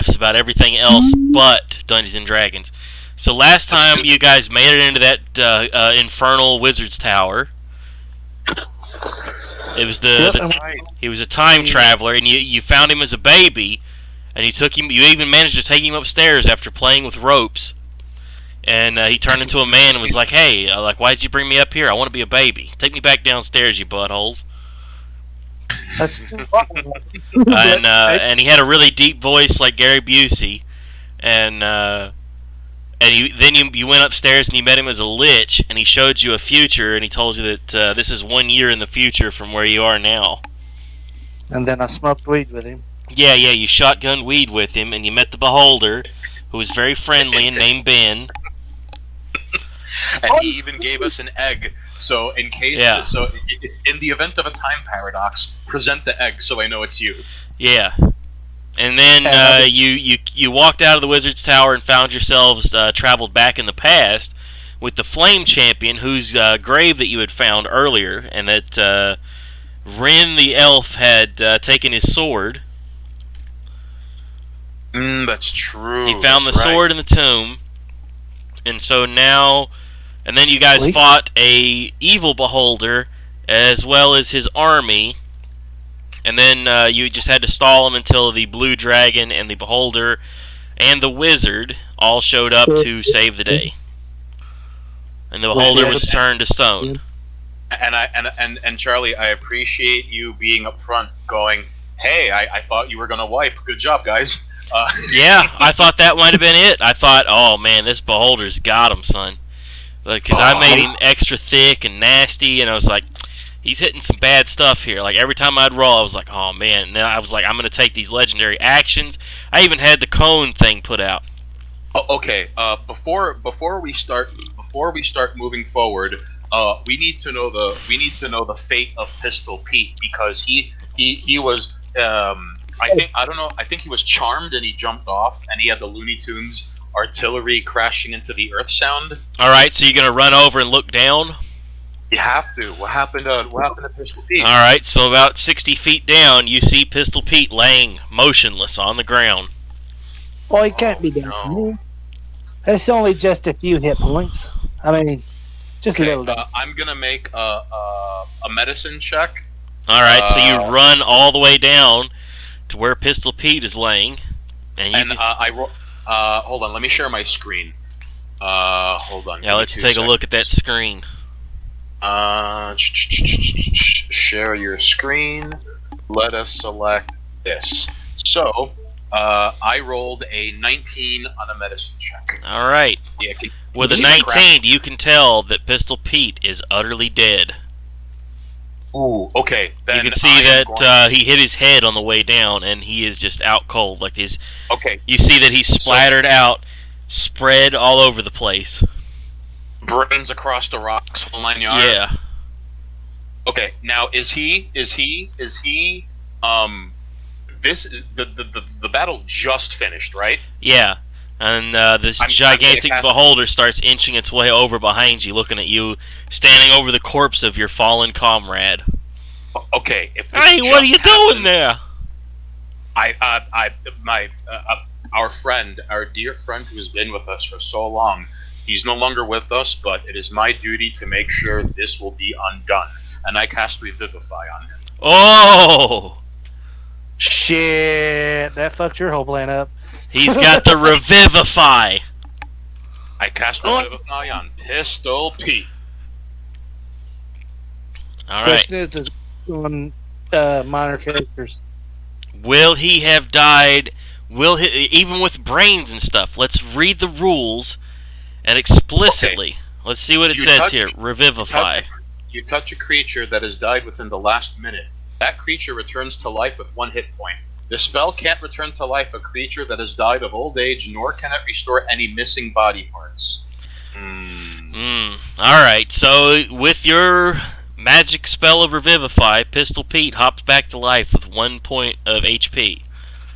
laughs about everything else but Dungeons and Dragons. So last time you guys made it into that infernal wizard's tower. It was he was a time traveler, and you found him as a baby, and you took him. You even managed to take him upstairs after playing with ropes, and he turned into a man and was like, "Hey, why did you bring me up here? I want to be a baby. Take me back downstairs, you buttholes." And he had a really deep voice like Gary Busey, and you went upstairs and you met him as a lich, and he showed you a future, and he told you that this is 1 year in the future from where you are now. And then I smoked weed with him. Yeah, you shotgun weed with him, and you met the Beholder, who was very friendly and named Ben. And he even gave us an egg, so in the event of a time paradox, present the egg so I know it's you. Yeah. And then you walked out of the Wizard's Tower and found yourselves traveled back in the past with the Flame Champion, whose grave that you had found earlier, and that Ren the Elf had taken his sword. That's true. He found the sword in the tomb, and so now, and then you guys fought a evil Beholder as well as his army. And then you just had to stall him until the Blue Dragon and the Beholder and the Wizard all showed up to save the day. And the Beholder was turned to stone. And Charlie, I appreciate you being upfront, going, "Hey, I thought you were gonna wipe. Good job, guys." Yeah, I thought that might have been it. I thought, oh man, this Beholder's got him, son. Because I made him extra thick and nasty, and I was like, he's hitting some bad stuff here. Like, every time I'd roll, I was like, oh, man. And then I was like, I'm going to take these legendary actions. I even had the cone thing put out. Oh, okay. Before we start moving forward, we need to know the fate of Pistol Pete, because he was I think he was charmed and he jumped off, and he had the Looney Tunes artillery crashing into the earth sound. All right, so you're going to run over and look down? You have to. What happened to Pistol Pete? All right, so about 60 feet down, you see Pistol Pete laying motionless on the ground. Oh, he can't be down. No. It's only just a few hit points. I mean, just a little bit. I'm gonna make a medicine check. All right, so you run all the way down to where Pistol Pete is laying, and hold on. Let me share my screen. Hold on. Yeah, let's take a look at that screen. Share your screen. Let us select this. So, I rolled a 19 on a medicine check. All right. Yeah, with a 19, you can tell that Pistol Pete is utterly dead. Ooh, okay. Then you can see that he hit his head on the way down, and he is just out cold. Like his. Okay. You see that he's splattered out, spread all over the place. Brains across the rocks, whole 9 yards. Yeah. Okay. Now, is he? This is the battle just finished, right? Yeah. And this gigantic Beholder starts inching its way over behind you, looking at you, standing over the corpse of your fallen comrade. Okay. Hey, what are you doing there? Our friend, our dear friend who has been with us for so long, he's no longer with us, but it is my duty to make sure this will be undone. And I cast Revivify on him. Oh! Shit, that fucked your whole plan up. He's got the Revivify. I cast Revivify on Pistol Pete. All right. Question is on minor characters. Will he have died? Will he, even with brains and stuff? Let's read the rules and explicitly. Okay. Let's see what it says here. Revivify. You touch a creature that has died within the last minute. That creature returns to life with 1 hit point. The spell can't return to life a creature that has died of old age, nor can it restore any missing body parts. Alright, so with your magic spell of Revivify, Pistol Pete hops back to life with 1 point of HP.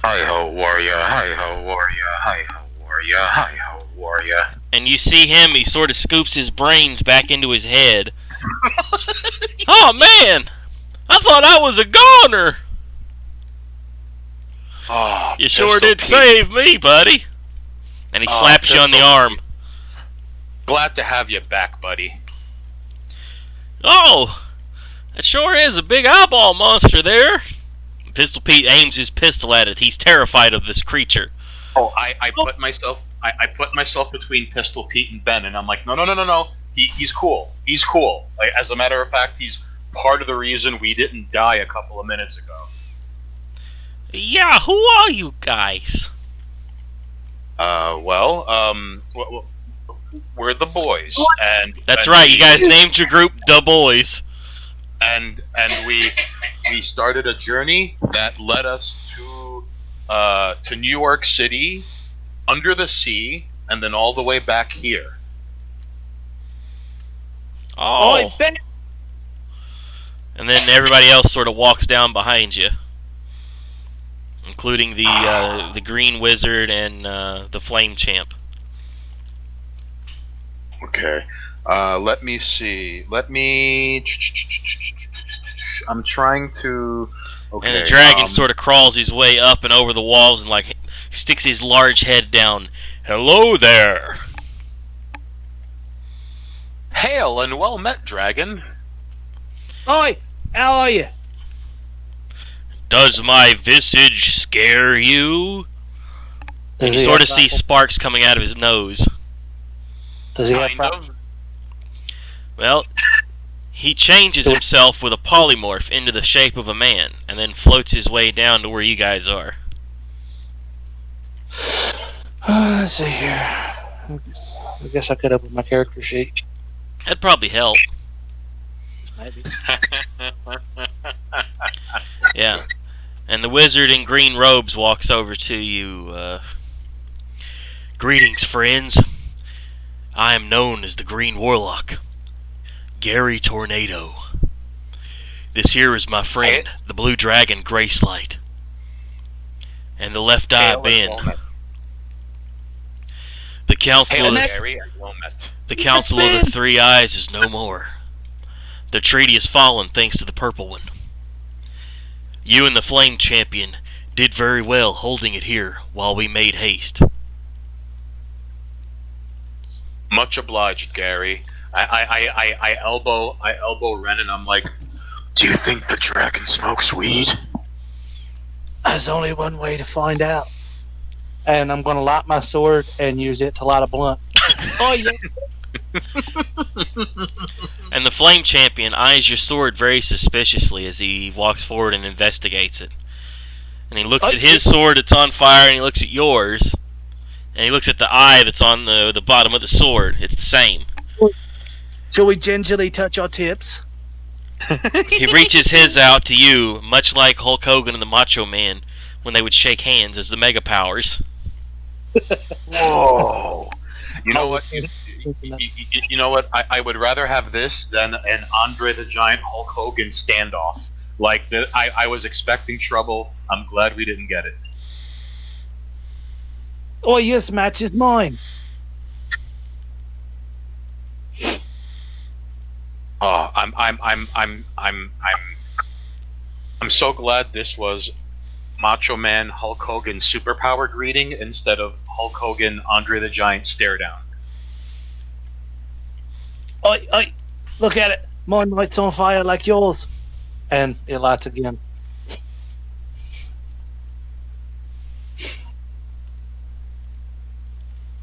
Hi-ho, warrior, hi-ho, warrior, hi-ho, warrior, hi-ho, warrior. And you see him, he sort of scoops his brains back into his head. Oh, man! I thought I was a goner! Oh, You sure Pistol did Pete. save me, buddy. And he slaps you on the Pistol arm. Glad to have you back, buddy. Oh, that sure is a big eyeball monster there. Pistol Pete aims his pistol at it. He's terrified of this creature. Oh, I put myself between Pistol Pete and Ben, and I'm like, no. He's cool. He's cool. Like, as a matter of fact, he's part of the reason we didn't die a couple of minutes ago. Yeah, who are you guys? We're the boys, and That's right. You guys named your group the Boys. and we started a journey that led us to New York City, under the sea, and then all the way back here. Oh. Oi, Ben! And then everybody else sort of walks down behind you, including the Green Wizard and the Flame Champ. Okay. Let me see. I'm trying to. Okay. And the dragon sort of crawls his way up and over the walls and like sticks his large head down. Hello there. Hail and well met, dragon. Oi! How are you? Does my visage scare you? Does You he sort of have see fire? sparks coming out of his nose. Does he have Kind fire? of. Well, he changes himself with a polymorph into the shape of a man, and then floats his way down to where you guys are. Let's see here. I guess I could open my character sheet. That'd probably help. Maybe. Yeah. And the wizard in green robes walks over to you. Greetings, friends. I am known as the Green Warlock, Gary Tornado. This here is my friend, the Blue Dragon Gracelight. And the Left Eye Ben. The Council of the Council of the Three Eyes is no more. The treaty has fallen thanks to the Purple One. You and the Flame Champion did very well holding it here while we made haste. Much obliged, Gary. I elbow Ren, and I'm like, do you think the dragon smokes weed? There's only one way to find out. And I'm going to light my sword and use it to light a blunt. Oh, yeah. And the Flame Champion eyes your sword very suspiciously as he walks forward and investigates it. And he looks at his sword that's on fire, and he looks at yours. And he looks at the eye that's on the bottom of the sword. It's the same. Shall we gingerly touch our tips? He reaches his out to you, much like Hulk Hogan and the Macho Man when they would shake hands as the Mega Powers. Whoa! You know what? You know what? I would rather have this than an Andre the Giant Hulk Hogan standoff. Like I was expecting trouble. I'm glad we didn't get it. Oh, yes, match is mine. Oh, I'm so glad this was Macho Man Hulk Hogan superpower greeting instead of Hulk Hogan Andre the Giant stare down. Oi, look at it. Mine lights on fire like yours. And it lights again.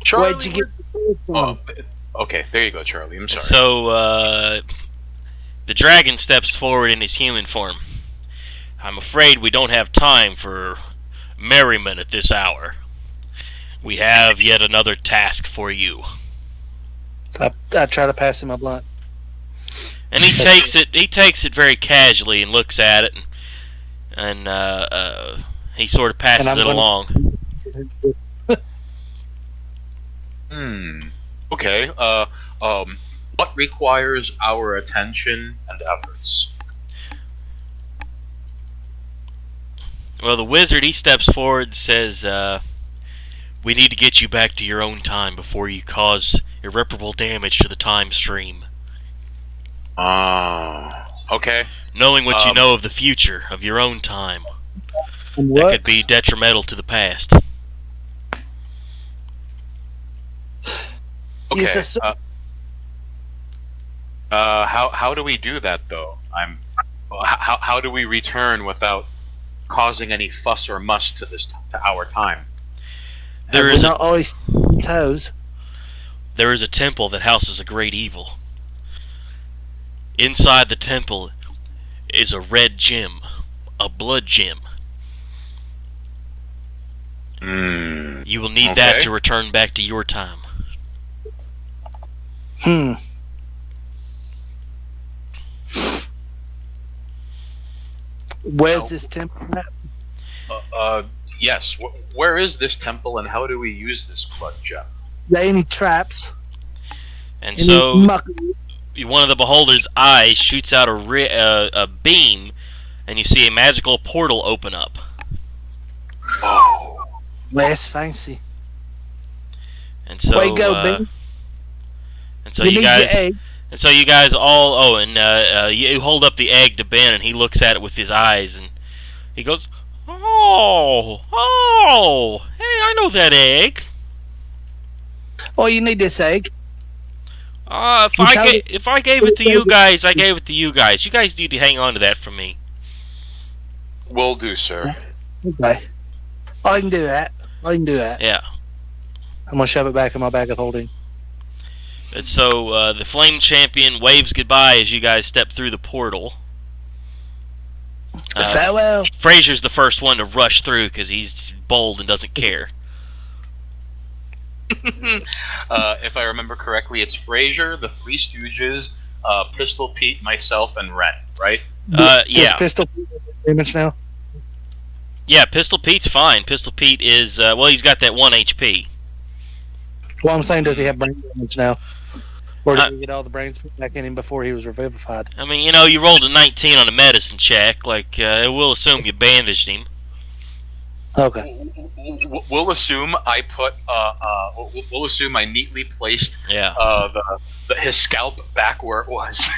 Charlie, Where'd you get the sword from? Oh, okay, there you go, Charlie. I'm sorry. So, the dragon steps forward in his human form. I'm afraid we don't have time for merriment at this hour. We have yet another task for you. I try to pass him a blunt. And he takes it very casually and looks at it, and he sort of passes it along. Okay. What requires our attention and efforts? Well, the wizard, he steps forward and says, we need to get you back to your own time before you cause irreparable damage to the time stream. Okay. Knowing what you know of the future, of your own time. that could be detrimental to the past. Okay. He's a- How do we do that though? How do we return without causing any fuss or muss to our time? There we're is not always toes. There is a temple that houses a great evil. Inside the temple is a red gem, a blood gem. You will need that to return back to your time. Where's this temple at? Yes. Where is this temple, and how do we use this blood gem? There any traps? And Any so, muck- one of the beholder's eyes shoots out a beam, and you see a magical portal open up. Oh. Where's fancy? And so, Way go, Ben. and so You you need your guys, egg. and so you guys all. Oh, and you hold up the egg to Ben, and he looks at it with his eyes, and he goes, "Oh, hey, I know that egg. Oh, you need this egg. If I gave it to you guys, I gave it to you guys. You guys need to hang on to that for me." Will do, sir. Okay. I can do that. Yeah. I'm gonna shove it back in my bag of holding. And so the Flame Champion waves goodbye as you guys step through the portal. Farewell. Fraser's the first one to rush through because he's bold and doesn't care. If I remember correctly, it's Fraser, the Three Stooges, Pistol Pete, myself, and Ren, right? Does Yeah. Pistol damage now? Yeah, Pistol Pete's fine. Pistol Pete is, he's got that 1 HP. Well, I'm saying, does he have brain damage now? Or did he get all the brains put back in him before he was revivified? I mean, you rolled a 19 on a medicine check. We'll assume you bandaged him. Okay. We'll assume I put. We'll assume I neatly placed. Yeah. His scalp back where it was.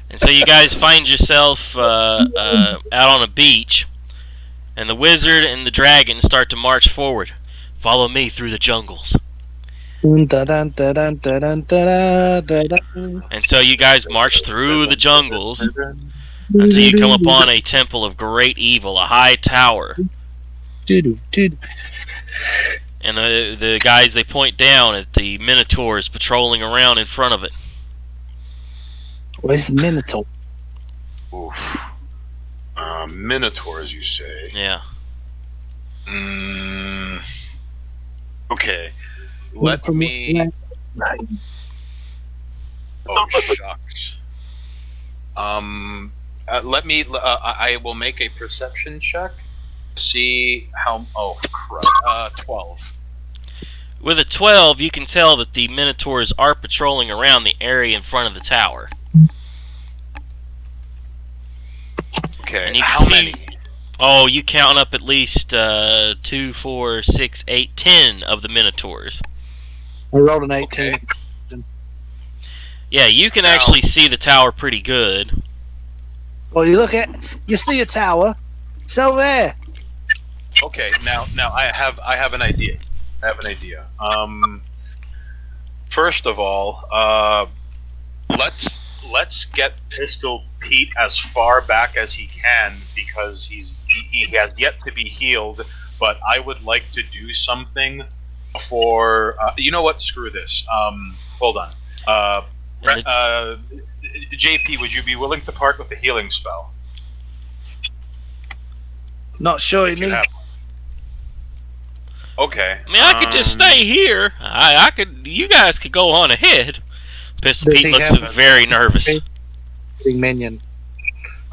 And so you guys find yourself out on a beach, and the wizard and the dragon start to march forward. Follow me through the jungles. And so you guys march through the jungles until you come upon a temple of great evil, a high tower. And the guys, they point down at the minotaurs patrolling around in front of it. Where's the Minotaur? Oof. Minotaurs, you say? Yeah. Okay. Let me. Oh shucks. Let me. I will make a perception check. See how. Oh crap. 12. With a 12, you can tell that the minotaurs are patrolling around the area in front of the tower. Okay. And you can How see- many? Oh, you count up at least 2, 4, 6, 8, 10 of the minotaurs. I rolled an 18. Okay. Yeah, you can Now- actually see the tower pretty good. Well, you see a tower. It's over there. Okay. Now I have an idea. First of all, let's get Pistol Pete as far back as he can because he has yet to be healed. But I would like to do something for you know what? Screw this. Hold on. JP, would you be willing to part with the healing spell? Not sure he If you needs. have one. Okay. I mean, I could just stay here. I could. You guys could go on ahead. Pistol Does Pete he looks have- very nervous. Minion.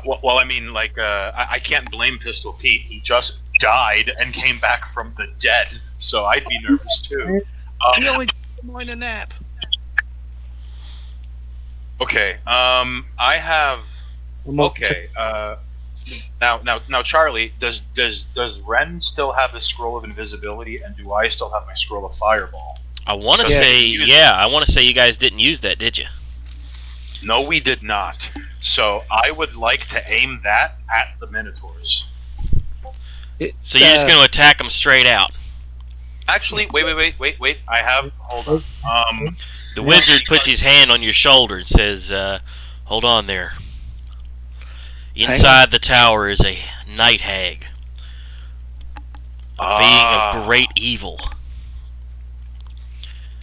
Well, I mean, I can't blame Pistol Pete. He just died and came back from the dead, so I'd be nervous too. He only took a nap. Okay. I have. Okay. Now, Charlie, does Ren still have the scroll of invisibility, and do I still have my scroll of fireball? I want to Yeah. say, I want to say you guys didn't use that, did you? No, we did not. So I would like to aim that at the Minotaurs. So you're just going to attack him straight out. Actually, wait. Hold on. The wizard puts his hand on your shoulder and says, hold on there. Inside the tower is a night hag. A being of great evil.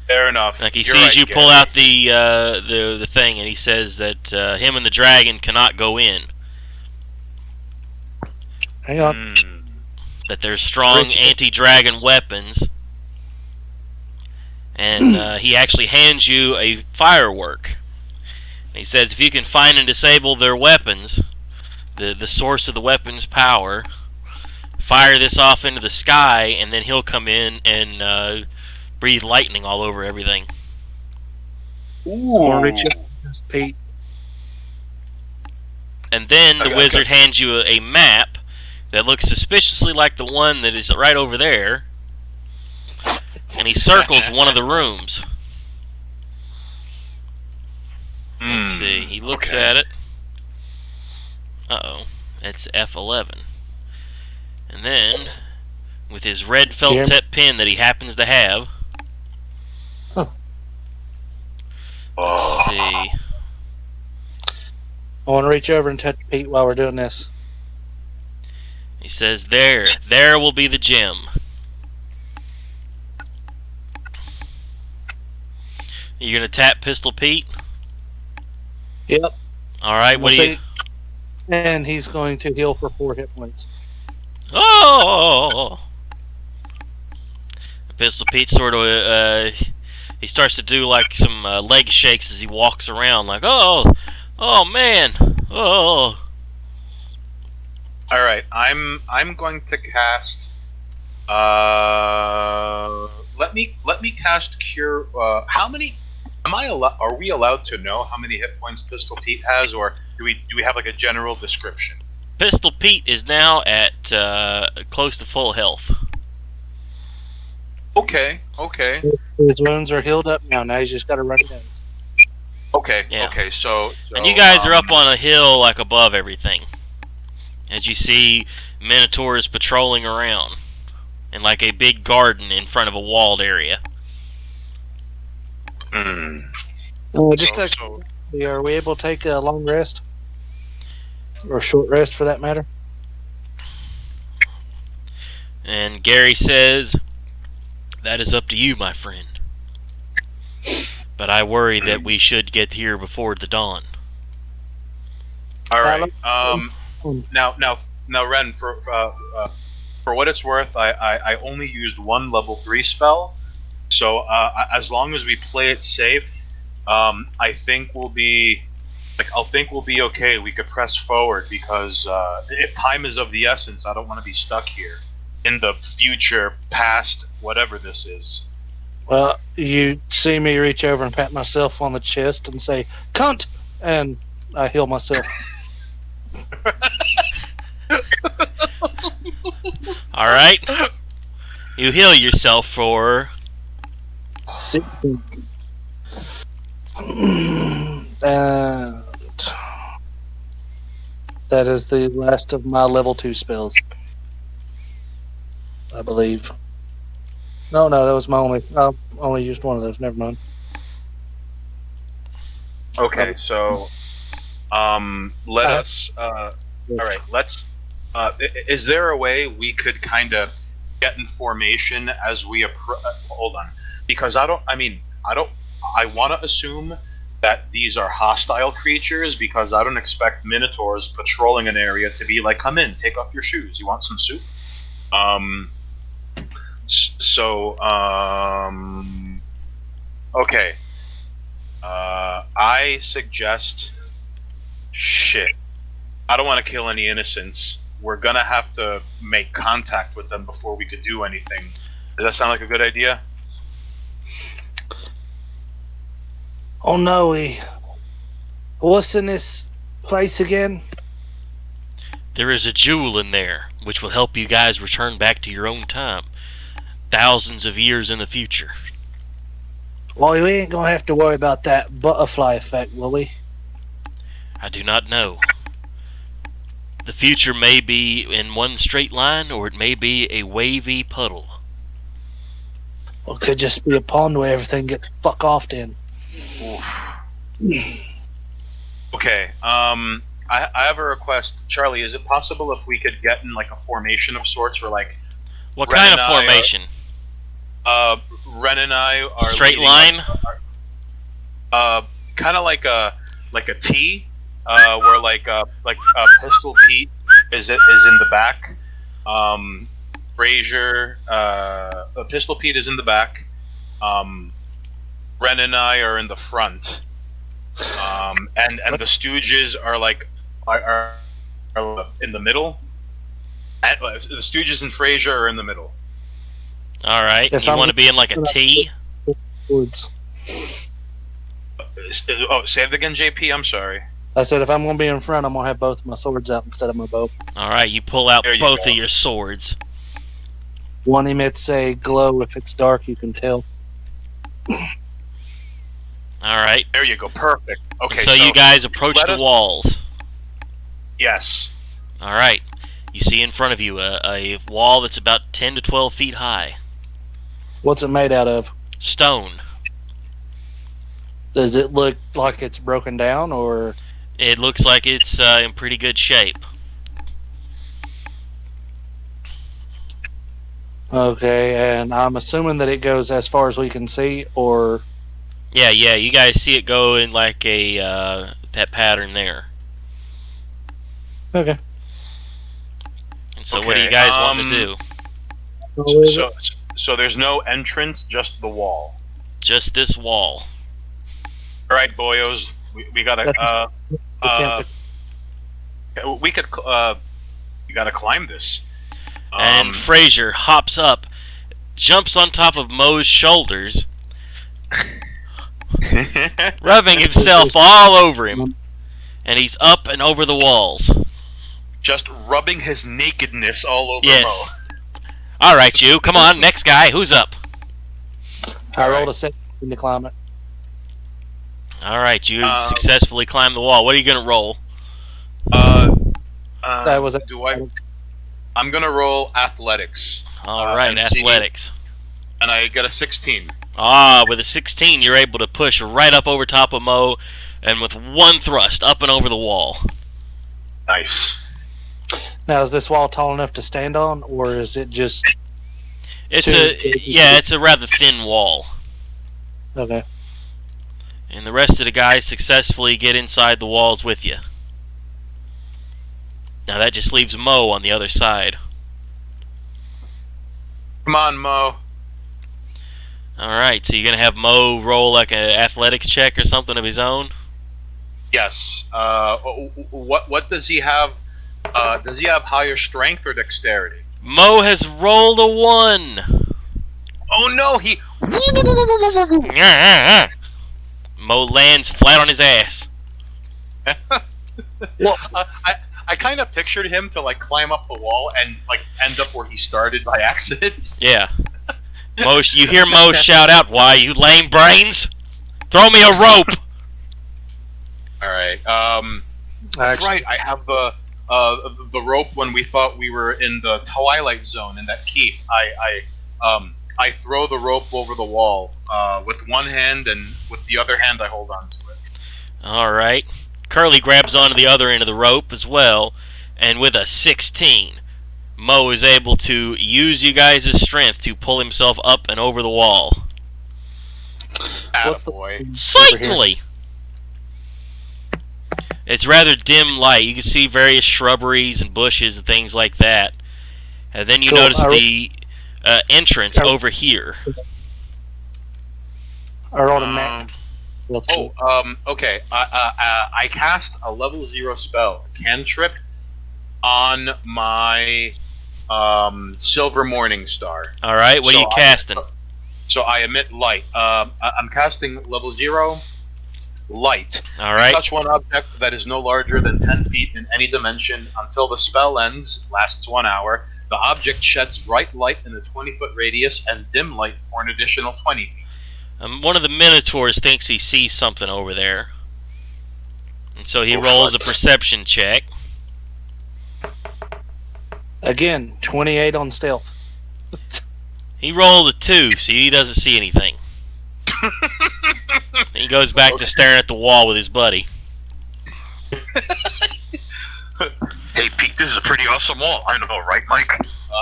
Fair enough. Like he sees you pull out the thing, and he says that him and the dragon cannot go in. Hang on. That there's strong anti-dragon weapons, and he actually hands you a firework. And he says if you can find and disable their weapons, the source of the weapon's power, fire this off into the sky, and then he'll come in and breathe lightning all over everything. Ooh. Pete. And then the wizard hands you a map that looks suspiciously like the one that is right over there, and he circles one of the rooms. Let's see. He looks at it. Uh-oh. It's F11. And then, with his red felt tip pen that he happens to have, let's see. I want to reach over and touch Pete while we're doing this. He says, there will be the gem. You're going to tap Pistol Pete? Yep. Alright, what do you... And he's going to heal for 4 hit points. Oh! Pistol Pete sort of, he starts to do like some leg shakes as he walks around, like, oh man, oh. All right, I'm going to cast. Let me cast Cure. How many? Are we allowed to know how many hit points Pistol Pete has, or do we have like a general description? Pistol Pete is now at close to full health. Okay. His wounds are healed up now. Now he's just got to run down. Okay. So and you guys are up on a hill, like above everything, as you see minotaurs patrolling around, in like a big garden in front of a walled area. Are we able to take a long rest? Or a short rest, for that matter? And Gary says, that is up to you, my friend. But I worry that we should get here before the dawn. All right. Now, Ren, for what it's worth, I only used one level 3 spell, so as long as we play it safe, I think we'll be okay. We could press forward because if time is of the essence, I don't want to be stuck here in the future, past, whatever this is. Well, you see me reach over and pat myself on the chest and say, "Cunt!" and I heal myself. All right. You heal yourself for 6 And that is the last of my level 2 spells, I believe. No, that was my only. I only used one of those. Never mind. Okay, so let us. All right, let's. Is there a way we could kind of get in formation as we approach? Hold on, because I want to assume that these are hostile creatures because I don't expect minotaurs patrolling an area to be like, "Come in, take off your shoes. You want some soup?" Okay. I suggest. Shit. I don't want to kill any innocents. We're gonna have to make contact with them before we could do anything. Does that sound like a good idea? Oh no, what's in this place again? There is a jewel in there, which will help you guys return back to your own time, thousands of years in the future. Well, we ain't gonna have to worry about that butterfly effect, will we? I do not know. The future may be in one straight line, or it may be a wavy puddle. Or it could just be a pond where everything gets fuck off in. Okay. I have a request, Charlie. Is it possible if we could get in like a formation of sorts for like What Ren kind and of I formation? Ren and I are Straight leading line? kind of like a T, where like Pistol Pete is in the back. Frazier, Pistol Pete is in the back. Ren and I are in the front. And the Stooges are like are in the middle. And, the Stooges and Frazier are in the middle. All right. If You I'm- want to be in like a T? Woods. Oh, say it again, JP. I'm sorry. I said if I'm going to be in front, I'm going to have both my swords out instead of my bow. All right. You pull out There you both go. of your swords. One emits a glow. If it's dark, you can tell. All right. There you go. Perfect. Okay. So you guys approach let the us- walls. Yes. All right. You see in front of you a wall that's about 10 to 12 feet high. What's it made out of? Stone. Does it look like it's broken down, or It looks like it's in pretty good shape. okay? And I'm assuming that it goes as far as we can see, or Yeah. You guys see it go in like a that pattern there. okay. And so, what do you Okay, guys want to do? So there's no entrance, just the wall. Just this wall. All right, boyos. We gotta. We could. We gotta climb this. And Frazier hops up, jumps on top of Moe's shoulders, rubbing himself all over him. And he's up and over the walls. just rubbing his nakedness all over Yes. Mo. All right, you. Come on, next guy. Who's up? I rolled a 17 to climb it. All right, you successfully climbed the wall. What are you going to roll? That was I'm gonna roll athletics. All right, and see- athletics. And I get a 16. With a 16, you're able to push right up over top of Mo, and with one thrust, up and over the wall. Nice. Now, is this wall tall enough to stand on, or is it just It's Two- it's a rather thin wall. okay? And the rest of the guys successfully get inside the walls with you. Now that just leaves Mo on the other side. Come on, Mo. Alright, so you're going to have Mo roll like an athletics check or something of his own? Yes. What does he have? Does he have higher strength or dexterity? Mo has rolled a 1! Oh no, he. Mo lands flat on his ass. Well, I kind of pictured him to like climb up the wall and like end up where he started by accident. Yeah. Mo, you hear Mo shout out, "Why, you lame brains? Throw me a rope!" All right. That's right. I have the rope when we thought we were in the Twilight Zone in that keep. I throw the rope over the wall with one hand, and with the other hand I hold on to it. Alright. Curly grabs onto the other end of the rope as well, and with a 16, Mo is able to use you guys' strength to pull himself up and over the wall. What's the- Attaboy. Certainly! It's rather dim light. You can see various shrubberies and bushes and things like that. And then you Cool. notice the entrance over here. I rolled a nat. Okay. I cast a level 0 spell, cantrip, on my Silver Morning Star. Alright, what are you casting? So I emit light. I'm casting level 0 light. Alright. Touch one object that is no larger than 10 feet in any dimension until the spell ends, lasts 1 hour. The object sheds bright light in a 20-foot radius and dim light for an additional 20 feet. One of the Minotaurs thinks he sees something over there. And so he rolls a perception check. Again, 28 on stealth. He rolled a 2, so he doesn't see anything. He goes back to staring at the wall with his buddy. Hey, Pete, this is a pretty awesome wall. I know, right, Mike?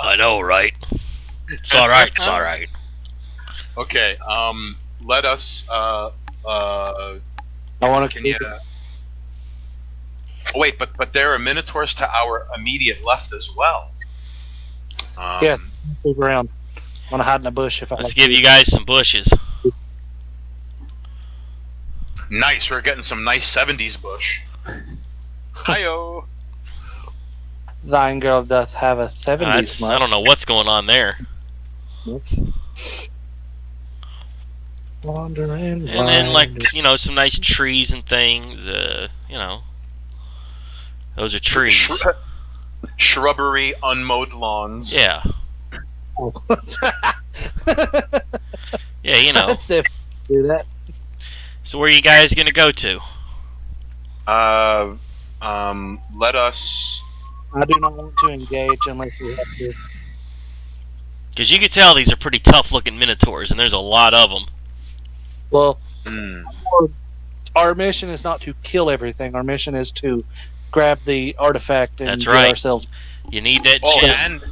I know, right? It's alright, it's alright. Okay, let us, I want to can you... Oh, wait, but there are minotaurs to our immediate left as well. Yeah. move around. I want to hide in a bush if I Let's like give to. you guys some bushes. Nice, we're getting some nice 70s bush. Hi-yo! Thine girl doth have a 70s I don't know what's going on there. Wandering. And then, like, you know, some nice trees and things. You know, those are trees. Shrubbery, unmowed lawns. Yeah. Yeah, you know. Let's definitely do that. So where are you guys gonna go to? Let us... I do not want to engage unless we have to. Because you can tell these are pretty tough-looking minotaurs, and there's a lot of them. Well, Hmm. our mission is not to kill everything. Our mission is to grab the artifact and That's get right. ourselves You need that Oh, gem. and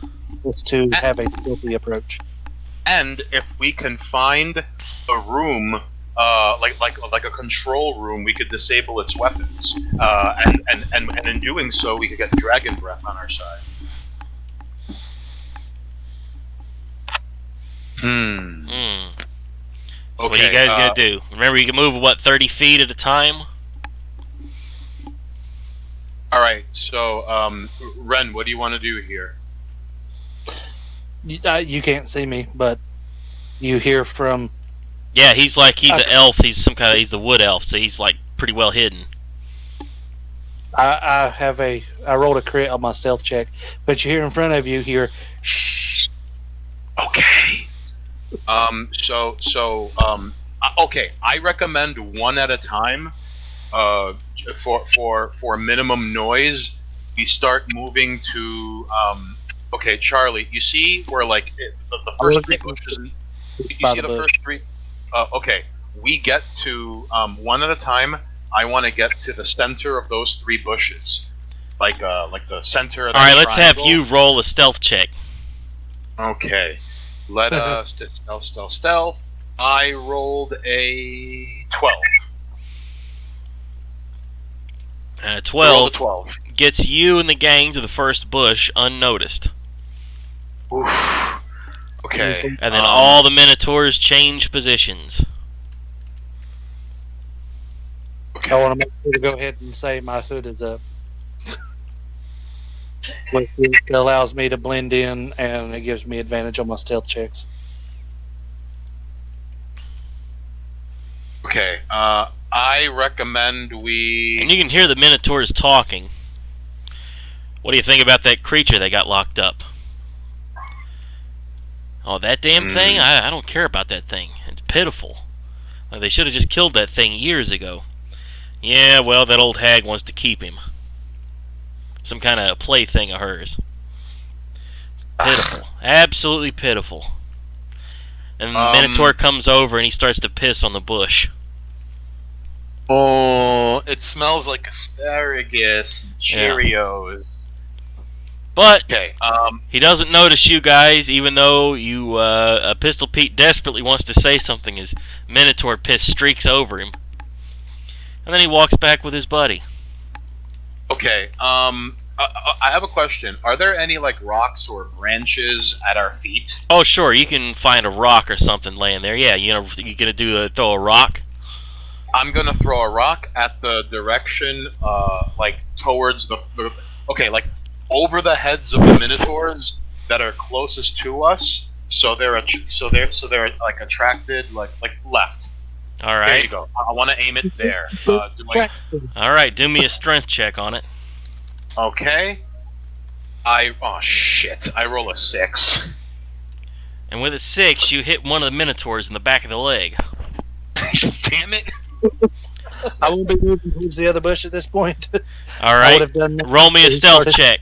is to have a stealthy approach. and if we can find a room, like a control room, we could disable its weapons. And in doing so, we could get dragon breath on our side. Hmm. Hmm. So Okay. what are you guys gonna do? Remember, you can move, what, 30 feet at a time? All right. So, Ren, what do you want to do here? You can't see me, but you hear from. Yeah, he's an Okay. elf. He's the wood elf, so he's like pretty well hidden. I rolled a crit on my stealth check, but you hear in front of you here. Shh. Okay. Okay. I recommend one at a time. For minimum noise, we start moving to. Okay, Charlie. You see where like the first three bushes. You see the first three. Okay. We get to one at a time. I want to get to the center of those three bushes, like the center of. All right, let's have triangle. you roll a stealth check. Okay. Let us stealth. I rolled a 12. 12 12. gets you and the gang to the first bush unnoticed. Oof. Okay. And then all the minotaurs change positions. I want to make sure to go ahead and say my hood is up. Which allows me to blend in, and it gives me advantage on my stealth checks. Okay. I recommend we. And you can hear the minotaurs talking. What do you think about that creature they got locked up? Oh, that damn thing? I don't care about that thing. It's pitiful. They should have just killed that thing years ago. Yeah, well, that old hag wants to keep him. Some kind of plaything of hers. Pitiful. Absolutely pitiful. And the Minotaur comes over and he starts to piss on the bush. Oh, it smells like asparagus and Cheerios. But Okay. he doesn't notice you guys, even though you, Pistol Pete desperately wants to say something as Minotaur piss streaks over him. And then he walks back with his buddy. Okay. I have a question. Are there any like rocks or branches at our feet? Oh, sure, you can find a rock or something laying there. Yeah, you gonna throw a rock? I'm gonna throw a rock at the direction, like towards the okay, like over the heads of the minotaurs that are closest to us. So they're like attracted like left. All right. There you go. I want to aim it there. All right, do me a strength check on it. Okay. Oh shit! I roll a 6. And with a 6, you hit one of the minotaurs in the back of the leg. Damn it! I won't be moving towards the other bush at this point. All I right, would have done that roll me a before he stealth started. check.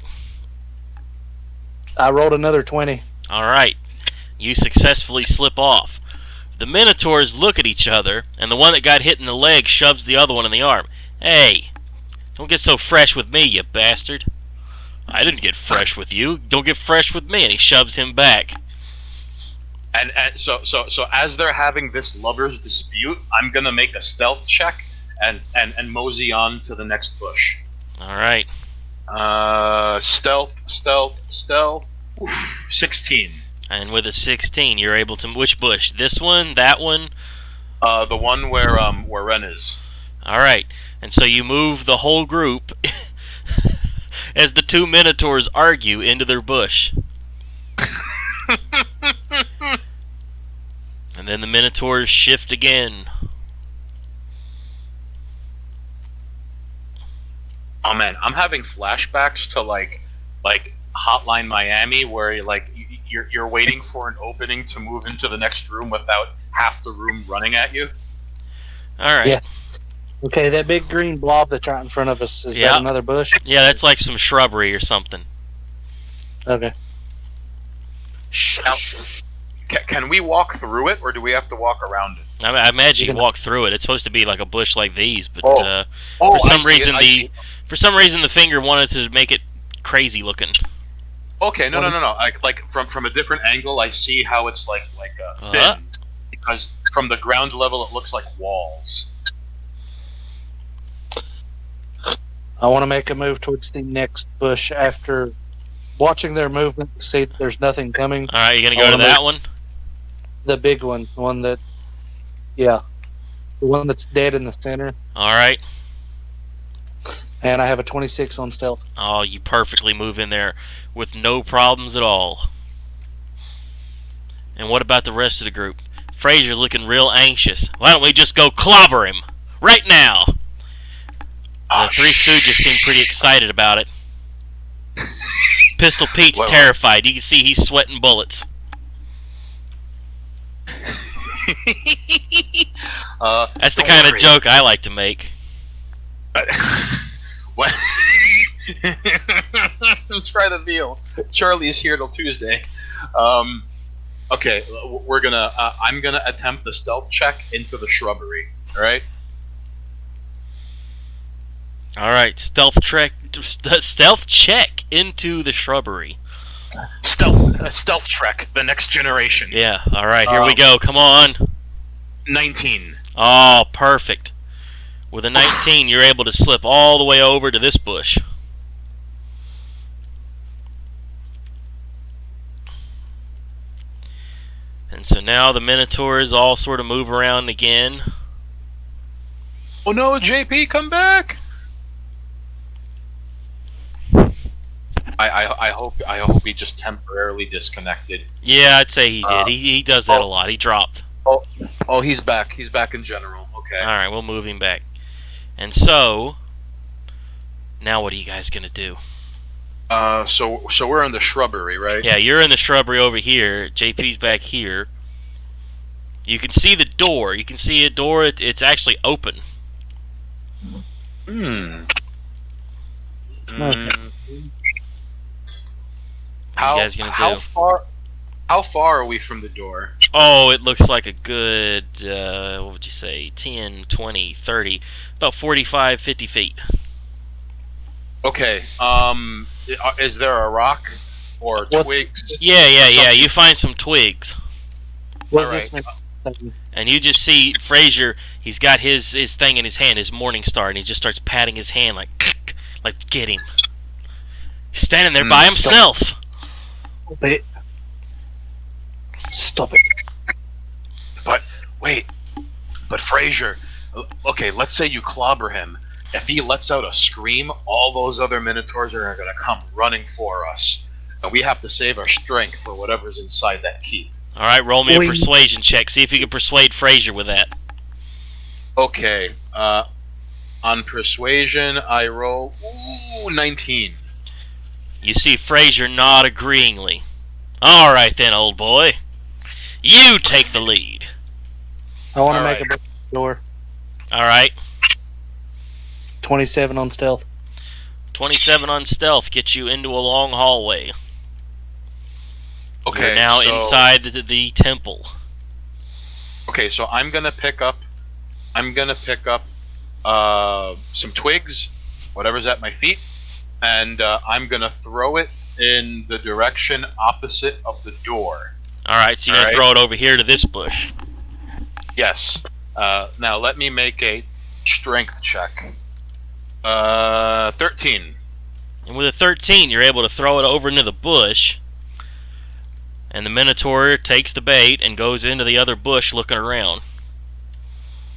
I rolled another 20. Alright. You successfully slip off. The Minotaurs look at each other, and the one that got hit in the leg shoves the other one in the arm. Hey, don't get so fresh with me, you bastard. I didn't get fresh with you. Don't get fresh with me. And he shoves him back. And so as they're having this lovers dispute, I'm gonna make a stealth check and mosey on to the next bush. Alright. Stealth. Oof, 16. And with a 16, you're able to... Which bush? This one? That one? The one where Ren is. Alright. And so you move the whole group as the two Minotaurs argue into their bush. And then the Minotaurs shift again. Oh man, I'm having flashbacks to like Hotline Miami, where you're waiting for an opening to move into the next room without half the room running at you. Alright. Yeah. Okay, that big green blob that's right in front of us, is Yeah. that another bush? Yeah, that's like some shrubbery or something. Okay. Now, can we walk through it, or do we have to walk around it? I imagine you You can walk through it. It's supposed to be like a bush like these, but Oh, for I some see reason it, for some reason the finger wanted to make it crazy looking. Okay, no. Like from a different angle, I see how it's like thin, because from the ground level it looks like walls. I want to make a move towards the next bush after watching their movement to see that there's nothing coming. Alright, you gonna I go to wanna that one? The big one. The one that... Yeah. The one that's dead in the center. Alright. And I have a 26 on stealth. Oh, you perfectly move in there with no problems at all. And what about the rest of the group? Fraser's looking real anxious. Why don't we just go clobber him? Right now! The Three Stooges seem pretty excited about it. Pistol Pete's Well, terrified. You can see he's sweating bullets. That's the don't kind of worry. joke I like to make. What? Try the veal. Charlie's here till Tuesday. Okay, we're gonna. I'm gonna attempt the stealth check into the shrubbery. All right. Alright, stealth check into the shrubbery. Stealth trek. The next generation. Yeah, alright, here we go. Come on. 19. Oh, perfect. With a 19, you're able to slip all the way over to this bush. And so now the Minotaurs all sort of move around again. Oh no, JP, come back! I hope he just temporarily disconnected. Yeah, I'd say he did. He does that a lot. He dropped. Oh, he's back. He's back in general. Okay. Alright, we'll move him back. And so, now what are you guys going to do? So we're in the shrubbery, right? Yeah, you're in the shrubbery over here. JP's back here. You can see the door. You can see a door. It's actually open. Hmm. What are you guys gonna do? How far are we from the door? Oh, it looks like a good, what would you say, 10, 20, 30, about 45, 50 feet. Okay. Is there a rock or What's- twigs? Yeah. You find some twigs. What All does right. this mean? And you just see Fraser, he's got his thing in his hand, his Morning Star, and he just starts patting his hand like, get him. He's standing there by himself. Stop it. Stop it. But wait. But Fraser, okay, let's say you clobber him. If he lets out a scream, all those other Minotaurs are going to come running for us. And we have to save our strength for whatever's inside that key. Alright, roll me a Boing. persuasion check. See if you can persuade Fraser with that. Okay, on persuasion, I roll 19. You see Fraser nod agreeingly. Alright then, old boy. You take the lead. I want to All make right. a break door. Alright. 27 on stealth. 27 on stealth gets you into a long hallway. Okay. You're now so, inside the temple. Okay, so I'm gonna pick up some twigs, whatever's at my feet, and I'm gonna throw it in the direction opposite of the door. Alright, so you're going to throw it over here to this bush. Yes. Now let me make a strength check. 13. And with a 13, you're able to throw it over into the bush. And the Minotaur takes the bait and goes into the other bush looking around.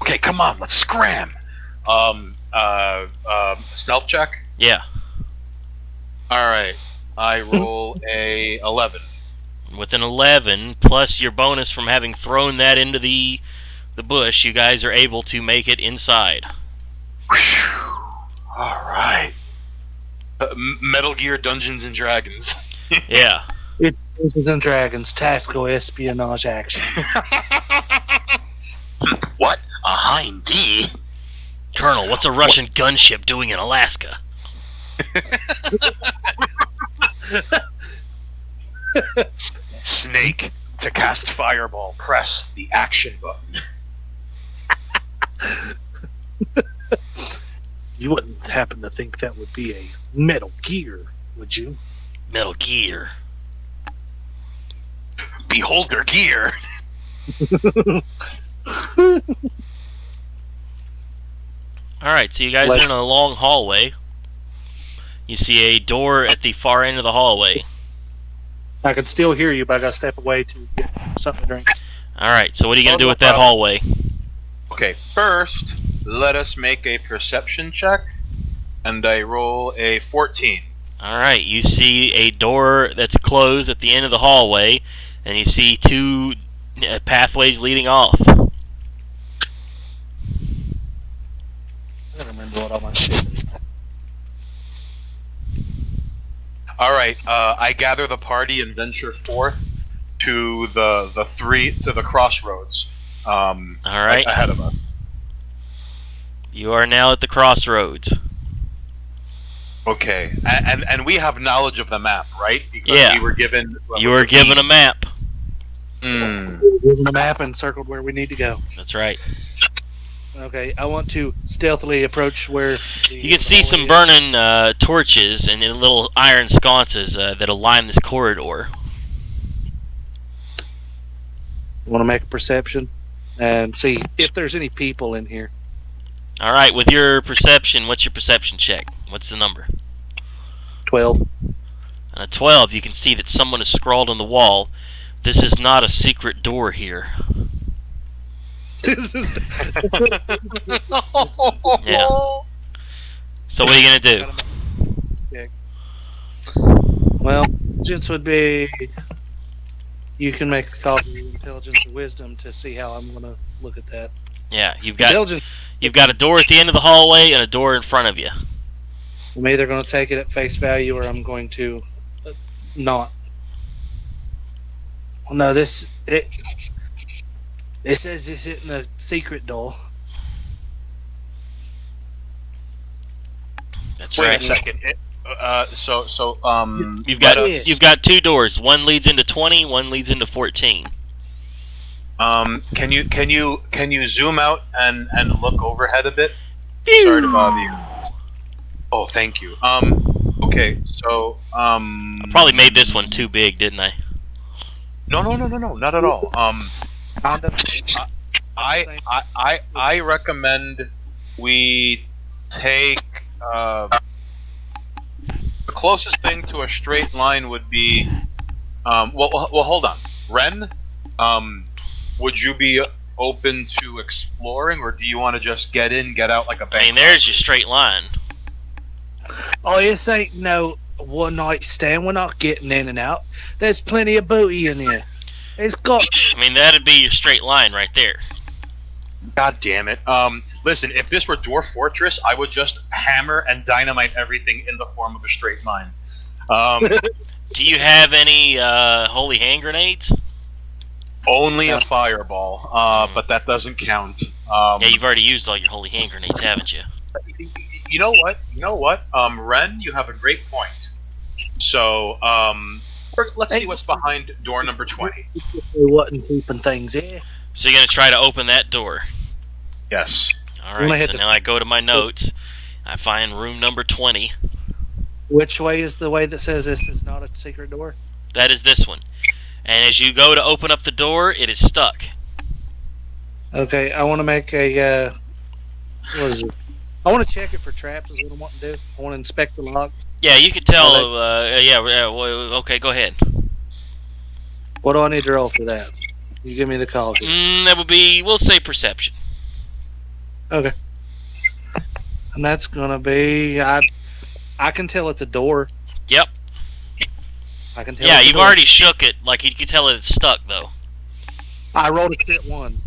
Okay, come on, let's scram. Stealth check. Yeah. All right. I roll a 11. With an 11, plus your bonus from having thrown that into the bush, you guys are able to make it inside. All right. Metal Gear Dungeons and Dragons. Yeah. It's Dungeons and Dragons tactical espionage action. What? A hind D? Colonel, what's a Russian gunship doing in Alaska? Snake. To cast Fireball, press the action button. You wouldn't happen to think that would be a Metal Gear, would you? Metal Gear. Beholder gear. Alright, so you guys are in a long hallway. You see a door at the far end of the hallway. I can still hear you, but I gotta step away to get something to drink. Alright, so what are you going to do with that hallway? Okay, first, let us make a perception check, and I roll a 14. Alright, you see a door that's closed at the end of the hallway, and you see two pathways leading off. I don't remember what all my shit is. All right, I gather the party and venture forth to the crossroads. Alright. Ahead of us. You are now at the crossroads. Okay, and we have knowledge of the map, right? Because Yeah. we were given. You were given a map. Given the map and circled where we need to go. That's right. Okay, I want to stealthily approach where You can see some burning torches and little iron sconces that'll line this corridor. Want to make a perception and see if there's any people in here. Alright, with your perception, what's your perception check? What's the number? 12. On a 12, you can see that someone has scrawled on the wall, "This is not a secret door here." Yeah. So what are you going to do? Well, intelligence would be. You can make the call to intelligence or wisdom to see how I'm going to look at that. Yeah, you've Intelligence. got a door at the end of the hallway and a door in front of you. I'm either going to take it at face value or I'm going to not. Well, no, it says this isn't a secret door. That's Wait right. a second. You've got two doors. One leads into 20. One leads into 14. Can you zoom out and look overhead a bit? Sorry to bother you. Oh, thank you. Okay, so I probably made this one too big, didn't I? No, not at all. I recommend we take the closest thing to a straight line would be well hold on. Ren, would you be open to exploring, or do you want to just get in, get out like a bank? I mean, there's your straight line. Oh, this ain't no one night stand. We're not getting in and out. There's plenty of booty in here. It's got. I mean, that'd be your straight line right there. God damn it. Listen, if this were Dwarf Fortress, I would just hammer and dynamite everything in the form of a straight line. Do you have any holy hand grenades? Only a fireball, but that doesn't count. Yeah, you've already used all your holy hand grenades, haven't you? You know what? Ren, you have a great point. So, Let's see what's behind door number 20. They wasn't keeping things in. So you're gonna try to open that door. Yes. All I'm gonna right. hit So the- now I go to my notes. I find room number 20. Which way is the way that says this is not a secret door? That is this one. And as you go to open up the door, it is stuck. Okay, I want to make a. What is it? I want to check it for traps. Is what I want to do. I want to inspect the lock. Yeah, you can tell. Okay, go ahead. What do I need to roll for that? You give me the call. Here. That would be, we'll say, perception. Okay. And that's gonna be. I can tell it's a door. Yep. I can tell. Yeah, it's a you've door. already shook it. Like, you can tell it's stuck, though. I rolled a crit 1.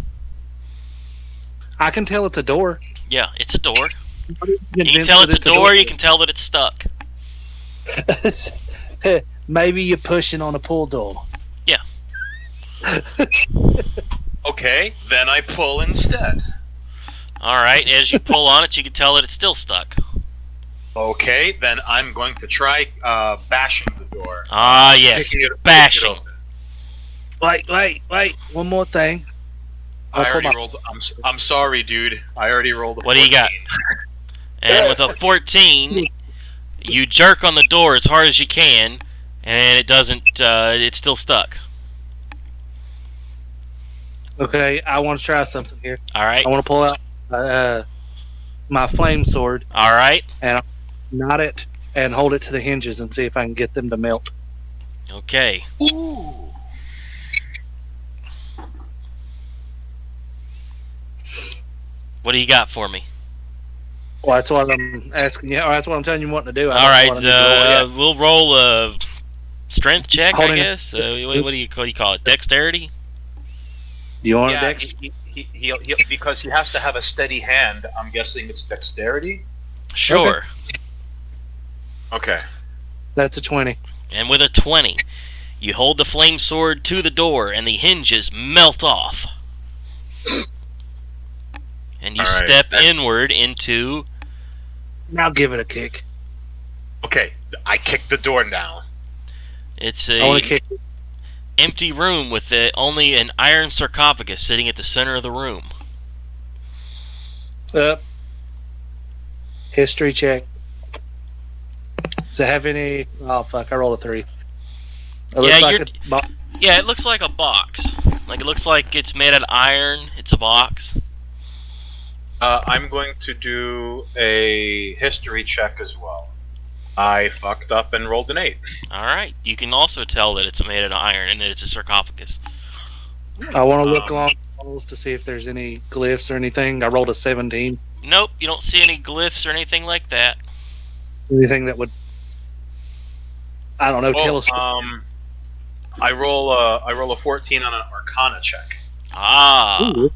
I can tell it's a door. Yeah, it's a door. You can Convinced tell that it's a door, you can tell that it's stuck. Maybe you're pushing on a pull door. Okay, then I pull instead. Alright, as you pull on it, you can tell that it's still stuck. Okay, then I'm going to try bashing the door. Ah, yes. Kicking it Bashing. open. Wait. One more thing. I already rolled. I'm sorry, dude. I already rolled a 14. What do you got? And with a 14, you jerk on the door as hard as you can, and it doesn't, it's still stuck. Okay, I want to try something here. Alright? I want to pull out my flame sword, Alright? knot it, and hold it to the hinges and see if I can get them to melt. Okay. Ooh. What do you got for me? Well, that's what I'm asking you. Or that's what I'm telling you what to do. Alright, What I need to roll yet. we'll roll a strength check, I Holding it. guess. What do you call it? Dexterity? Do you want Yeah, a dex? he'll because he has to have a steady hand. I'm guessing it's dexterity. Sure. Okay. That's a 20. And with a 20, you hold the flame sword to the door, and the hinges melt off. And you All right. step inward into... Now give it a kick. Okay. I kicked the door down. It's I want a to kick. empty room with only an iron sarcophagus sitting at the center of the room. Up. History check. Does it have any? Oh fuck! I rolled a 3. It looks Yeah, like you're- a bo- Yeah, it looks like a box. Like, it looks like it's made out of iron. It's a box. I'm going to do a history check as well. I fucked up and rolled an 8. Alright. You can also tell that it's made out of iron and that it's a sarcophagus. I want to look Um, along the walls to see if there's any glyphs or anything. I rolled a 17. Nope, you don't see any glyphs or anything like that. Anything that would, I don't know, tell us. I roll a 14 on an Arcana check. Ah. Ooh.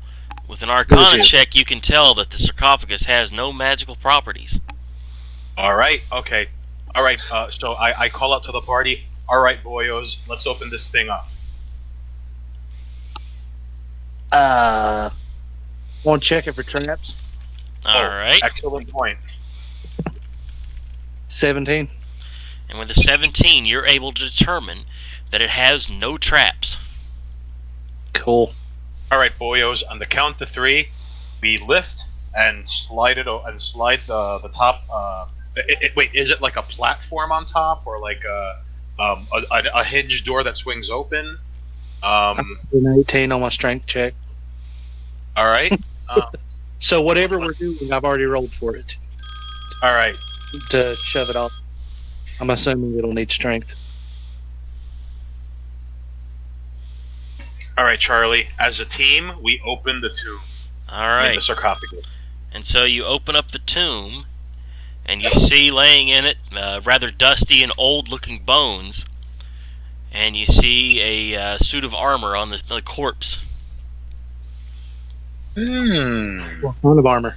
With an Arcana Good. check, you can tell that the sarcophagus has no magical properties. All right. Okay. All right. So I call out to the party. All right, boyos, let's open this thing up. Want to check it for traps? Alright. Excellent point. 17. And with a 17, you're able to determine that it has no traps. Cool. All right, boyos. On the count to 3, we lift and slide it and slide the top. Wait, is it like a platform on top or like a hinge door that swings open? An 18 on my strength check. All right. So whatever we're doing, I've already rolled for it All right. to shove it off. I'm assuming it'll need strength. All right, Charlie. As a team, we open the tomb in the Alright. sarcophagus. And so you open up the tomb, and you see laying in it rather dusty and old-looking bones, and you see a suit of armor on the corpse. Hmm. What kind of armor?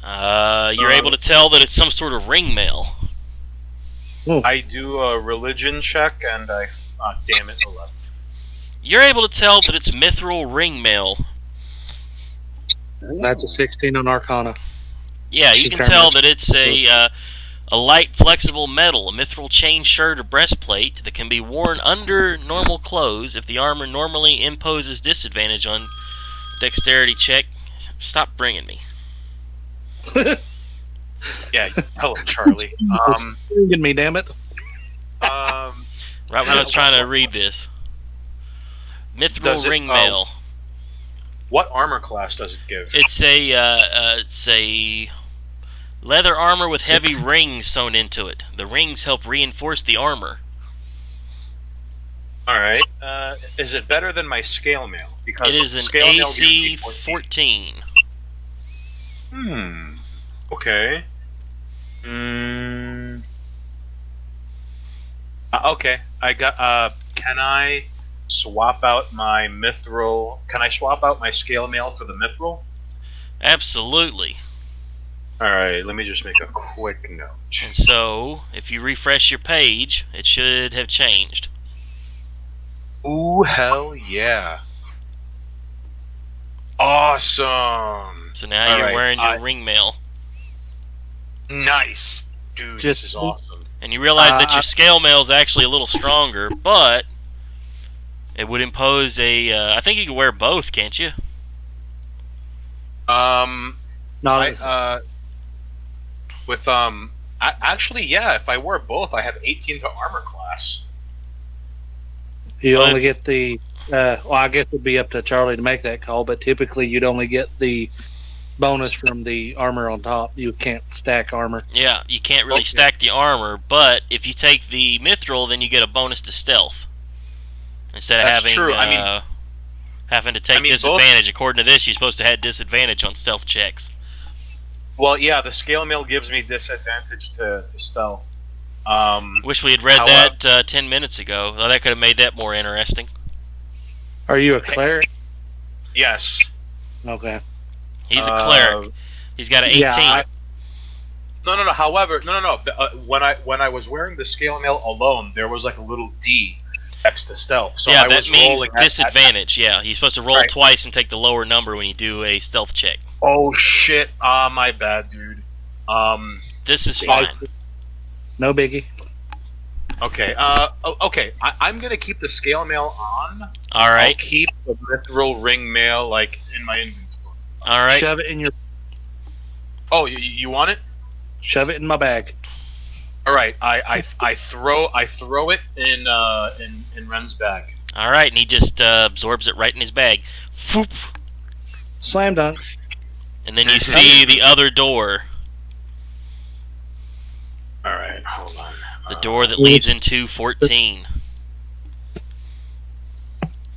You're able to tell that it's some sort of ring mail. I do a religion check, and I. Damn it, 11. You're able to tell that it's mithril ring mail. That's a 16 on Arcana. Yeah, you can Determined. tell that it's A light, flexible metal, a mithril chain shirt or breastplate that can be worn under normal clothes if the armor normally imposes disadvantage on dexterity check. Stop bringing me. Yeah, hello, Charlie. Give me, damn it. Right when I was trying to read this. Mithril ring mail. What armor class does it give? It's a leather armor with heavy rings sewn into it. The rings help reinforce the armor. Alright. Is it better than my scale mail? Because It is an scale mail gives me AC 14. Okay. Okay. I got. Can I swap out my mithril? Can I swap out my scale mail for the mithril? Absolutely. Alright, let me just make a quick note. And so, if you refresh your page, it should have changed. Ooh, hell yeah. Awesome. So now you're Alright, wearing your ring mail. Nice. Dude, Just- this is awesome. And you realize that your scale mail is actually a little stronger, but it would impose a. I think you can wear both, can't you? Not as Actually, yeah, if I wear both, I have 18 to armor class. you but- only get the. Well, I guess it'd be up to Charlie to make that call, but typically you'd only get the bonus from the armor on top. You can't stack armor. Yeah, you can't really stack the armor, but if you take the mithril, then you get a bonus to stealth. Instead of That's having true. having to take disadvantage. According to this, you're supposed to have disadvantage on stealth checks. Well, yeah, the scale mail gives me disadvantage to stealth. Wish we had read that 10 minutes ago. Well, that could have made that more interesting. Are you a cleric? Yes. Okay. He's a cleric. He's got an 18. Yeah, No. However, no. When I was wearing the scale mail alone, there was like a little D next to stealth. So yeah, I that was means rolling disadvantage. Yeah, you're supposed to roll Right. twice and take the lower number when you do a stealth check. Oh shit! My bad, dude. This is fine. No biggie. Okay. Okay. I'm gonna keep the scale mail on. All I'll right. keep the mithril ring mail like in my inventory. All right. Shove it in your. Oh, you want it? Shove it in my bag. All right. I throw it in Ren's bag. All right, and he just absorbs it right in his bag. Foop. Slam dunk. And then you see the other door, All right. Hold on. the door that leads into 14.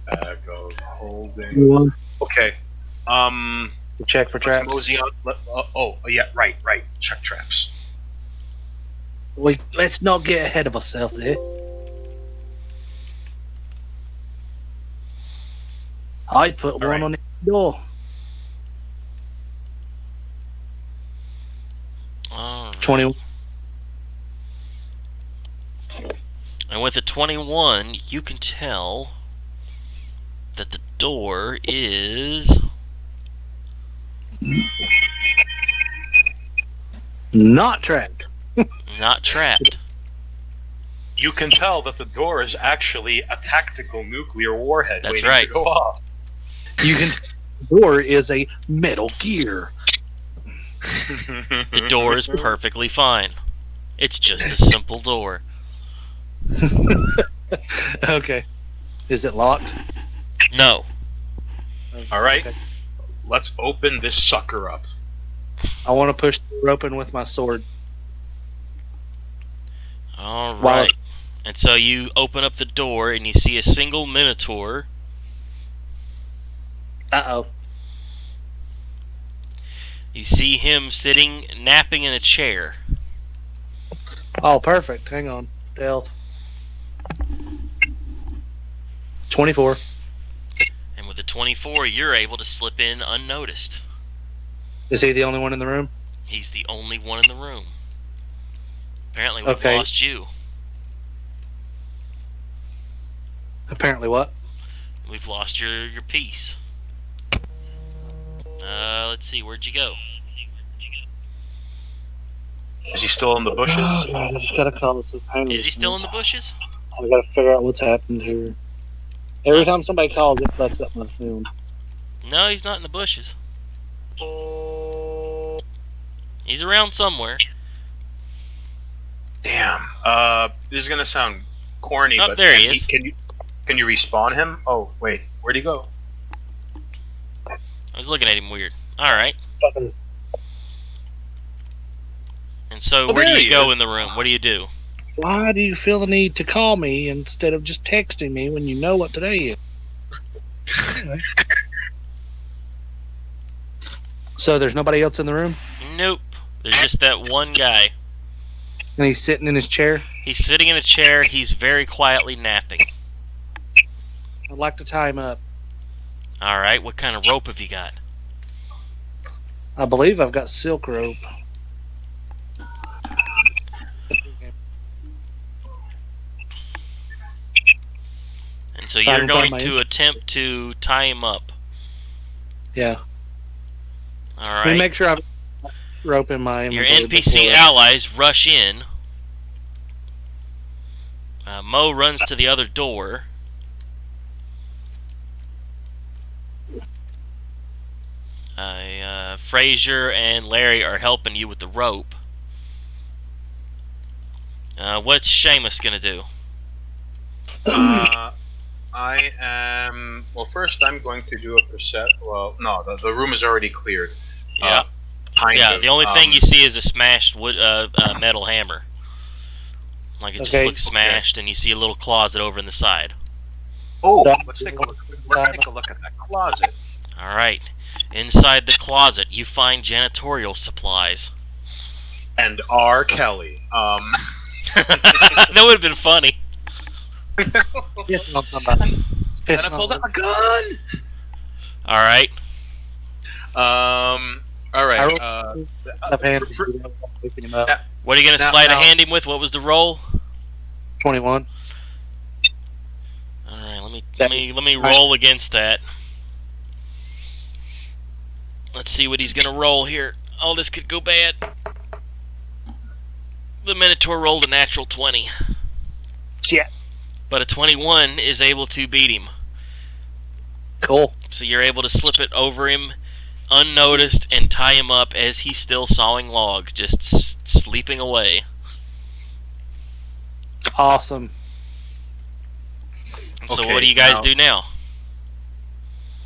Bag of holding. Okay. Check for traps. Let's mosey on. Yeah. Right. Check traps. Let's not get ahead of ourselves here. I'd put one right. on the door. All right. 21. And with a 21, you can tell that the door is Not trapped. not trapped. You can tell that the door is actually a tactical nuclear warhead That's waiting right. to go off. You can. The door is a Metal Gear. The door is perfectly fine. It's just a simple door. Okay. Is it locked? No. All right. Okay. Let's open this sucker up. I want to push the door open with my sword. All Wow. right. And so you open up the door and you see a single minotaur. Uh-oh. You see him sitting, napping in a chair. Oh, perfect. Hang on. Stealth. 24. And with a 24, you're able to slip in unnoticed. Is he the only one in the room? He's the only one in the room. Apparently, we've Okay. lost you. Apparently what? We've lost your piece. Let's see, where'd you go? Is he still in the bushes? Oh, God, I just gotta call this. Is he still in the bushes? I gotta figure out what's happened here. Every time somebody calls, it fucks up my phone. No, he's not in the bushes. He's around somewhere. Damn. This is gonna sound corny, Oh, but there he is. Can you respawn him? Oh wait, where'd he go? I was looking at him weird. Alright. Fucking And so, Oh, where do there you he go is. in the room? What do you do? Why do you feel the need to call me instead of just texting me when you know what today is? Anyway. So there's nobody else in the room? Nope. There's just that one guy. And he's sitting in his chair? He's sitting in a chair. He's very quietly napping. I'd like to tie him up. Alright, what kind of rope have you got? I believe I've got silk rope. And so Tie you're him from going my- to attempt to tie him up. Yeah. Let me Alright. make sure I've got rope in my Your inventory NPC before- allies rush in. Mo runs to the other door. Frazier and Larry are helping you with the rope. What's Seamus gonna do? I am. Well, first I'm going to do a percent. Well, no, the room is already cleared. Yeah. Kind Yeah, of. the only thing you see is a smashed wood, metal hammer. Like it just Okay. looks smashed, and you see a little closet over in the side. Oh, let's take a look. Let's take a look at that closet. Alright. Inside the closet, you find janitorial supplies. And R. Kelly. That would have been funny. Pissing on somebody. It's And pissing I pulled on out my gun. Alright. All right. I've handed for- picking him up. Yeah. What are you going to Now- slide a now- hand him with? What was the roll? 21. Alright, let me roll against that. Let's see what he's going to roll here. Oh, this could go bad. The Minotaur rolled a natural 20. Shit. But a 21 is able to beat him. Cool. So you're able to slip it over him unnoticed and tie him up as he's still sawing logs, just sleeping away. Awesome. And so Okay, what do you guys now- do now?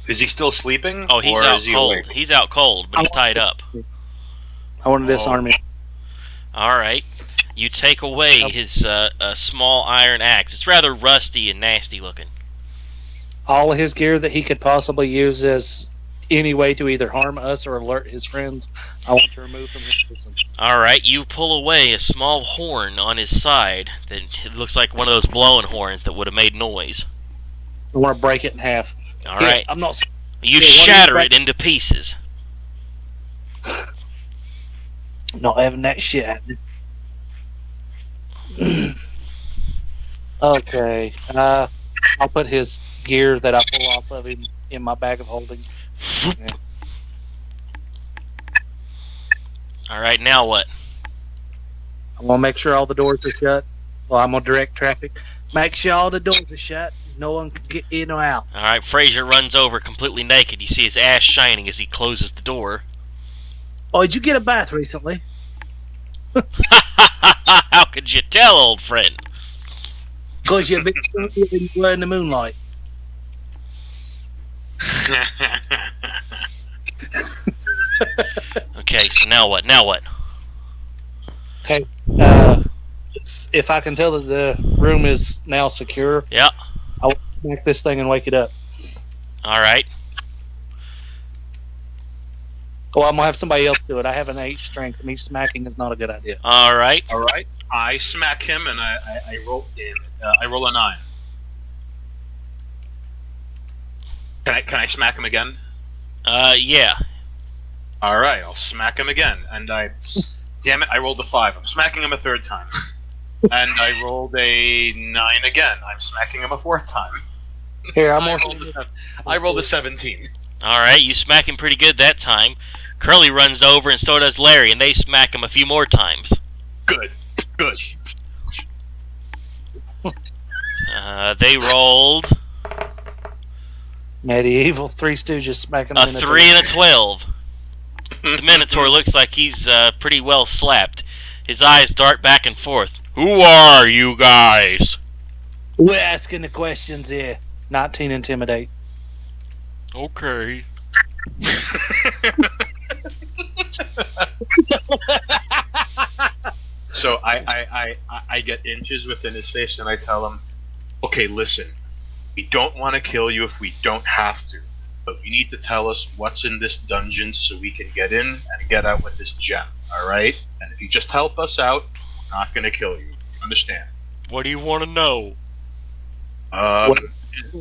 Is he still sleeping? Oh, he's or out is he cold. awake? He's out cold, but he's tied up. I want to disarm him. Alright. You take away his small iron axe. It's rather rusty and nasty looking. All of his gear that he could possibly use as any way to either harm us or alert his friends, I want to remove from his person. Alright, you pull away a small horn on his side that it looks like one of those blowing horns that would have made noise. I want to break it in half. Alright. Yeah, I'm not. You Yeah, what shatter do you it into pieces. Not having that shit happen. Okay. I'll put his gear that I pull off of him in my bag of holding. Alright, now what? I want to make sure all the doors are shut. Well, I'm going to direct traffic. Make sure all the doors are shut. No one can get in or out. Alright, Frazier runs over completely naked. You see his ass shining as he closes the door. Oh, did you get a bath recently? How could you tell, old friend? Because you've been in the moonlight. Okay, so now what? Now what? Okay. If I can tell that the room is now secure, Yeah. I'll smack this thing and wake it up. Alright. Well, I'm going to have somebody else do it. I have an 8 strength. Me smacking is not a good idea. Alright. All right. I smack him and I roll. Damn it! I roll a 9. Can I smack him again? Yeah. All right. I'll smack him again, and damn it! I rolled a 5. I'm smacking him a 3rd time, and I rolled a 9 again. I'm smacking him a 4th time. Here, I rolled a 17. Alright, you smack him pretty good that time. Curly runs over and so does Larry, and they smack him a few more times. Good. Good. They rolled Medieval Three Stooges smacking a them in 3 and a 12. The Minotaur looks like he's pretty well slapped. His eyes dart back and forth. Who are you guys? We're asking the questions here. 19 intimidate. Okay. So I get inches within his face and I tell him, okay, listen, we don't want to kill you if we don't have to, but you need to tell us what's in this dungeon so we can get in and get out with this gem, alright? And if you just help us out, we're not going to kill you. Understand? What do you want to know?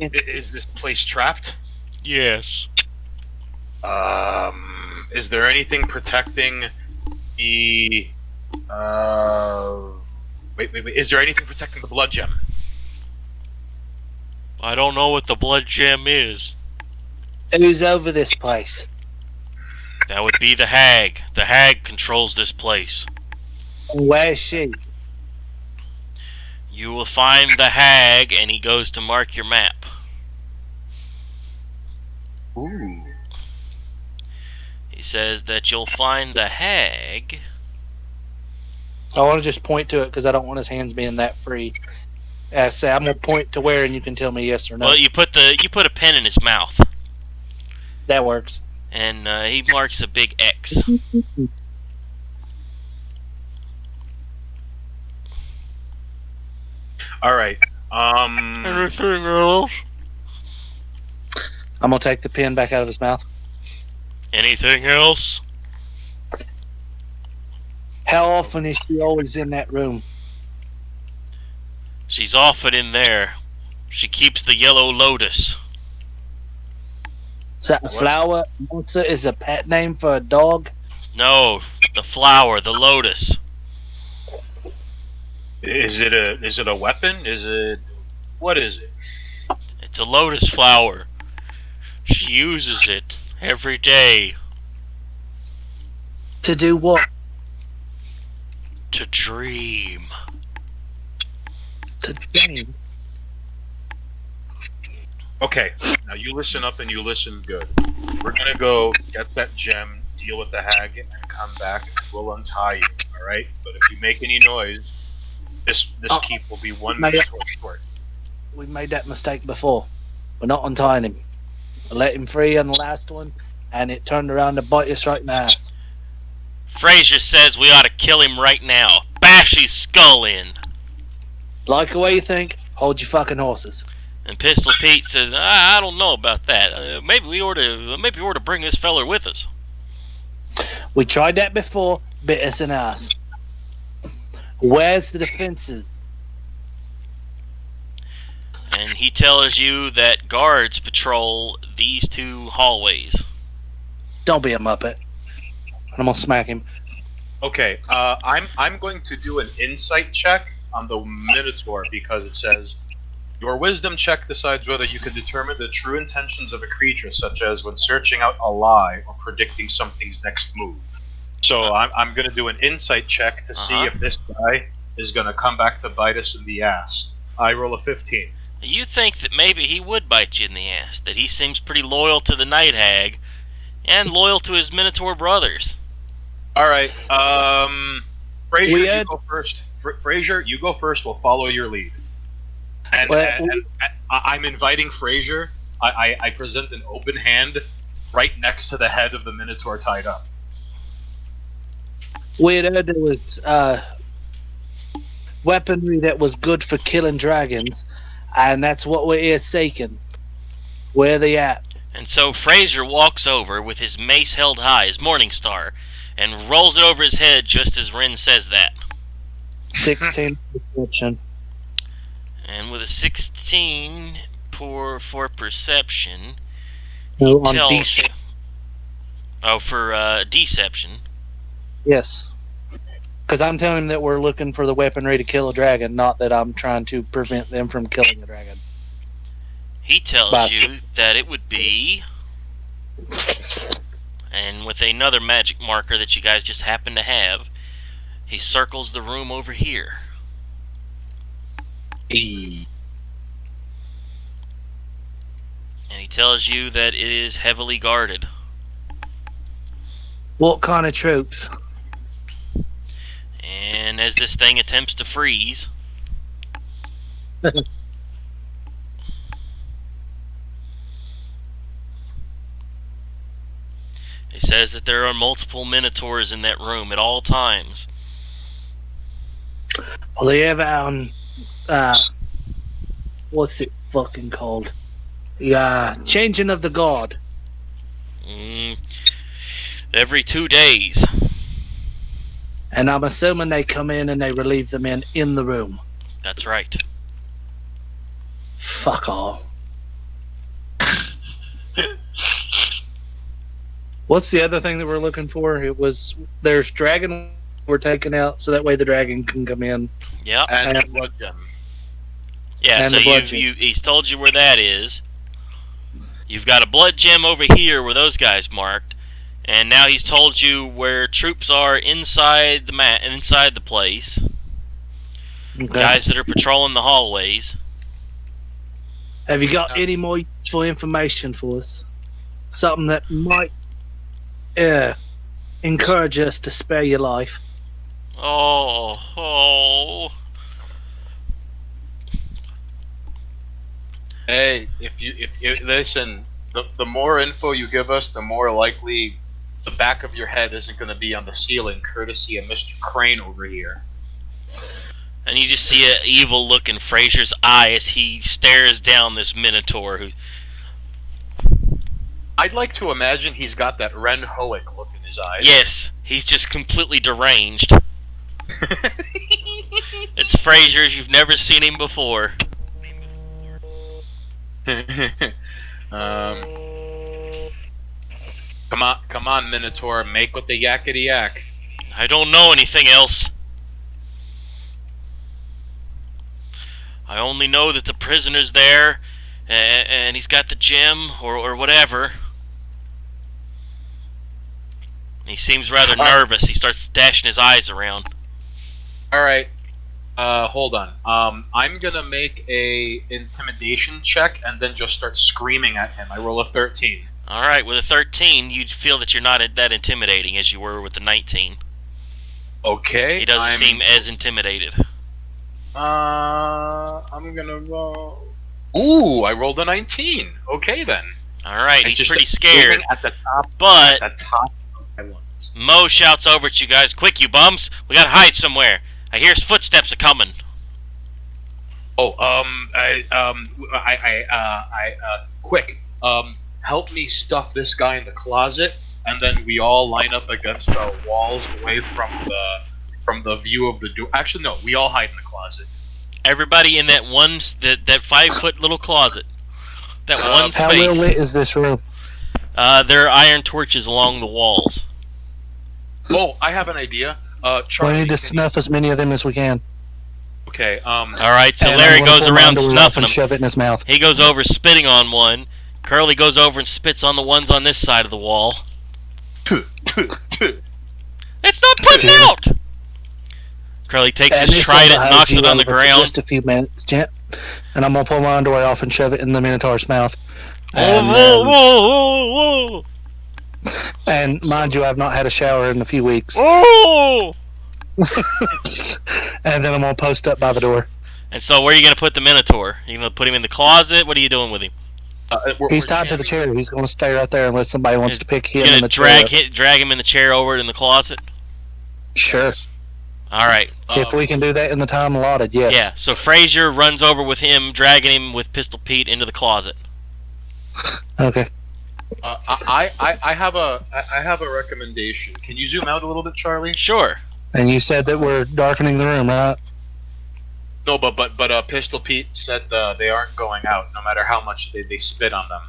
Is this place trapped? Yes. Is there anything protecting the wait. Is there anything protecting the blood gem? I don't know what the blood gem is. Who's over this place? That would be the hag. The hag controls this place. Where's she? You will find the hag, and he goes to mark your map. Ooh. He says that you'll find the hag. I want to just point to it because I don't want his hands being that free. Say I'm gonna point to where, and you can tell me yes or no. Well, you put a pen in his mouth, That works. and he marks a big X. All right. Anything else? I'm gonna take the pen back out of his mouth. Anything else? How often is she always in that room? She's often in there. She keeps the yellow lotus. Is that a flower? Monster is a pet name for a dog? No, the flower, the lotus. Is it a weapon? What is it? It's a lotus flower. She uses it every day To do what? to dream. To dream. Okay, now you listen up and you listen good. We're gonna go get that gem, deal with the hag, and come back. We'll untie you, all right? But if you make any noise, this keep will be 1 minute short. We made that mistake before. We're not untying him. I let him free on the last one, and it turned around to bite us right in the ass. Frazier says we ought to kill him right now. Bash his skull in. Like the way you think, hold your fucking horses. And Pistol Pete says, I don't know about that. Maybe we ought to bring this feller with us. We tried that before, bit us in the ass. Where's the defenses? And he tells you that guards patrol these two hallways. Don't be a muppet. I'm gonna smack him. Okay, I'm going to do an insight check on the Minotaur because it says your wisdom check decides whether you can determine the true intentions of a creature, such as when searching out a lie or predicting something's next move. So I'm going to do an insight check to see if this guy is going to come back to bite us in the ass. I roll a 15. You think that maybe he would bite you in the ass, that he seems pretty loyal to the Night Hag, and loyal to his Minotaur brothers. Alright, Frazier, you go first. Frazier, you go first, we'll follow your lead. And I'm inviting Frazier. I present an open hand right next to the head of the Minotaur tied up. We had heard there was weaponry that was good for killing dragons, and that's what we're here seeking. Where are they at? And so Frazier walks over with his mace held high, his Morning Star, and rolls it over his head just as Ren says that. 16 perception. And with a 16 for perception, No, on tells DC. you. Oh, for deception. Yes. Because I'm telling him that we're looking for the weaponry to kill a dragon, not that I'm trying to prevent them from killing a dragon. He tells Boss. you that it would be, and with another magic marker that you guys just happen to have, he circles the room over here. Hey. And he tells you that it is heavily guarded. What kind of troops? And as this thing attempts to freeze, he says that there are multiple Minotaurs in that room at all times. Well, they have out on, what's it fucking called? The, changing of the guard. Every 2 days. And I'm assuming they come in and they relieve the men in the room. That's right. Fuck all. What's the other thing that we're looking for? There's dragon we're taking out, so that way the dragon can come in. Yep. And blood gem. Yeah, And so the blood gem. he's told you where that is. You've got a blood gem over here where those guys marked. And now he's told you where troops are inside the place. Okay. Guys that are patrolling the hallways. Have you got any more useful information for us? Something that might encourage us to spare your life. Oh. Hey, if you listen, the more info you give us, the more likely the back of your head isn't going to be on the ceiling, courtesy of Mr. Crane over here. And you just see an evil look in Fraser's eye as he stares down this Minotaur. Who, I'd like to imagine he's got that Ren Hoek look in his eyes. yes, he's just completely deranged. It's Fraser as you've never seen him before. Come on, Minotaur, make with the yakety yak. I don't know anything else. I only know that the prisoner's there, and he's got the gem, or whatever. He seems rather nervous. He starts dashing his eyes around. Alright, hold on. I'm gonna make a intimidation check and then just start screaming at him. I roll a 13. Alright, with a 13, you'd feel that you're not that intimidating as you were with the 19. Okay. He doesn't seem as intimidated. I'm gonna roll. Ooh, I rolled a 19. Okay then. Alright, It's he's just pretty that scared. moving at the top. But At the top of my lungs. Mo shouts over at you guys, "Quick, you bums! We gotta hide somewhere. I hear footsteps a coming." Oh, quick. Help me stuff this guy in the closet, and then we all line up against the walls away from the view of the door. Actually, no, we all hide in the closet. Everybody in that 5-foot little closet. That one How well space. lit is this room? There are iron torches along the walls. Oh, I have an idea. We Charlie, need to can snuff as many of them as we can. Okay. Alright, so And Larry I'm gonna goes pull my around underwear off snuffing and them. shove it in his mouth. He goes over spitting on one. Curly goes over and spits on the ones on this side of the wall. It's not putting Yeah. out! Curly takes And his this trident will and knocks hold it you on the over for ground. Just a few minutes, gent. And I'm gonna pull my underwear off and shove it in the Minotaur's mouth. Whoa, And, whoa, whoa, whoa, and mind you, I've not had a shower in a few weeks. whoa! And then I'm gonna post up by the door. And so where are you going to put the Minotaur? You going to put him in the closet? What are you doing with him? He's tied to the chair. He's gonna stay right there unless somebody wants to pick him You're in going the to chair. drag him in the chair over in the closet? Sure. Alright. If we can do that in the time allotted, yes. Yeah, so Fraser runs over with him, dragging him with Pistol Pete into the closet. Okay. I have a recommendation. Can you zoom out a little bit, Charlie? Sure. And you said that we're darkening the room, right? No, but Pistol Pete said they aren't going out, no matter how much they spit on them.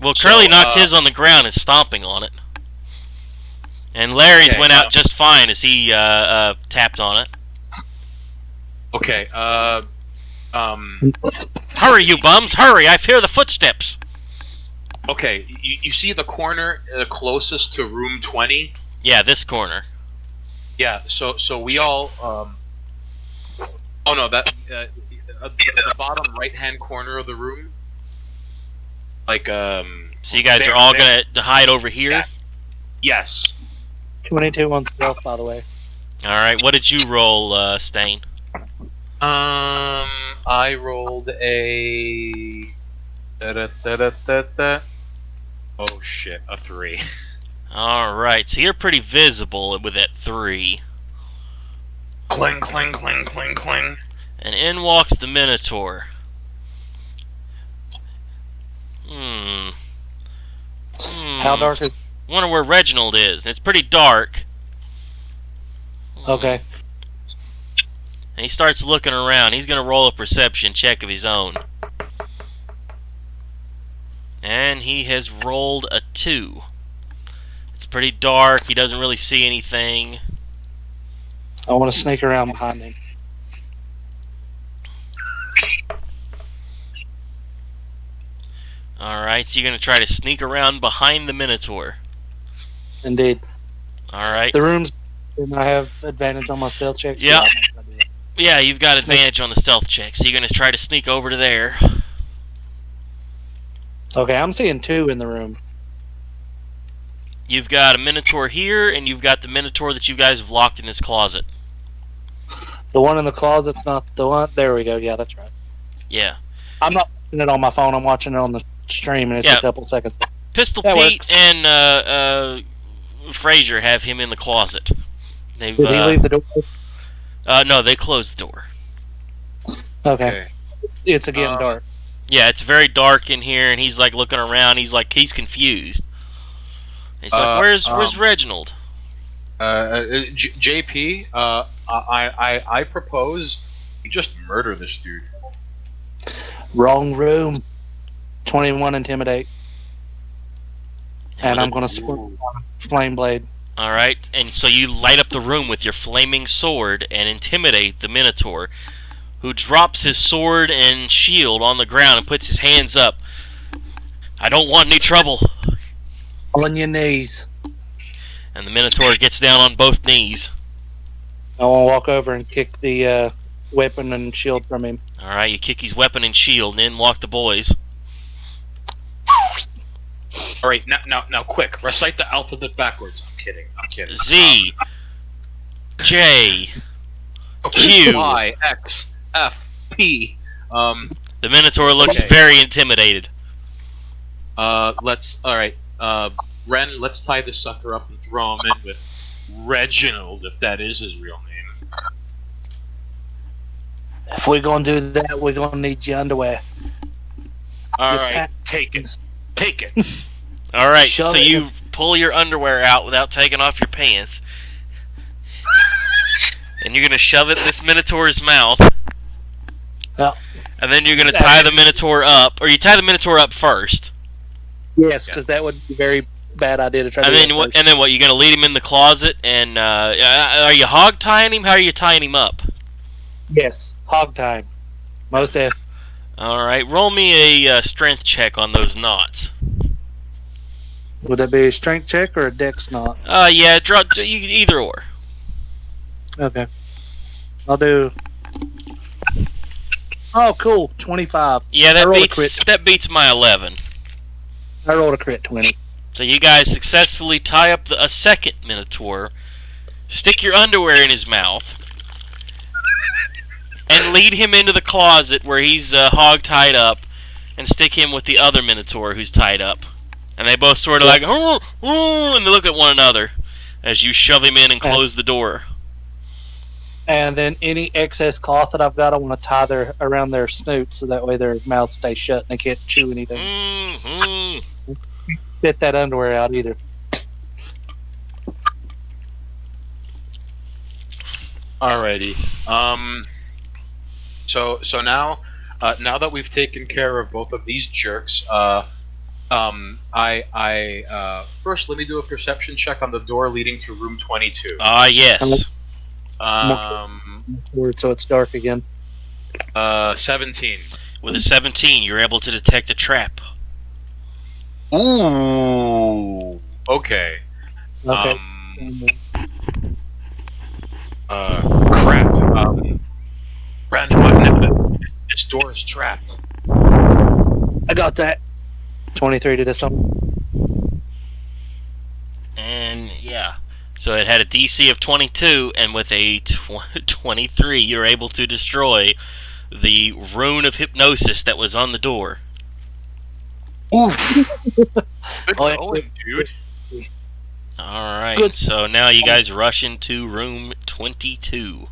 Well, So, Curly knocked his on the ground and stomping on it. And Larry's Okay, went out just fine as he tapped on it. Okay. Hurry, you bums! Hurry! I hear the footsteps! Okay. You see the corner closest to room 20? Yeah, this corner. Yeah. So we all. Oh no, that the bottom right hand corner of the room. Like So you guys there- are all there- gonna hide over here. Yeah. Yes. 22 on stealth, by the way. All right. What did you roll, Stain? I rolled a. Oh shit, a 3. All right. So you're pretty visible with that 3. Cling, cling, cling, cling, cling. And in walks the Minotaur. How dark is... Wonder where Reginald is. It's pretty dark. Okay. And he starts looking around. He's going to roll a perception check of his own. And he has rolled a 2. It's pretty dark. He doesn't really see anything. I want to sneak around behind him. Alright, so you're going to try to sneak around behind the Minotaur. Indeed. Alright. The rooms, and I have advantage on my stealth checks. Yeah. I do that. Yeah, you've got Sneak. advantage on the stealth check, so you're going to try to sneak over to there. Okay, I'm seeing 2 in the room. You've got a Minotaur here, and you've got the Minotaur that you guys have locked in this closet. The one in the closet's not the one. There we go. Yeah, that's right. Yeah. I'm not watching it on my phone. I'm watching it on the stream, and it's Yeah. a couple seconds. Pistol That Pete works. and Fraser have him in the closet. They've Did he leave the door? no, they closed the door. Okay. It's getting Uh, dark. Yeah, it's very dark in here, and he's like looking around. He's confused. He's like, "Where's Reginald?" JP, I propose you just murder this dude. Wrong room. 21 intimidate, and I'm gonna flame blade. All right, and so you light up the room with your flaming sword and intimidate the Minotaur, who drops his sword and shield on the ground and puts his hands up. I don't want any trouble. On your knees. And the Minotaur gets down on both knees. I want to walk over and kick the weapon and shield from him. All right, you kick his weapon and shield, and in walk the boys. All right, now, quick, recite the alphabet backwards. I'm kidding. Z, J, Q. Y, X, F, P. The Minotaur looks Okay. very intimidated. All right. Ren, let's tie this sucker up and throw him in with Reginald, if that is his real name. If we're gonna do that, we're gonna need your underwear. All Your right, take it. Take it. All right, Shove so it you pull your underwear out without taking off your pants, and you're gonna shove it in this Minotaur's mouth. Yeah. And then you're gonna tie the Minotaur up, or you tie the Minotaur up first, Yes, because that would be a very bad idea to try and to then do that what? first. And then what? You're gonna lead him in the closet, and are you hog tying him? How are you tying him up? Yes, hog time. Most def. All right, roll me a strength check on those knots. Would that be a strength check or a dex knot? Yeah, either or. Okay. I'll do. Oh, cool. 25. Yeah, I that rolled a crit. beats my 11. I rolled a crit 20. So you guys successfully tie up a second Minotaur, stick your underwear in his mouth, and lead him into the closet where he's hog tied up, and stick him with the other Minotaur who's tied up. And they both sort of like, "Oh, oh," and they look at one another as you shove him in and close the door. And then any excess cloth that I've got, I want to tie around their snoots so that way their mouths stay shut and they can't chew anything. Mm-hmm. Spit that underwear out either. Alrighty. So now that we've taken care of both of these jerks, first let me do a perception check on the door leading to room 22. Ah, yes. So it's dark again. 17. With a 17, you're able to detect a trap. Ooh. Okay. Okay. Crap. Brandon, what now? This door is trapped. I got that. 23 to disarm. And yeah, so it had a DC of 22, and with a 23, you're able to destroy the rune of hypnosis that was on the door. Ooh. Good Oh, going, dude. Alright, Good. so now you guys rush into room 22.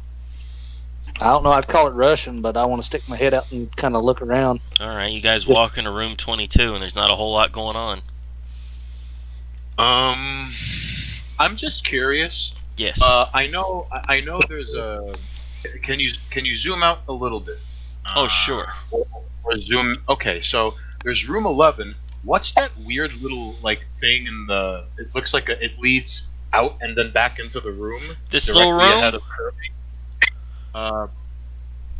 I don't know. I'd call it Russian, but I want to stick my head out and kind of look around. Alright, you guys walk into room 22, and there's not a whole lot going on. I'm just curious. Yes. I know there's a. Can you zoom out a little bit? Oh, sure. Or zoom. Okay, so there's room 11. What's that weird little like thing in the? It looks like it leads out and then back into the room. This directly little room? ahead of Kirby.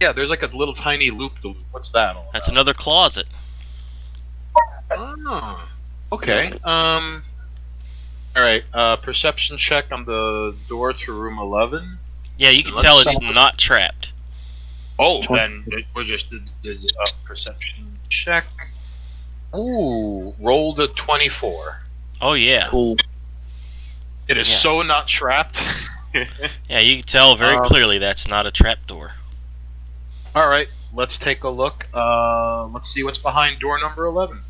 Yeah, there's like a little tiny loop. What's that all That's about? another closet. Oh, okay. All right. Perception check on the door to room 11. Yeah, you can Let's tell it's see. not trapped. Oh, Twen- then we'll just do a perception check. Ooh, rolled a 24. Oh, yeah. Cool. It is Yeah. so not trapped. Yeah, you can tell very clearly that's not a trap door. All right, let's take a look. Let's see what's behind door number 11.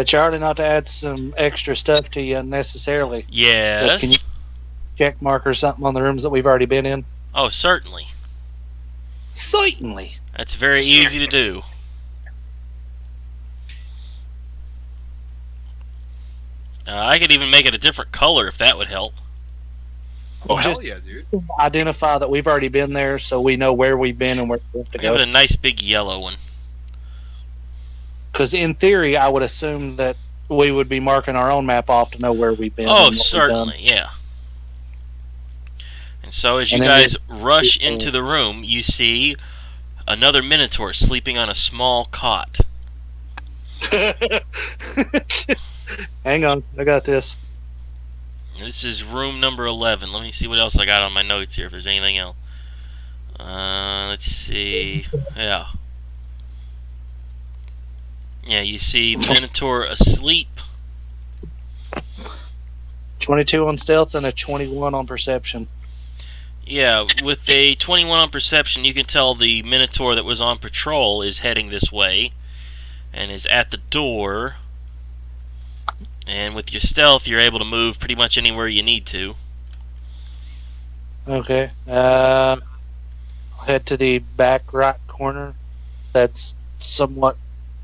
Charlie, not to add some extra stuff to you unnecessarily. Yes. Can you check mark or something on the rooms that we've already been in? Oh, certainly. Certainly. That's very easy to do. I could even make it a different color if that would help. Oh, Just hell yeah, dude. identify that we've already been there so we know where we've been and where we have to Give it go. a nice big yellow one. Because in theory, I would assume that we would be marking our own map off to know where we've been. and Oh, what we've done. certainly, yeah. And so as you And then guys rush into the room, you see another Minotaur sleeping on a small cot. Hang on, I got this. This is room number 11. Let me see what else I got on my notes here, if there's anything else. Let's see. Yeah. Yeah, you see the Minotaur asleep. 22 on stealth and a 21 on perception. Yeah, with a 21 on perception, you can tell the Minotaur that was on patrol is heading this way and is at the door. And with your stealth, you're able to move pretty much anywhere you need to. Okay. I'll head to the back right corner. That's somewhat,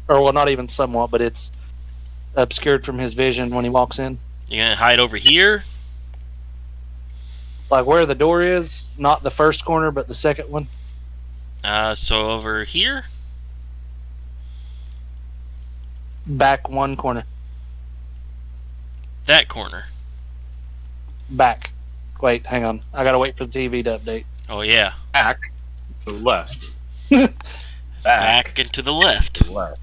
or well, not even somewhat, but it's obscured from his vision when he walks in. You're going to hide over here. Like where the door is, not the first corner, but the second one. So over here. Back one corner. That corner. Back. Wait, hang on. I gotta wait for the TV to update. Oh, yeah. Back to the left. Back and to the left. to the left.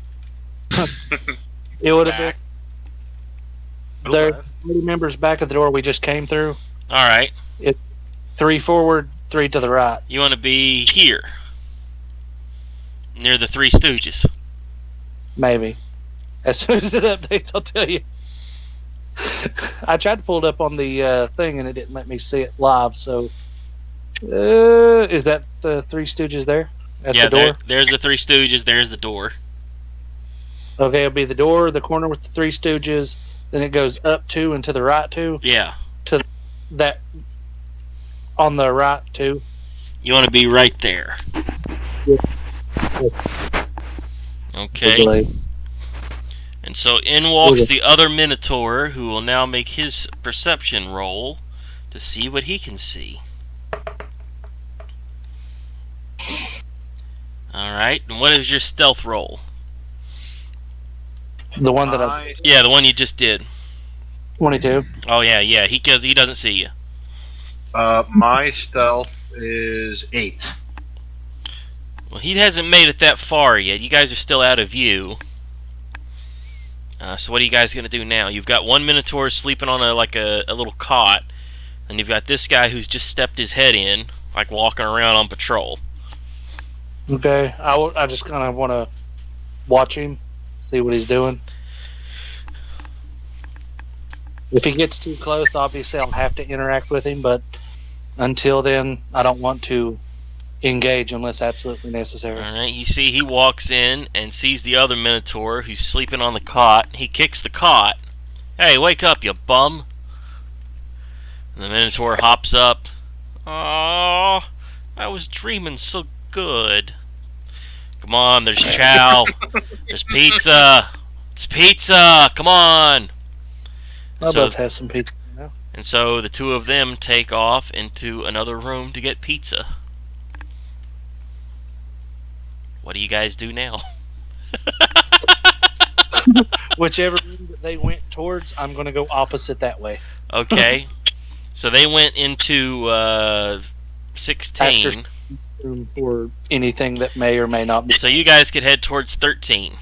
It would have Back. been there. 30 members back at the door we just came through. Alright. 3 forward, 3 to the right. You want to be here. Near the Three Stooges. Maybe. As soon as it updates, I'll tell you. I tried to pull it up on the thing and it didn't let me see it live. So, is that the Three Stooges there at Yeah, the door? there's the Three Stooges. There's the door. Okay, it'll be the door, the corner with the Three Stooges. Then it goes up 2 and to the right 2. Yeah. That on the right 2. You want to be right there. Okay. And so in walks the other Minotaur, who will now make his perception roll to see what he can see. Alright, and what is your stealth roll? The one that I Yeah, the one you just did. 22. Oh yeah, he doesn't see you. My stealth is 8. Well, he hasn't made it that far yet. You guys are still out of view. So what are you guys going to do now? You've got one Minotaur sleeping on a little cot, and you've got this guy who's just stepped his head in like walking around on patrol. Okay, I just kind of want to watch him, see what he's doing. If he gets too close, obviously I'll have to interact with him, but until then, I don't want to engage unless absolutely necessary. Alright, you see he walks in and sees the other Minotaur who's sleeping on the cot. He kicks the cot. Hey, wake up, you bum! And the Minotaur hops up. Oh, I was dreaming so good. Come on, there's chow. There's pizza. It's pizza. Come on. I'll So- both have some pizza now. And so the two of them take off into another room to get pizza. What do you guys do now? Whichever room that they went towards, I'm going to go opposite that way. Okay. So they went into 16. Room or anything that may or may not be. So you guys could head towards 13.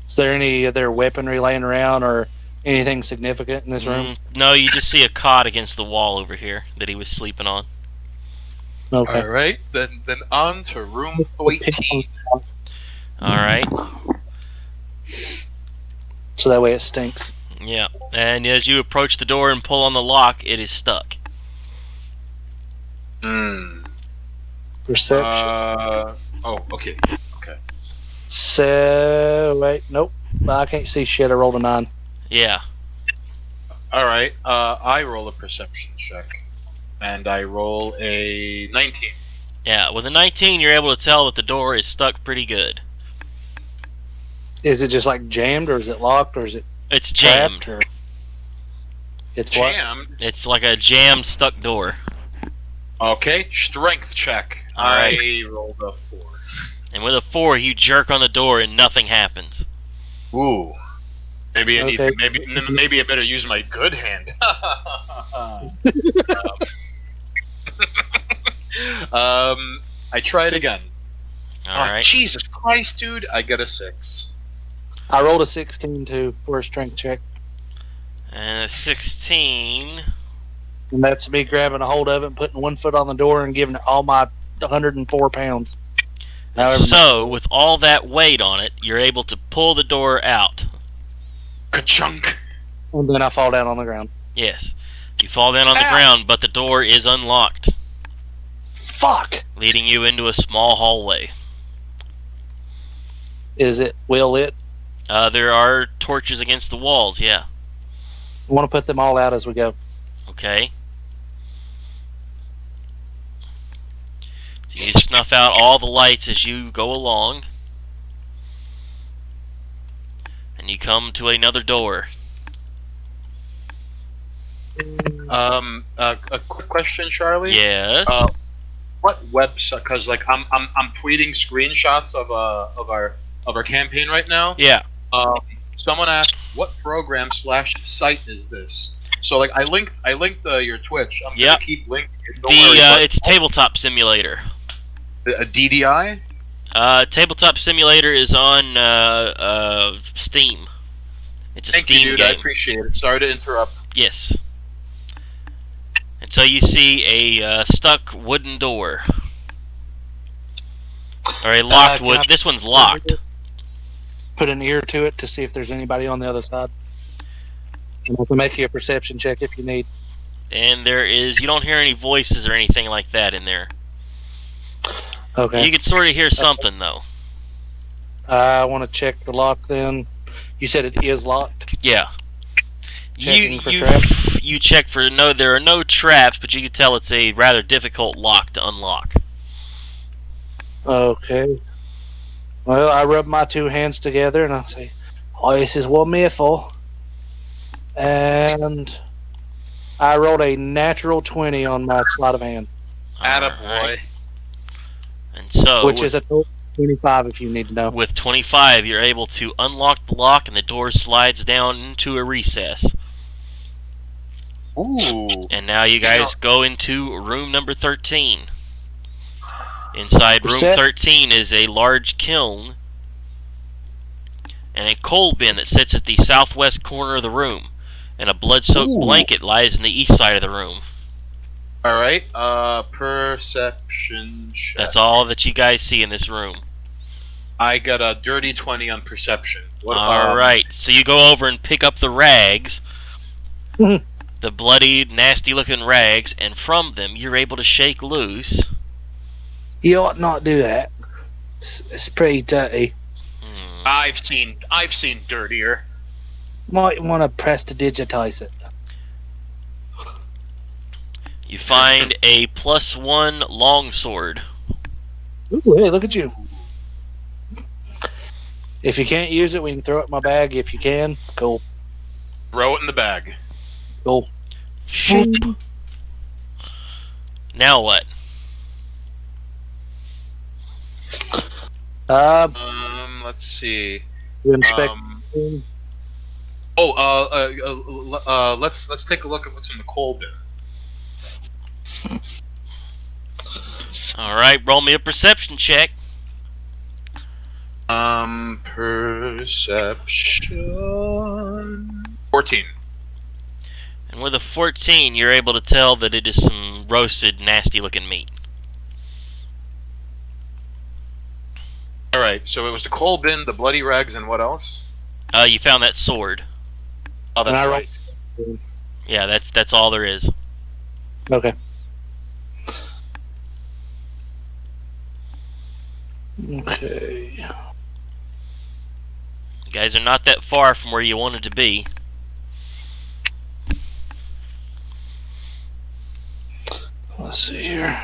Is there any other weaponry laying around or anything significant in this room? No, you just see a cot against the wall over here that he was sleeping on. Okay. All right, then on to room 18. Alright. So that way it stinks. Yeah. And as you approach the door and pull on the lock, it is stuck. Perception. Okay. So, wait, nope. I can't see shit. I rolled a 9. Yeah. All right. I roll a perception check, and I roll a 19. Yeah. With a 19, you're able to tell that the door is stuck pretty good. Is it just like jammed, or is it locked, or is it It's trapped? jammed. Or it's what? Jammed. It's like a jammed, stuck door. Okay. Strength check. All right. I rolled a 4. And with a 4, you jerk on the door and nothing happens. Ooh. Maybe I need. Okay. Maybe I better use my good hand. I try it again. Alright. Jesus Christ, dude! I got a 6. I rolled a 16 too for a strength check. And a 16. And that's me grabbing a hold of it and putting one foot on the door and giving it all my 104 pounds. However, So, with all that weight on it, you're able to pull the door out. Ka-chunk! and then I fall down on the ground. Yes. You fall down on the Ow! ground, but the door is unlocked, Fuck! leading you into a small hallway. Is it well lit? There are torches against the walls, yeah. I want to put them all out as we go. Okay. So you snuff out all the lights as you go along. And you come to another door. A quick question, Charlie. Yes. What website? Because like I'm tweeting screenshots of our campaign right now. Yeah. Someone asked, "What program/site is this?" So like I linked your Twitch. I'm Yep. gonna keep linking it. Don't worry. But It's Tabletop Simulator. a DDI. Tabletop Simulator is on Steam. It's a Thank Steam you, dude. I game. appreciate it. Sorry to interrupt. Yes. And so you see a stuck wooden door. Or a locked can wood. I- This one's locked. Put an ear to it to see if there's anybody on the other side. And I can make you a perception check if you need. And you don't hear any voices or anything like that in there. Okay. You can sort of hear something, though. I want to check the lock then. You said it is locked. Yeah. Checking for traps. You check for there are no traps, but you can tell it's a rather difficult lock to unlock. Okay. Well, I rub my two hands together and I say, "Oh, this is what I'm here for." And I rolled a natural 20 on my sleight of hand, Attaboy. Alright. And so, which is a total of 25 if you need to know. with 25, you're able to unlock the lock, and the door slides down into a recess. Ooh. And now you guys go into room number 13. Inside room Set. 13 is a large kiln and a coal bin that sits at the southwest corner of the room. And a blood-soaked Ooh. blanket lies in the east side of the room. All right. Perception check. That's all that you guys see in this room. I got a dirty 20 on perception. All right. So you go over and pick up the rags, the bloody, nasty-looking rags, and from them you're able to shake loose. You ought not do that. It's pretty dirty. I've seen dirtier. Might want to prestidigitize it. You find a +1 longsword. Ooh, hey, look at you. If you can't use it, we can throw it in my bag. If you can, cool. Throw it in the bag. Cool. Shoop. Now what? Let's see. You inspect. Let's take a look at what's in the coal bin. All right, roll me a perception check. Perception. 14. And with a 14, you're able to tell that it is some roasted, nasty-looking meat. All right. So it was the coal bin, the bloody rags, and what else? You found that sword. Oh, that's And I right. Yeah, that's all there is. Okay. Okay. You guys are not that far from where you wanted to be. Let's see here.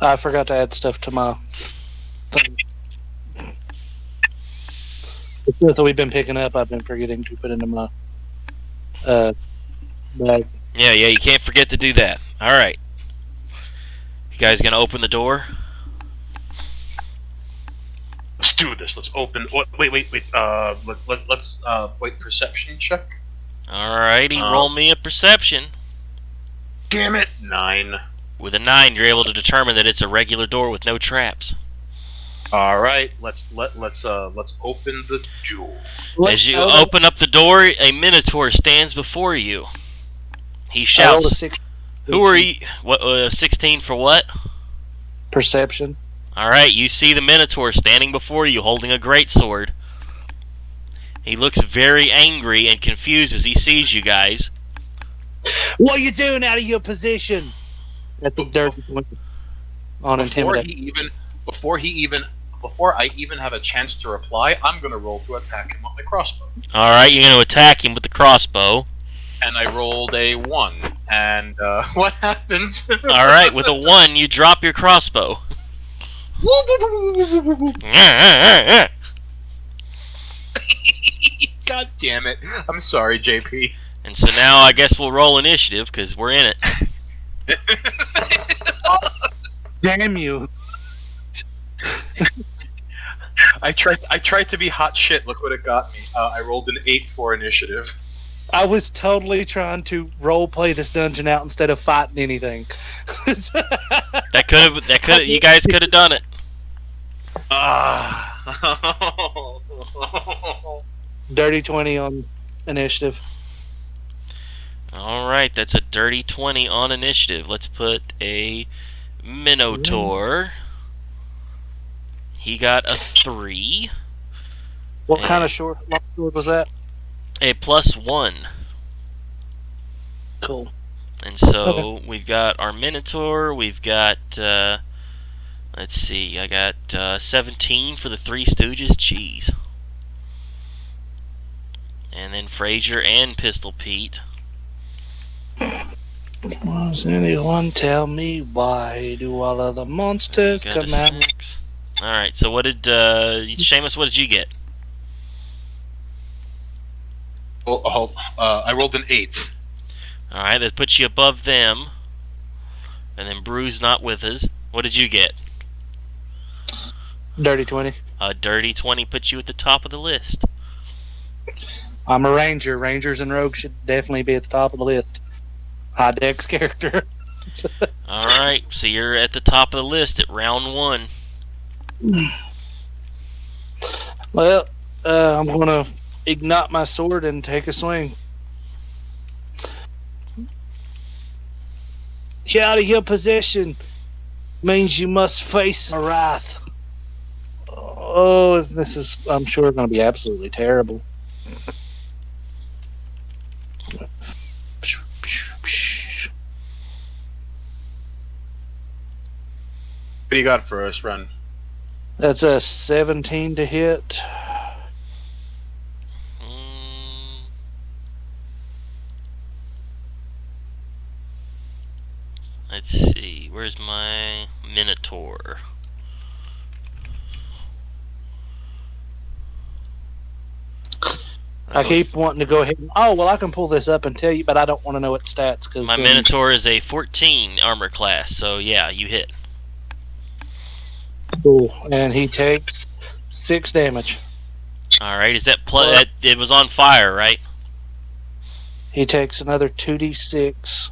I forgot to add stuff to my thing. The stuff that we've been picking up, I've been forgetting to put into my bag. Yeah, you can't forget to do that. All right. You guys gonna open the door? Let's do this. Let's open. Wait. Let's wait. Perception check. Alrighty, roll me a perception. Damn it! 9. With a 9, you're able to determine that it's a regular door with no traps. All right. Let's open the door. As you open up the door, a minotaur stands before you. He I rolled a shouts, 6 "Who are you?" What? 16 for what? perception. All right, you see the minotaur standing before you, holding a greatsword. He looks very angry and confused as he sees you guys. What are you doing out of your position? That's a dirty one. On intimidate. Before I even have a chance to reply, I'm gonna roll to attack him with my crossbow. All right, you're going to attack him with the crossbow. And I rolled a 1. And what happens? All right, with a 1, you drop your crossbow. God damn it! I'm sorry, JP. And so now I guess we'll roll initiative because we're in it. Damn you. I tried to be hot shit. Look what it got me. I rolled an 8 for initiative. I was totally trying to role play this dungeon out instead of fighting anything. That could have. You guys could have done it. Dirty 20 on initiative. All right, that's a dirty 20 on initiative. Let's put a minotaur. He got a 3. What kind of long sword was that? A +1. Cool. And so we've got our minotaur. We've got. Let's see. I got 17 for the Three Stooges. Jeez. And then Frazier and Pistol Pete. Does anyone tell me why do all of the monsters Got a come out? 6. Alright, so what did Seamus, what did you get? I rolled an 8. Alright, that puts you above them. And then Brew's not with us. What did you get? Dirty 20. A dirty 20 puts you at the top of the list. I'm a ranger. Rangers and rogues should definitely be at the top of the list. High dex character. Alright, so you're at the top of the list at round 1. Well, I'm going to ignite my sword and take a swing. Get out of your position. Means you must face a wrath. Oh, this is, I'm sure, going to be absolutely terrible. What do you got for us, Ren? That's a 17 to hit. Let's see. Where's my Minotaur? I keep wanting to go ahead. Oh, well, I can pull this up and tell you, but I don't want to know its stats. Cause my Minotaur is a 14 armor class, so yeah, you hit. Cool. And he takes 6 damage. Alright, is that plus? It was on fire, right? He takes another 2d6.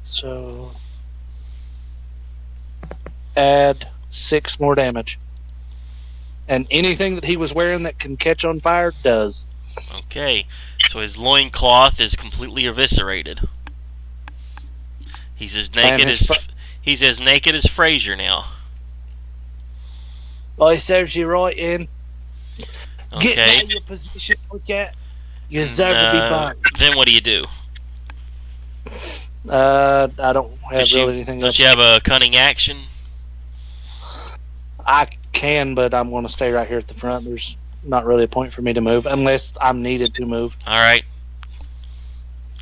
So add 6 more damage. And anything that he was wearing that can catch on fire does. Okay, so his loincloth is completely eviscerated. He's as naked as Frazier now. Well, he serves you right in. Okay. Get out of your position, cat. You deserve to be burned. Then what do you do? I don't have really anything else. Don't you have a cunning action? I can, but I'm going to stay right here at the front. There's not really a point for me to move unless I'm needed to move. All right.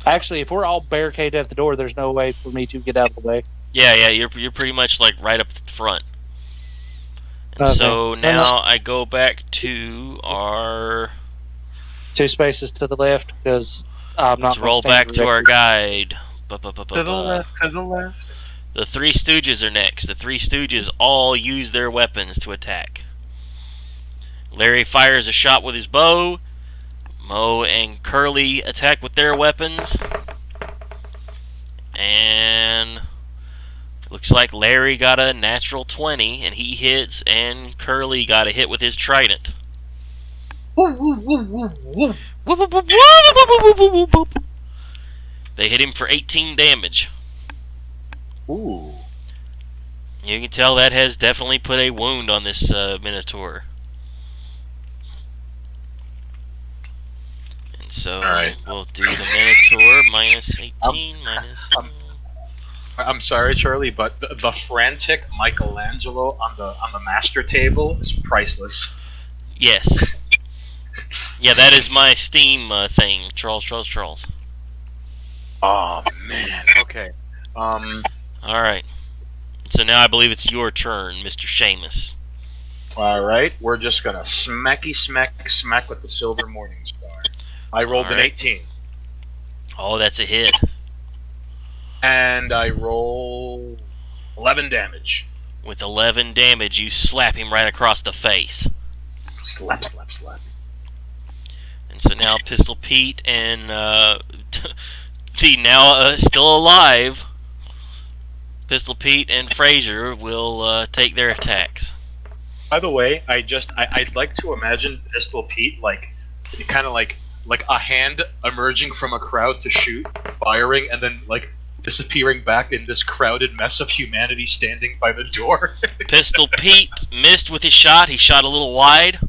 Actually, if we're all barricaded at the door, there's no way for me to get out of the way. Yeah, you're pretty much like right up at the front. And Okay. so now I go back to our 2 spaces to the left because I'm not. Let's roll back to our guide. To the left, to the left. The Three Stooges are next. The Three Stooges all use their weapons to attack. Larry fires a shot with his bow. Mo and Curly attack with their weapons. And looks like Larry got a natural 20 and he hits, and Curly got a hit with his trident. They hit him for 18 damage. Ooh. You can tell that has definitely put a wound on this Minotaur. And so we'll do the Minotaur minus 18 minus. I'm sorry, Charlie, but the frantic Michelangelo on the master table is priceless. Yes. Yeah, that is my Steam thing. Charles. Oh man. Okay. Alright. So now I believe it's your turn, Mr. Seamus. Alright, we're just gonna smack with the Silver Morning Star. I rolled an 18. Oh, that's a hit. And I roll 11 damage. With 11 damage, you slap him right across the face. Slap. And so now Pistol Pete and the now still alive Pistol Pete and Frazier will take their attacks. By the way, I'd like to imagine Pistol Pete like kind of like a hand emerging from a crowd to shoot, firing, and then like disappearing back in this crowded mess of humanity standing by the door. Pistol Pete missed with his shot. He shot a little wide,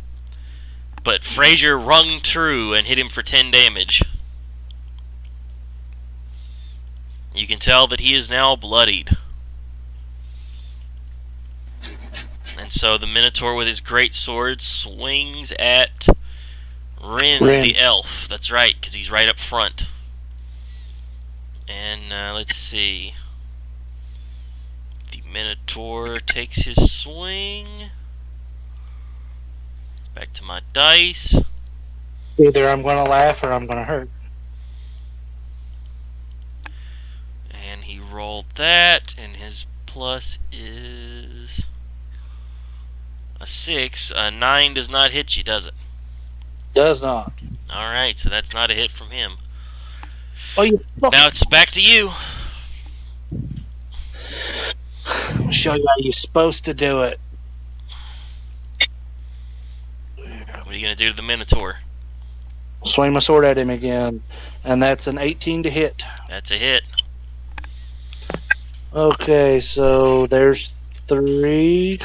but Frazier rung true and hit him for 10 damage. You can tell that he is now bloodied. And so the Minotaur with his great sword swings at Rin. The elf. That's right, because he's right up front. And let's see. The Minotaur takes his swing. Back to my dice. Either I'm going to laugh or I'm going to hurt. And he rolled that, and his plus is a 6. A 9 does not hit you, does it? Does not. Alright, so that's not a hit from him. Oh, you Now it's back to you. I'll show you how you're supposed to do it. What are you going to do to the Minotaur? Swing my sword at him again. And that's an 18 to hit. That's a hit. Okay, so there's 3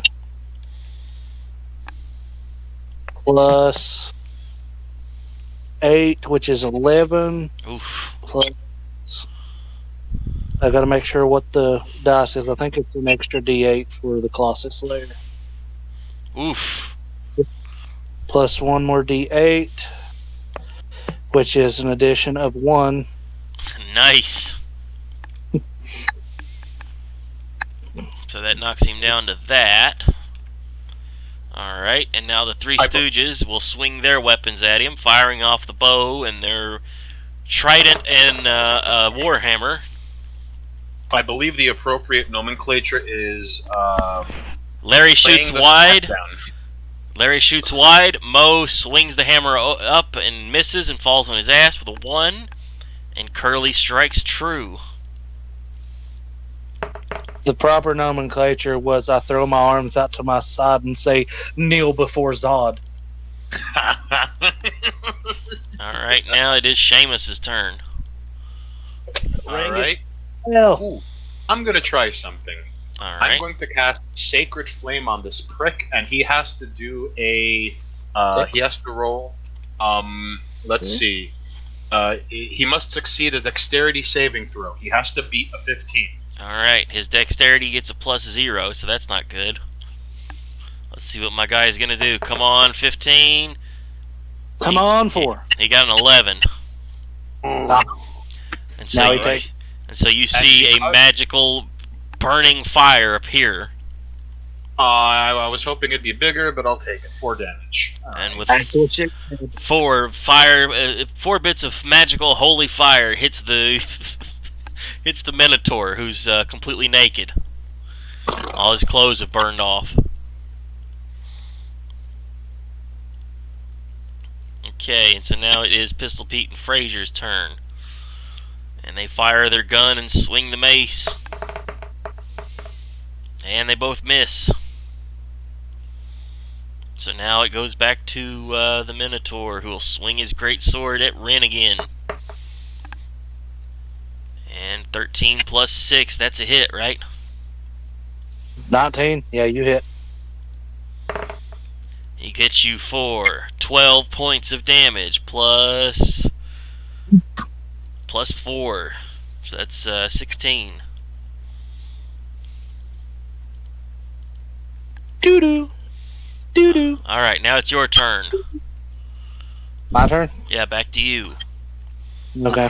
plus 8, which is 11. Oof. Plus, I gotta make sure what the dice is. I think it's an extra D8 for the Colossus Slayer. Oof. Plus 1 more D8, which is an addition of 1. Nice. So that knocks him down to that. Alright, and now the Three Stooges will swing their weapons at him, firing off the bow and their trident and warhammer. I believe the appropriate nomenclature is Larry shoots wide. Smackdown. Larry shoots wide. Mo swings the hammer up and misses and falls on his ass with a 1. And Curly strikes true. The proper nomenclature was I throw my arms out to my side and say, kneel before Zod. Alright, now it is Seamus's turn. Alright. Hell. Ooh, I'm gonna try something. I'm Alright. going to cast Sacred Flame on this prick, and he has to do a. He has to roll. Let's see. He must succeed a Dexterity saving throw. He has to beat a 15. Alright, his dexterity gets a +0, so that's not good. Let's see what my guy is gonna do. Come on, 15. Come on, 4. He got an 11. Ah. And so, Now you, he take- and so you see a magical burning fire appear. I was hoping it'd be bigger, but I'll take it. 4 damage. And with That's what you- 4 bits of magical holy fire hits the hits the Minotaur, who's completely naked. All his clothes have burned off. Okay, and so now it is Pistol Pete and Fraser's turn. And they fire their gun and swing the mace. And they both miss. So now it goes back to the Minotaur, who will swing his great sword at Ren again. And 13 plus 6, that's a hit, right? 19. Yeah, you hit. He gets you for 12 points of damage plus 4. So that's 16. Doo-doo. Doo-doo. Alright, now it's your turn. My turn? Yeah, back to you. Okay.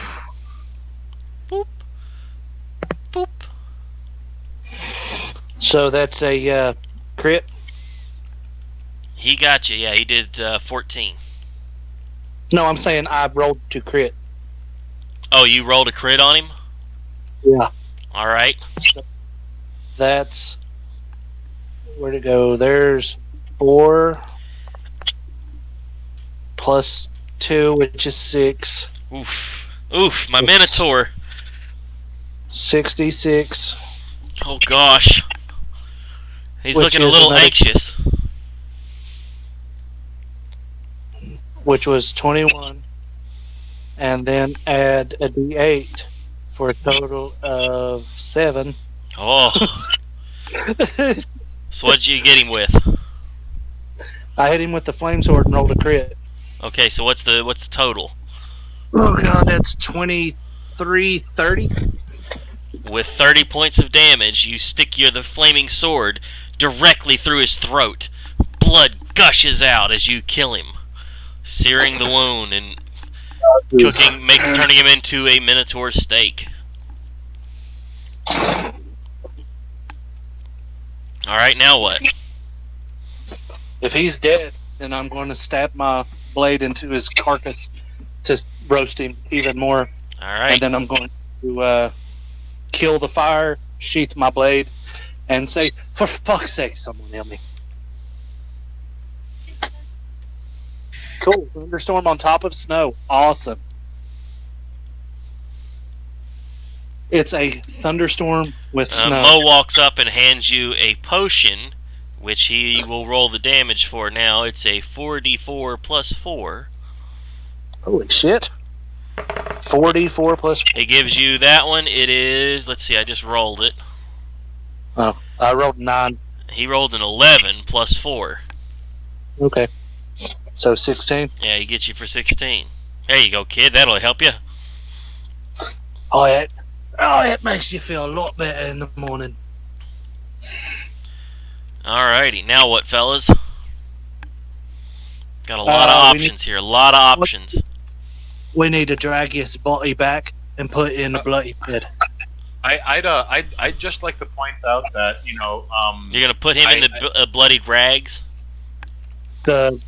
Boop. Boop. So that's a crit? He got you. Yeah, he did 14. No, I'm saying I rolled to crit. Oh, you rolled a crit on him? Yeah. Alright. That's... Where'd it go? There's 4 plus 2, which is 6. Oof. Oof, my Minotaur. 66. Oh gosh. He's Which looking a is little another- anxious. Which was 21. And then add a d8 for a total of 7. Oh. So what'd you get him with? I hit him with the flame sword and rolled a crit. Okay, so what's the total? Oh god, that's 2330. With 30 points of damage, you stick the flaming sword directly through his throat. Blood gushes out as you kill him, searing the wound and turning him into a Minotaur steak. Alright, now what? If he's dead, then I'm going to stab my blade into his carcass to roast him even more. Alright. And then I'm going to kill the fire, sheath my blade, and say, for fuck's sake, someone help me. Cool. Thunderstorm on top of snow. Awesome. It's a thunderstorm with snow. Mo walks up and hands you a potion, which he will roll the damage for now. It's a 4d4 plus 4. Holy shit. 4d4 plus 4. It gives you that one. It is, let's see, I just rolled it. Oh, I rolled 9. He rolled an 11 plus 4. Okay. So 16. Yeah, he gets you for 16. There you go, kid. That'll help you. Oh, it makes you feel a lot better in the morning. Alrighty, now what, fellas? Got a lot of we options here. A lot of options. We need to drag his body back and put it in the bloody pit. I'd just like to point out that You're gonna put him in the bloodied rags? The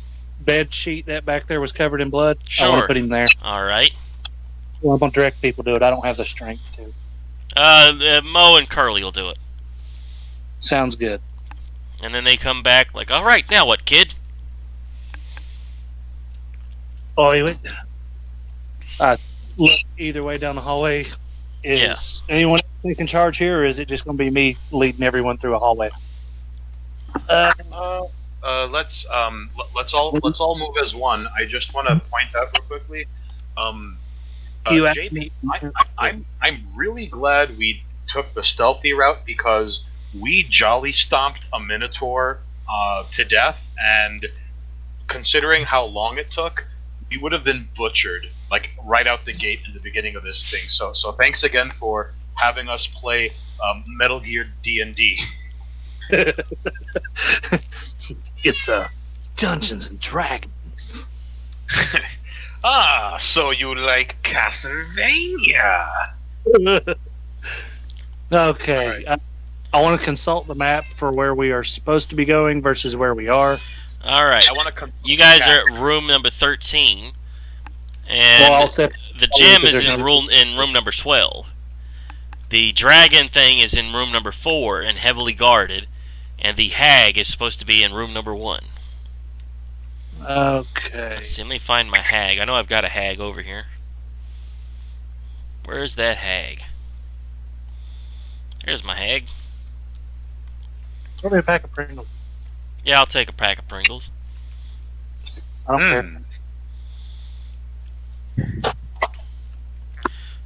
bed sheet that back there was covered in blood. I want Sure. to put him there. All right. Well, I'm gonna direct people to it. I don't have the strength to. Mo and Curly will do it, Sounds good. and then they come back like, "All right, now what, kid?" Oh, you went. Look either way down the hallway. Is anyone taking charge here, or is it just going to be me leading everyone through a hallway? Let's all move as one. I just want to point out real quickly. JP, I'm really glad we took the stealthy route because we jolly stomped a minotaur to death, and considering how long it took, we would have been butchered like right out the gate in the beginning of this thing. So thanks again for having us play Metal Gear D&D. It's Dungeons and Dragons. So you like Castlevania? Okay. I want to consult the map for where we are supposed to be going versus where we are. All right. I want to. You guys are at room number 13, and Well, I'll step. the gym is there's in room number 12. The dragon thing is in room number 4 and heavily guarded, and the hag is supposed to be in room number 1. Okay. Let's see, let me find my hag. I know I've got a hag over here. Where's that hag? There's my hag. Give me a pack of Pringles. Yeah, I'll take a pack of Pringles. I don't care.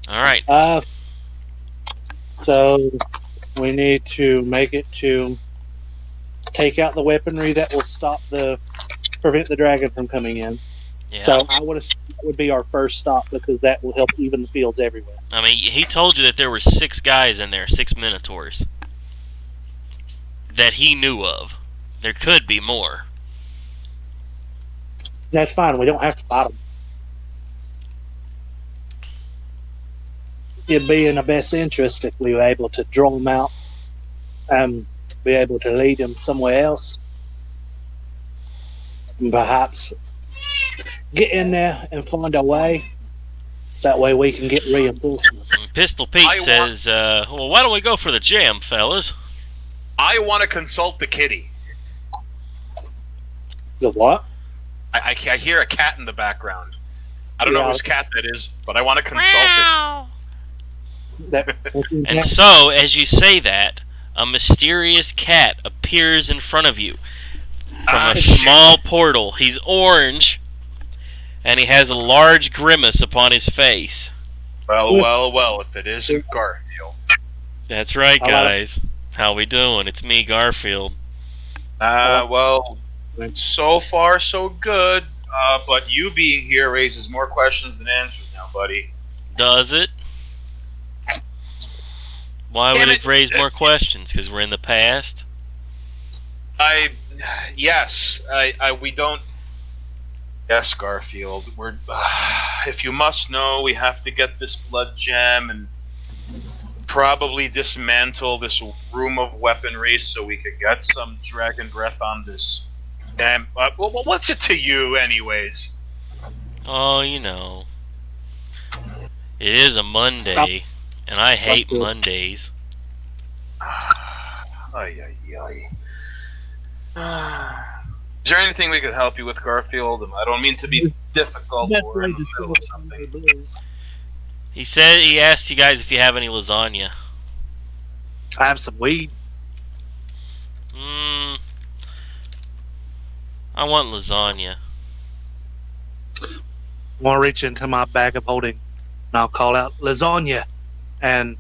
Alright. So we need to make it to take out the weaponry that will prevent the dragon from coming in. Yeah. So I would assume that would be our first stop because that will help even the fields everywhere. I mean, he told you that there were 6 guys in there, 6 minotaurs. That he knew of. There could be more. That's fine. We don't have to fight them. It'd be in the best interest if we were able to draw them out and be able to lead them somewhere else. And perhaps get in there and find a way so that way we can get reinforcements. And Pistol Pete says, well, why don't we go for the jam, fellas? I want to consult the kitty. The what? I hear a cat in the background. I don't know whose cat that is, but I want to consult it. And so, as you say that, a mysterious cat appears in front of you from a small portal. He's orange, and he has a large grimace upon his face. Well, if it isn't Garfield. That's right, guys. How we doing? It's me, Garfield. Well, so far so good, but you being here raises more questions than answers now, buddy. Does it? Why would it raise more questions? Because we're in the past? We don't... Yes, Garfield, we're... if you must know, we have to get this blood gem and probably dismantle this room of weaponry so we could get some dragon breath on this damn... well, what's it to you, anyways? Oh, you know. It is a Monday, and I hate Mondays. Is there anything we could help you with, Garfield? I don't mean to be difficult or in the middle of something. He asked you guys if you have any lasagna. I have some weed. I want lasagna. I'm going to reach into my bag of holding, and I'll call out lasagna. And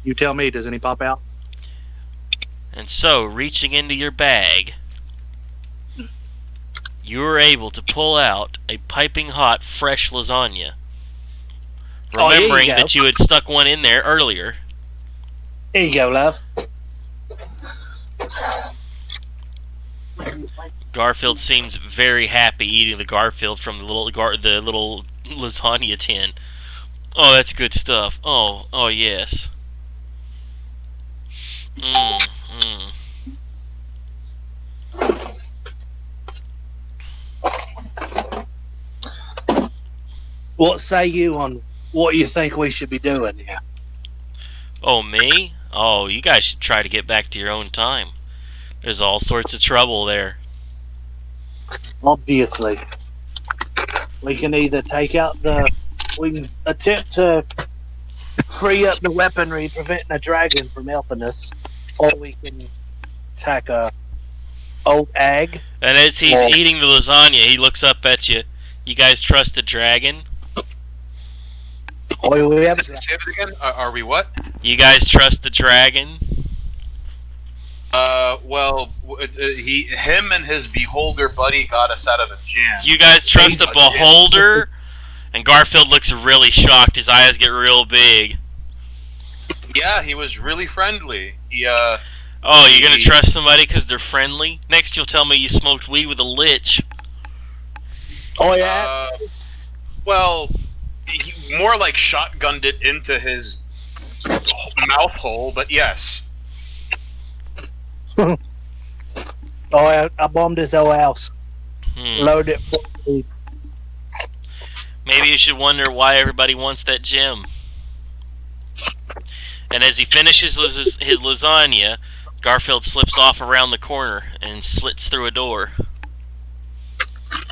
you tell me, does any pop out? And so, reaching into your bag, you were able to pull out a piping hot, fresh lasagna. Oh, here you Remembering go. that you had stuck one in there earlier. Here you go, love. Garfield seems very happy eating the Garfield from the little lasagna tin. Oh, that's good stuff. Oh yes. Mmm. What say you on what you think we should be doing here? Oh, me? Oh, you guys should try to get back to your own time. There's all sorts of trouble there. Obviously. We can either we can attempt to free up the weaponry preventing a dragon from helping us, or we can attack a old egg. And as he's eating the lasagna, he looks up at you. You guys trust the dragon? Or we have Say it again. Are we what? You guys trust the dragon? Well, him and his beholder buddy got us out of a jam. You guys trust the beholder? And Garfield looks really shocked. His eyes get real big. Yeah, he was really friendly. Oh, you're gonna trust somebody because they're friendly? Next you'll tell me you smoked weed with a lich. Oh yeah. Well, he more like shotgunned it into his mouth hole, but yes. Oh, I bombed his whole house. Loaded it full of weed. Maybe you should wonder why everybody wants that gem. And as he finishes his lasagna, Garfield slips off around the corner and slits through a door.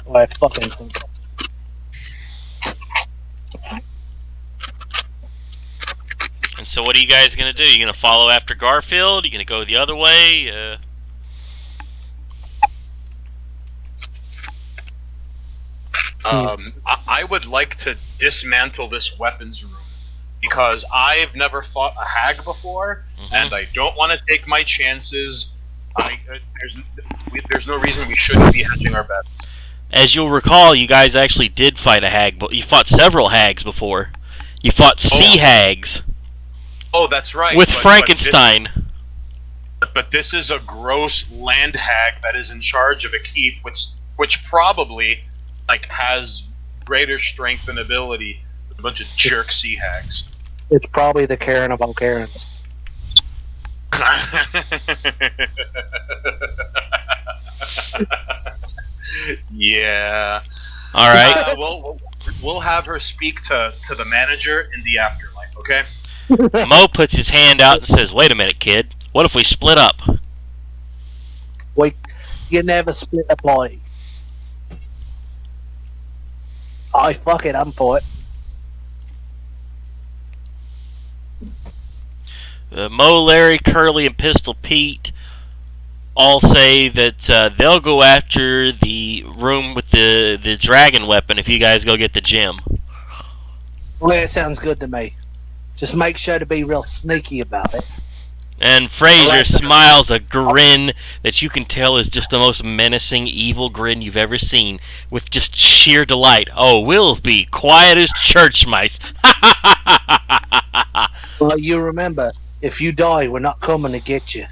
Oh, I fucking think. And so what are you guys going to do? You going to follow after Garfield? You going to go the other way? I would like to dismantle this weapons room because I've never fought a hag before, and I don't want to take my chances. There's no reason we shouldn't be hedging our bets. As you'll recall, you guys actually did fight a hag, but you fought several hags before. You fought sea hags. Oh, that's right. With Frankenstein. But this is a gross land hag that is in charge of a keep, which probably has greater strength and ability than a bunch of jerk sea hags. It's probably the Karen of all Karens. Yeah. All right. We'll have her speak to the manager in the afterlife. Okay. Mo puts his hand out and says, "Wait a minute, kid. What if we split up?" You never split a party. Fuck it, I'm for it. Mo, Larry, Curly, and Pistol Pete all say that they'll go after the room with the dragon weapon if you guys go get the gem. Well, that sounds good to me. Just make sure to be real sneaky about it. And Fraser smiles a grin that you can tell is just the most menacing, evil grin you've ever seen, with just sheer delight. Oh, we'll be quiet as church mice. Well, you remember, if you die, we're not coming to get you.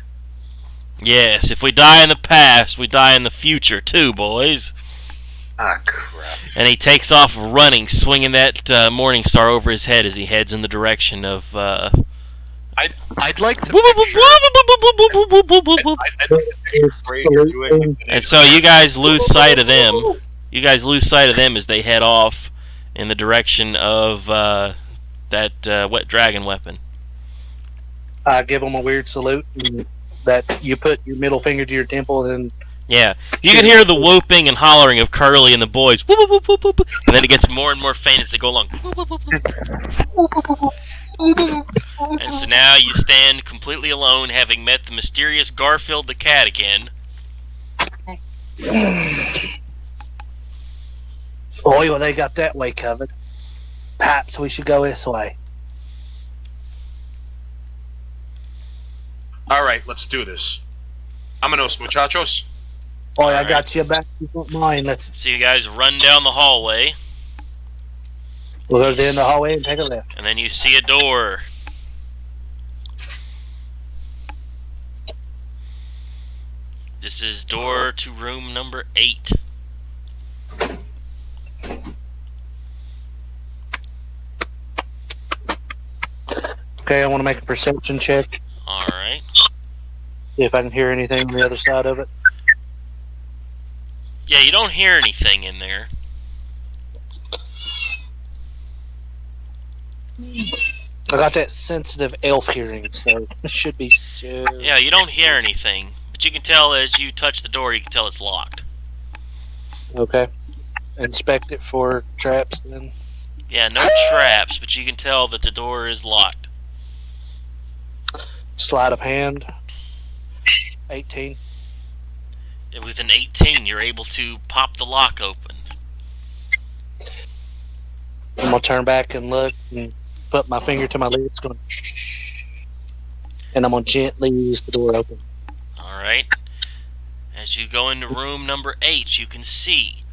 Yes, if we die in the past, we die in the future too, boys. Ah, crap. And he takes off running, swinging that Morning Star over his head as he heads in the direction of... I'd like to picture Fraser doing... And so you guys lose sight of them. You guys lose sight of them as they head off in the direction of that wet dragon weapon. I give them a weird salute, and that you put your middle finger to your temple, and Yeah, you can hear the whooping and hollering of Curly and the boys. Whoop, whoop, whoop, whoop, whoop. And then it gets more and more faint as they go along. Whoop, whoop, whoop, whoop. And so now you stand completely alone, having met the mysterious Garfield the cat again. boy, well, they got that way covered. Perhaps we should go this way. All right. right, let's do this. Vámonos, muchachos. Boy, I Alright. got you back. You don't mind. So you guys run down the hallway, We'll go to the end of the hallway and take a left. and then you see a door. This is door to room number 8. Okay, I want to make a perception check. Alright. See if I can hear anything on the other side of it. Yeah, you don't hear anything in there. I got that sensitive elf hearing, so it should be so. Yeah, you don't hear anything. But you can tell as you touch the door, you can tell it's locked. Okay. Inspect it for traps then. Yeah, no traps, but you can tell that the door is locked. Sleight of hand. 18. And with an 18, you're able to pop the lock open. I'm gonna turn back and look and put my finger to my lips, going, and I'm gonna gently use the door open. Alright. As you go into room number 8, you can see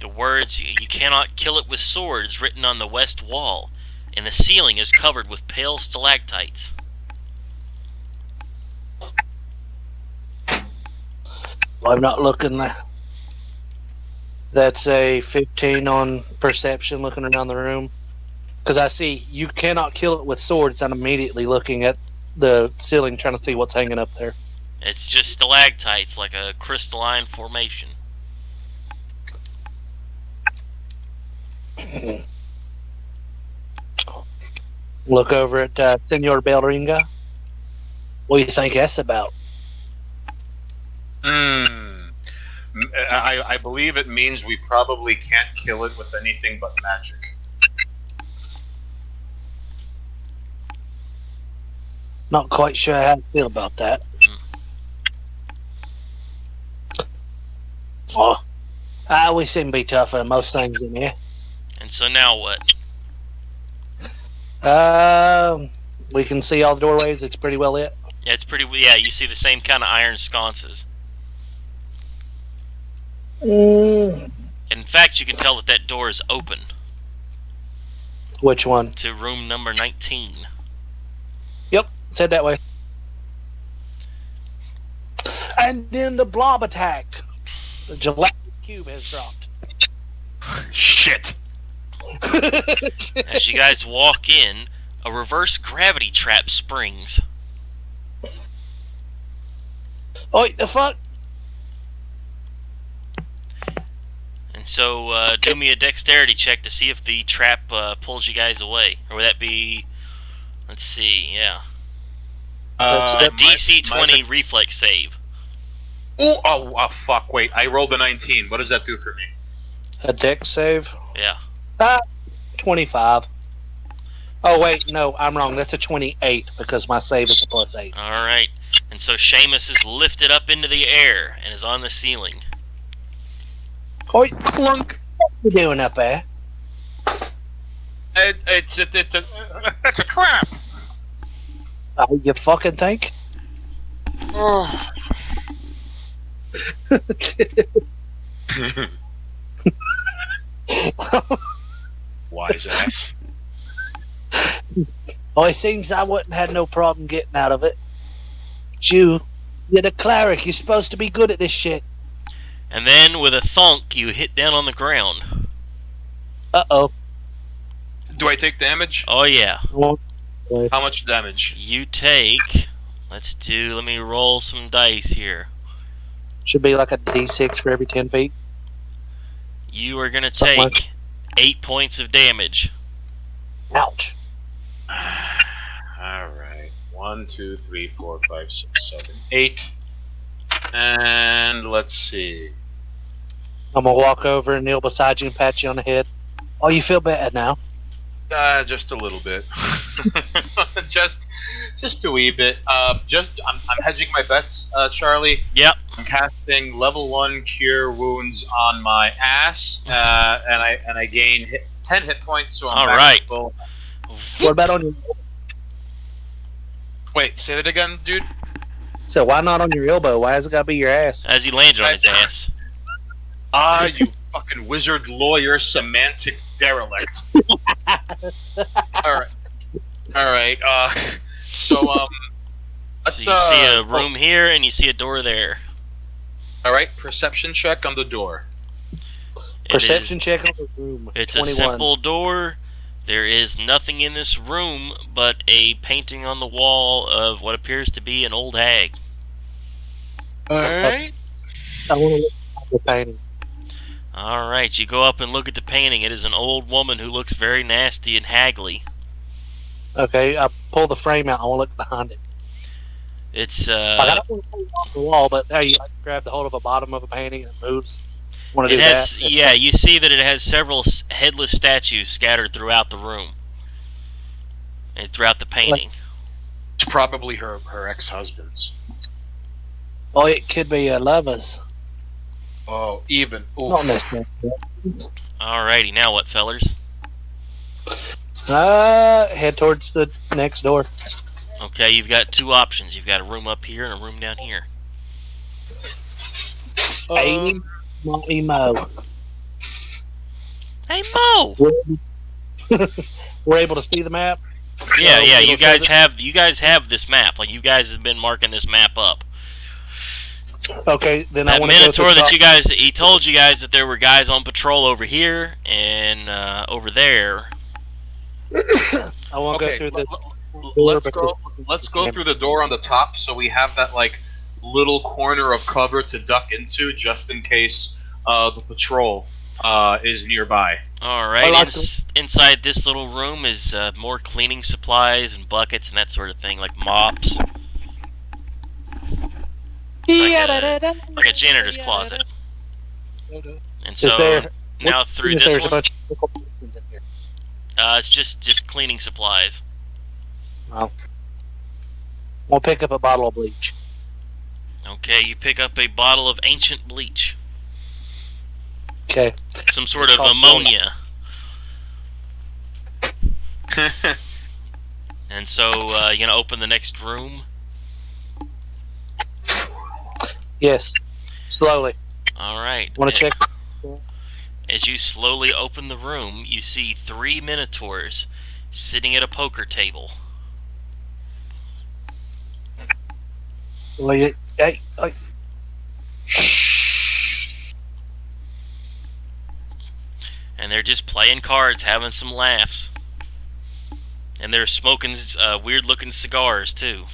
the words, "You cannot kill it with swords," written on the west wall, and the ceiling is covered with pale stalactites. Well, I'm not looking there. That's a 15 on perception, looking around the room. Because I see you cannot kill it with swords. I'm immediately looking at the ceiling, trying to see what's hanging up there. It's just stalactites, like a crystalline formation. Look over at Senor Belringa. What do you think that's about? I believe it means we probably can't kill it with anything but magic. Not quite sure how to feel about that. Oh, we seem to be tougher than most things in here. And so now what? We can see all the doorways. It's pretty well lit. Yeah, it's pretty. Yeah, you see the same kind of iron sconces. Mm, In fact, you can tell that that door is open which one? to room number 19. Yep, said that way. And then the blob attacked. The gelatinous cube has dropped. Shit! As you guys walk in, a reverse gravity trap springs. Oh, the fuck? And so, do me a dexterity check to see if the trap pulls you guys away. Or would that be... Let's see, yeah. A DC 20 reflex save. Oh, fuck, wait. I rolled a 19. What does that do for me? A dex save? Yeah. 25. Oh, wait, no, I'm wrong. That's a 28 because my save is a +8. Alright. And so Seamus is lifted up into the air and is on the ceiling. Oi, clunk. What you doing up there? It's a trap! Oh, you fucking think? Oh. Wise ass. Oh, it seems I wouldn't had no problem getting out of it. You're the cleric. You're supposed to be good at this shit. And then, with a thunk, you hit down on the ground. Uh-oh. Do I take damage? Oh, yeah. How much damage? You take... let me roll some dice here. Should be like a D6 for every 10 feet. You are going to Something take like- 8 points of damage. Ouch. Alright. 1, 2, 3, 4, 5, 6, 7, 8. And let's see. I'm gonna walk over and kneel beside you and pat you on the head. Oh, you feel better now? Just a little bit. just a wee bit. I'm hedging my bets, Charlie. Yep. I'm casting level 1 cure wounds on my ass, and I gain 10 hit points, so I'm All back right. to full. What about on your... Wait, say that again, dude. So why not on your elbow? Why has it got to be your ass? As he landed on his ass. Ah, you fucking wizard lawyer semantic derelict. Alright. Alright, so, let's, So you see a room here and you see a door there. Alright, perception check on the door. Perception check on the room. It's 21. a simple door. There is nothing in this room but a painting on the wall of what appears to be an old hag. Alright. I want to look at the painting. Alright, you go up and look at the painting. It is an old woman who looks very nasty and haggly. Okay, I pull the frame out. I want to look behind it. It's, I don't want to pull it off the wall, but hey, you grab the hold of a bottom of a painting and it moves. Want to it do has, that? yeah, you see that it has several headless statues scattered throughout the room. And throughout the painting. It's probably her ex-husband's. Oh, it could be a lover's. Oh, even. Ooh. Not necessarily. Alrighty, now what, fellers? Head towards the next door. Okay, you've got two options. You've got a room up here and a room down here. Amy, not emo. Hey, Mo! We're able to see the map. Yeah, yeah, it'll you show guys have this map. Like, you guys have been marking this map up. Okay, then I That want to go to Minotaur the that top. you guys, he told you guys that there were guys on patrol over here and over there. I want to Okay, go through the. let's go through the door on the top so we have that, like, little corner of cover to duck into just in case the patrol is nearby. Alright, inside this little room is more cleaning supplies and buckets and that sort of thing, like mops. Like a janitor's closet. And so, there- now through There's this a one, bunch of things in here. it's just cleaning supplies. We'll pick up a bottle of bleach. Okay, you pick up a bottle of ancient bleach. Okay. Some sort of called ammonia. And so, you're gonna open the next room. Yes. Slowly. Alright. Want to check? As you slowly open the room, you see 3 minotaurs sitting at a poker table. Well, hey, And they're just playing cards, having some laughs. And they're smoking weird-looking cigars, too.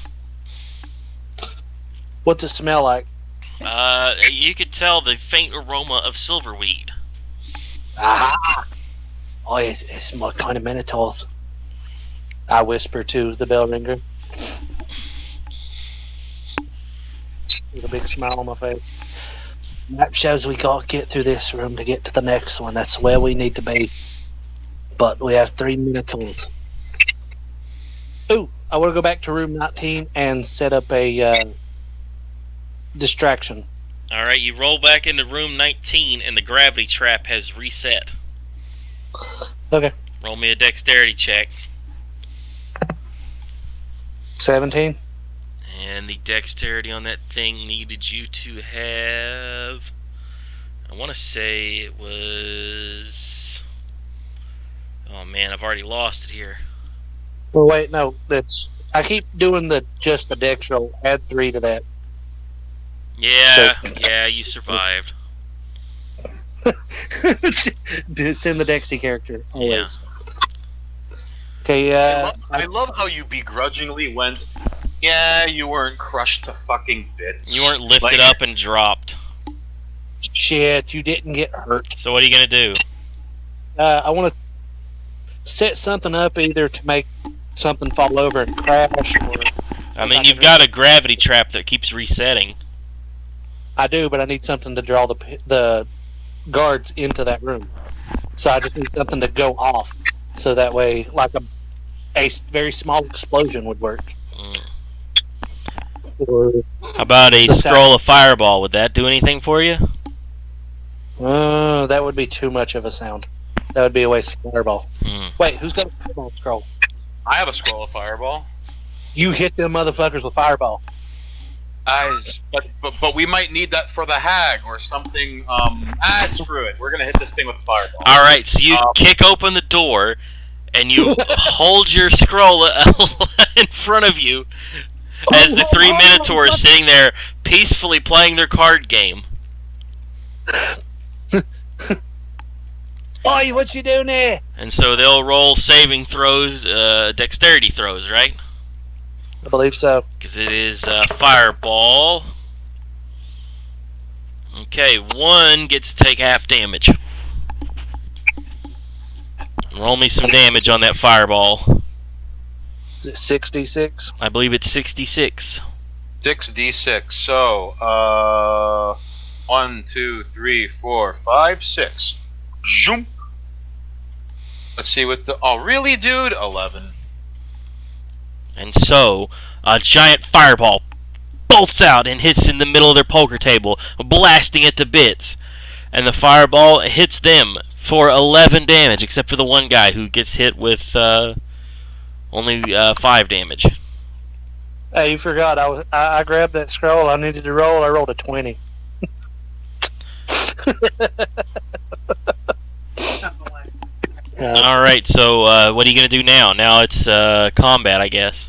what's it smell like? You could tell the faint aroma of silverweed. Aha! Oh, it's my kind of minotaurs. I whisper to the bell ringer with a big smile on my face. Map shows we got to get through this room to get to the next one. That's where we need to be. But we have 3 minotaurs. Ooh, I want to go back to room 19 and set up a distraction. Alright, you roll back into room 19 and the gravity trap has reset. Okay. Roll me a dexterity check. 17. And the dexterity on that thing needed you to have... I want to say it was... Oh man, I've already lost it here. Well, wait, no. I keep doing just the dex roll. Add 3 to that. Yeah, yeah, you survived. Send the Dexy character. Always. Yeah. Okay, I love how you begrudgingly went, yeah, you weren't crushed to fucking bits. You weren't lifted up and dropped. shit, you didn't get hurt. So what are you gonna do? I want to set something up either to make something fall over and crash, or I mean, you've got a gravity trap that keeps resetting. I do, but I need something to draw the guards into that room. So I just need something to go off, so that way, like a very small explosion would work. Mm. Or How about a scroll of fireball? Would that do anything for you? that would be too much of a sound. That would be a waste of fireball. Hmm. Wait, who's got a fireball scroll? I have a scroll of fireball. You hit them motherfuckers with fireball. But we might need that for the hag or something. Screw it. We're gonna hit this thing with fireball. All right, so you kick open the door, and you hold your scroll in front of you as the 3 Minotaurs sitting there peacefully playing their card game. Oi, what you doing there? And so they'll roll saving throws, dexterity throws, right? I believe so. Because it is fireball. Okay, one gets to take half damage. Roll me some damage on that fireball. Is it 66? I believe it's 66. 6d6. So, 1, 2, 3, 4, 5, 6. Zoom. Let's see what the. Oh, really, dude? 11. And so, a giant fireball bolts out and hits in the middle of their poker table, blasting it to bits. And the fireball hits them for 11 damage, except for the one guy who gets hit with only 5 damage. Hey, you forgot. I grabbed that scroll. I needed to roll. I rolled a 20. Alright, so what are you going to do now? Now it's combat, I guess.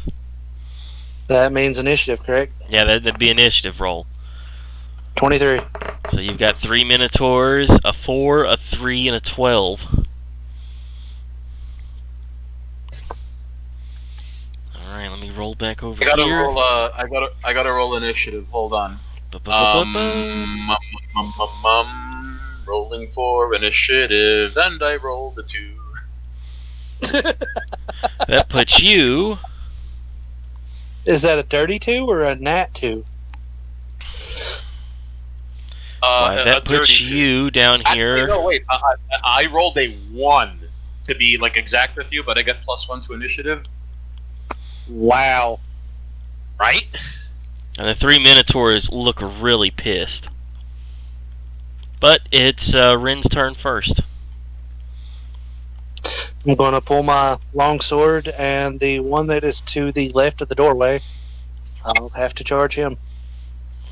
That means initiative, correct? Yeah, that'd be initiative roll. 23. So you've got 3 Minotaurs, a 4, a 3, and a 12. Alright, let me roll back over here. I gotta roll initiative. Hold on. Rolling for initiative, and I rolled a 2. That puts you... Is that a dirty 2 or a nat 2? That puts you down here. Actually, no, wait. I rolled a 1 to be like exact with you, but I got +1 to initiative. Wow. Right? And the 3 Minotaurs look really pissed. But it's Rin's turn first. I'm going to pull my longsword, and the one that is to the left of the doorway, I'll have to charge him.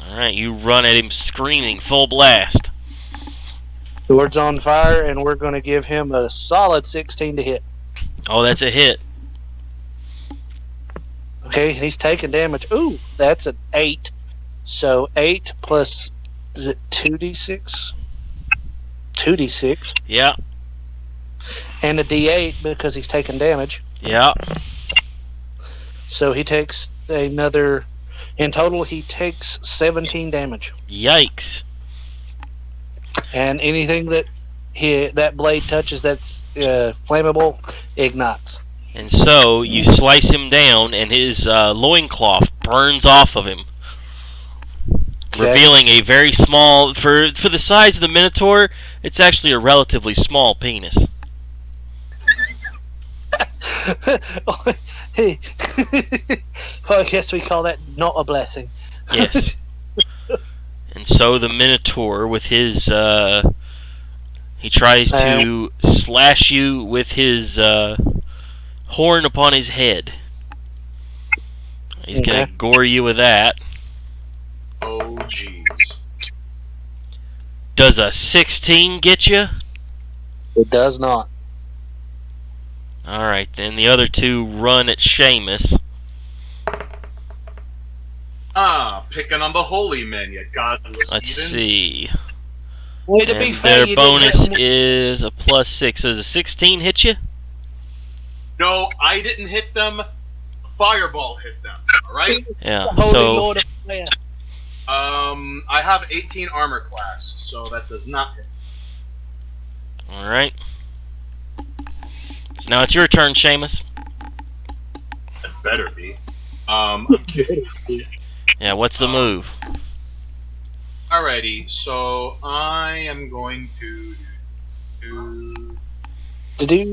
Alright, you run at him screaming, full blast. Sword's on fire, and we're going to give him a solid 16 to hit. Oh, that's a hit. Okay, he's taking damage. Ooh, that's an 8. So 8 plus, is it 2d6? 2d6. Yeah, And a d8 because he's taking damage. yeah. So he takes another... In total, he takes 17 damage. Yikes. And anything that that blade touches that's flammable ignites. And so, you slice him down, and his loincloth burns off of him. Okay. Revealing a very small... For the size of the Minotaur, it's actually a relatively small penis. Hey. Well, I guess we call that not a blessing. Yes. And so the Minotaur, with his... he tries to slash you with his horn upon his head. He's gonna gore you with that. Oh, jeez. Does a 16 get you? It does not. Alright, then the other two run at Seamus. Picking on the holy men, you godless Let's heathens. see. Way to And be fair, their you bonus didn't hit him. is a +6. Does a 16 hit you? No, I didn't hit them. Fireball hit them. Alright? Yeah, Holy so... Lord of Prayer. I have 18 armor class, so that does not hit. Alright. So now it's your turn, Seamus. It better be. I'm kidding. Yeah, what's the move? Alrighty, so I am going to do. Do.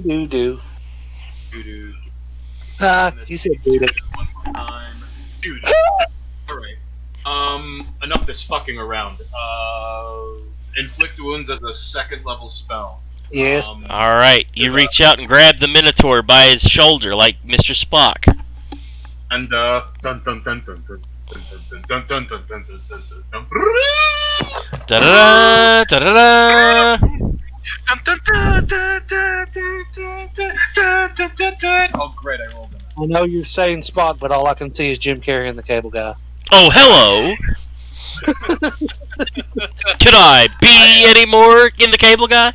You said do. One more time. Dude. Alright. Enough this fucking around. Inflict wounds as a 2nd level spell. Yes. Alright, you reach out and grab the Minotaur by his shoulder like Mr. Spock. And dun dun dun dun dun dun dun dun dun dun dun dun dun dun. Da da da da da. Oh great, I rolled it. I know you're saying Spock, but all I can see is Jim Carrey and the Cable Guy. Oh, hello. Could I be any more in the Cable Guy?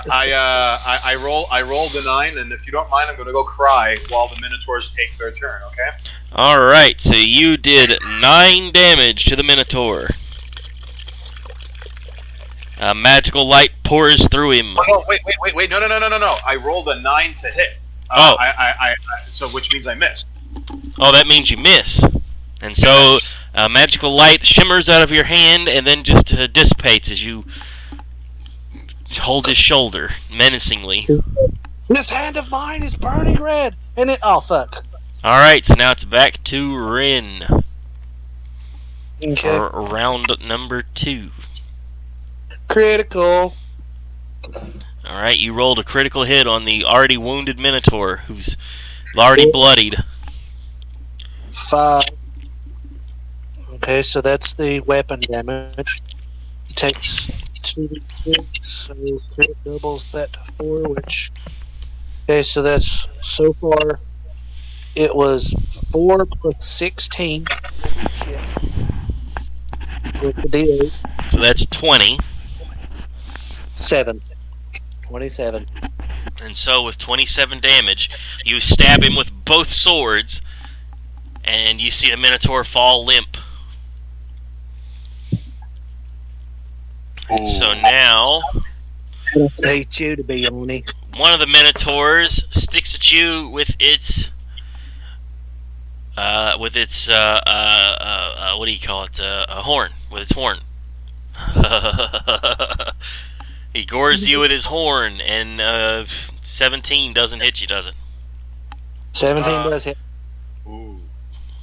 I rolled a 9, and if you don't mind, I'm gonna go cry while the Minotaurs take their turn. Okay. Alright, so you did 9 damage to the Minotaur. A magical light pours through him. Oh, no, wait, no. I rolled a 9 to hit. Oh. So which means I missed. Oh, that means you miss. And so, magical light shimmers out of your hand and then just dissipates as you hold his shoulder menacingly. This hand of mine is burning red, and it. Oh fuck. Alright, so now it's back to Rin. Okay. For round number 2. Critical. Alright, you rolled a critical hit on the already wounded Minotaur, who's already bloodied. 5. Okay, so that's the weapon damage. It takes 2d6, so it doubles that to 4, which... Okay, so that's, so far, it was 4 plus 16. With the D8. So that's 20. 7. 27. And so with 27 damage, you stab him with both swords, and you see the Minotaur fall limp. Ooh. So now, I hate you to be Oni. one of the Minotaurs sticks at you with its, what do you call it, a horn, with its horn. He gores you with his horn, and 17 doesn't hit you, does it? 17 does hit. Ooh.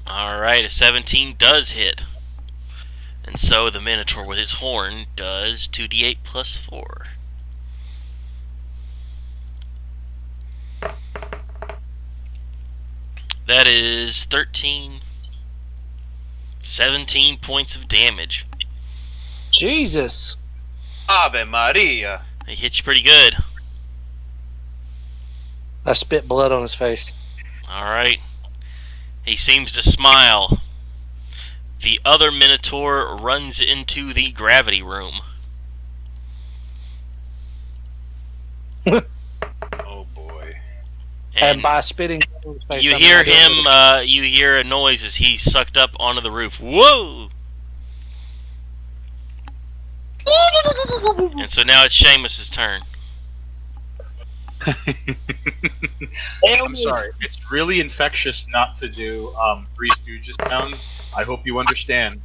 Alright, a 17 does hit. And so the Minotaur with his horn does 2d8 plus 4. That is 17 points of damage. Jesus! Ave Maria. He hit you pretty good. I spit blood on his face. Alright. He seems to smile. The other Minotaur runs into the gravity room. Oh boy. And by spitting blood on his face, you I mean, hear I don't him, know. you hear a noise as he's sucked up onto the roof. Whoa! And so now it's Seamus's turn. I'm sorry. It's really infectious not to do Three Stooges sounds. I hope you understand.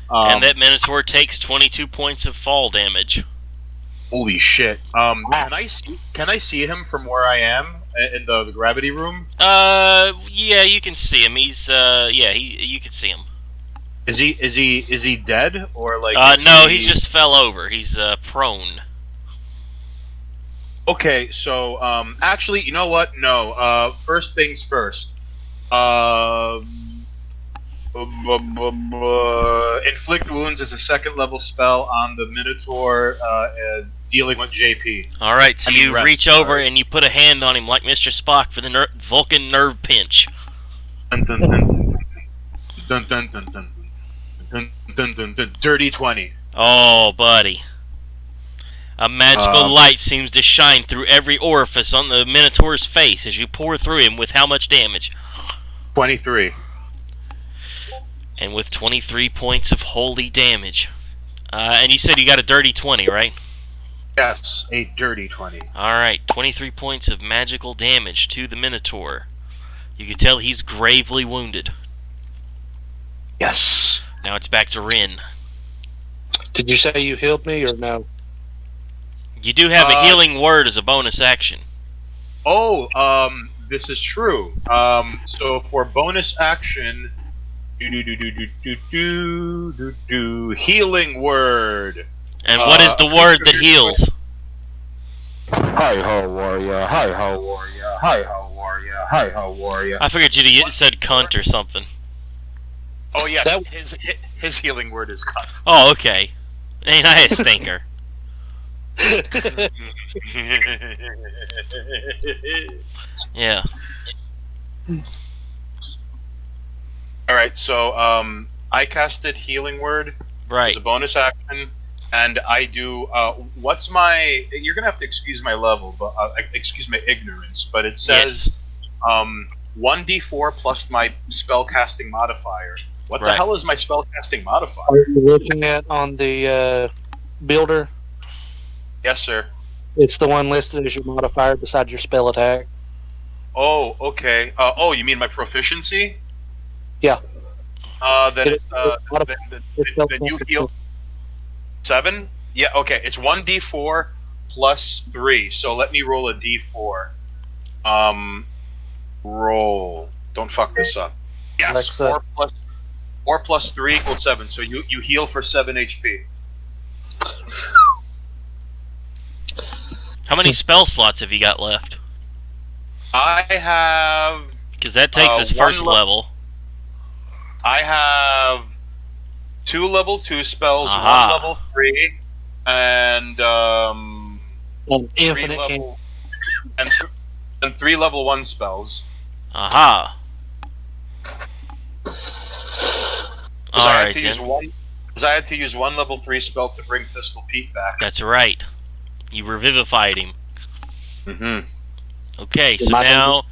And that Minotaur takes 22 points of fall damage. Holy shit. Can I see him from where I am in the gravity room? Yeah, you can see him. He's you can see him. Is he dead or like? No, he just fell over. He's prone. Okay, so actually, you know what? No. First things first. Inflict wounds is a 2nd level spell on the Minotaur dealing with JP. Alright, so you rest, reach over sorry. and you put a hand on him like Mr. Spock for the Vulcan nerve pinch. Dun dun dun dun dun dun dun dun dun dun dun dun. Dirty 20. Oh, buddy. A magical light seems to shine through every orifice on the Minotaur's face as you pour through him with how much damage? 23. And with 23 points of holy damage. And you said you got a dirty 20, right? Yes, a dirty 20. Alright, 23 points of magical damage to the Minotaur. You can tell he's gravely wounded. Yes. Now it's back to Rin. Did you say you healed me or no? You do have a healing word as a bonus action. Oh, this is true. So for bonus action, healing word. And what is the word that heals? Hi ho warrior, hi ho warrior, hi ho warrior, Hi, how are you? I figured you'd said cunt or something. Oh yeah, That- his healing word is cut. Oh, okay. Ain't I a stinker? Yeah. All right, so I casted healing word Right. as a bonus action, and I do. What's my? You're gonna have to excuse my level, but excuse my ignorance. But it says 1d4 plus my spellcasting modifier. What the Right. hell is my spellcasting modifier? Are you looking at on the builder? Yes, sir. It's the one listed as your modifier beside your spell attack. Oh, okay. Oh, you mean my proficiency? Yeah. Then you heal 7? Yeah, okay. It's 1d4 plus 3. So let me roll a d4. Roll. Don't fuck this up. Yes, Alexa. 4 plus 3 equals 7. So you heal for 7 HP. How many spell slots have you got left? I have Because that takes us one first level. I have 2 level 2 spells, Aha. 1 level 3, and An 3 infinite level and 3 level 1 spells. Aha. Because I had Alright to use then. one. Because I had to use 1 level 3 spell to bring Pistol Pete back. That's right. You revivified him. Mm-hmm. Okay, so My now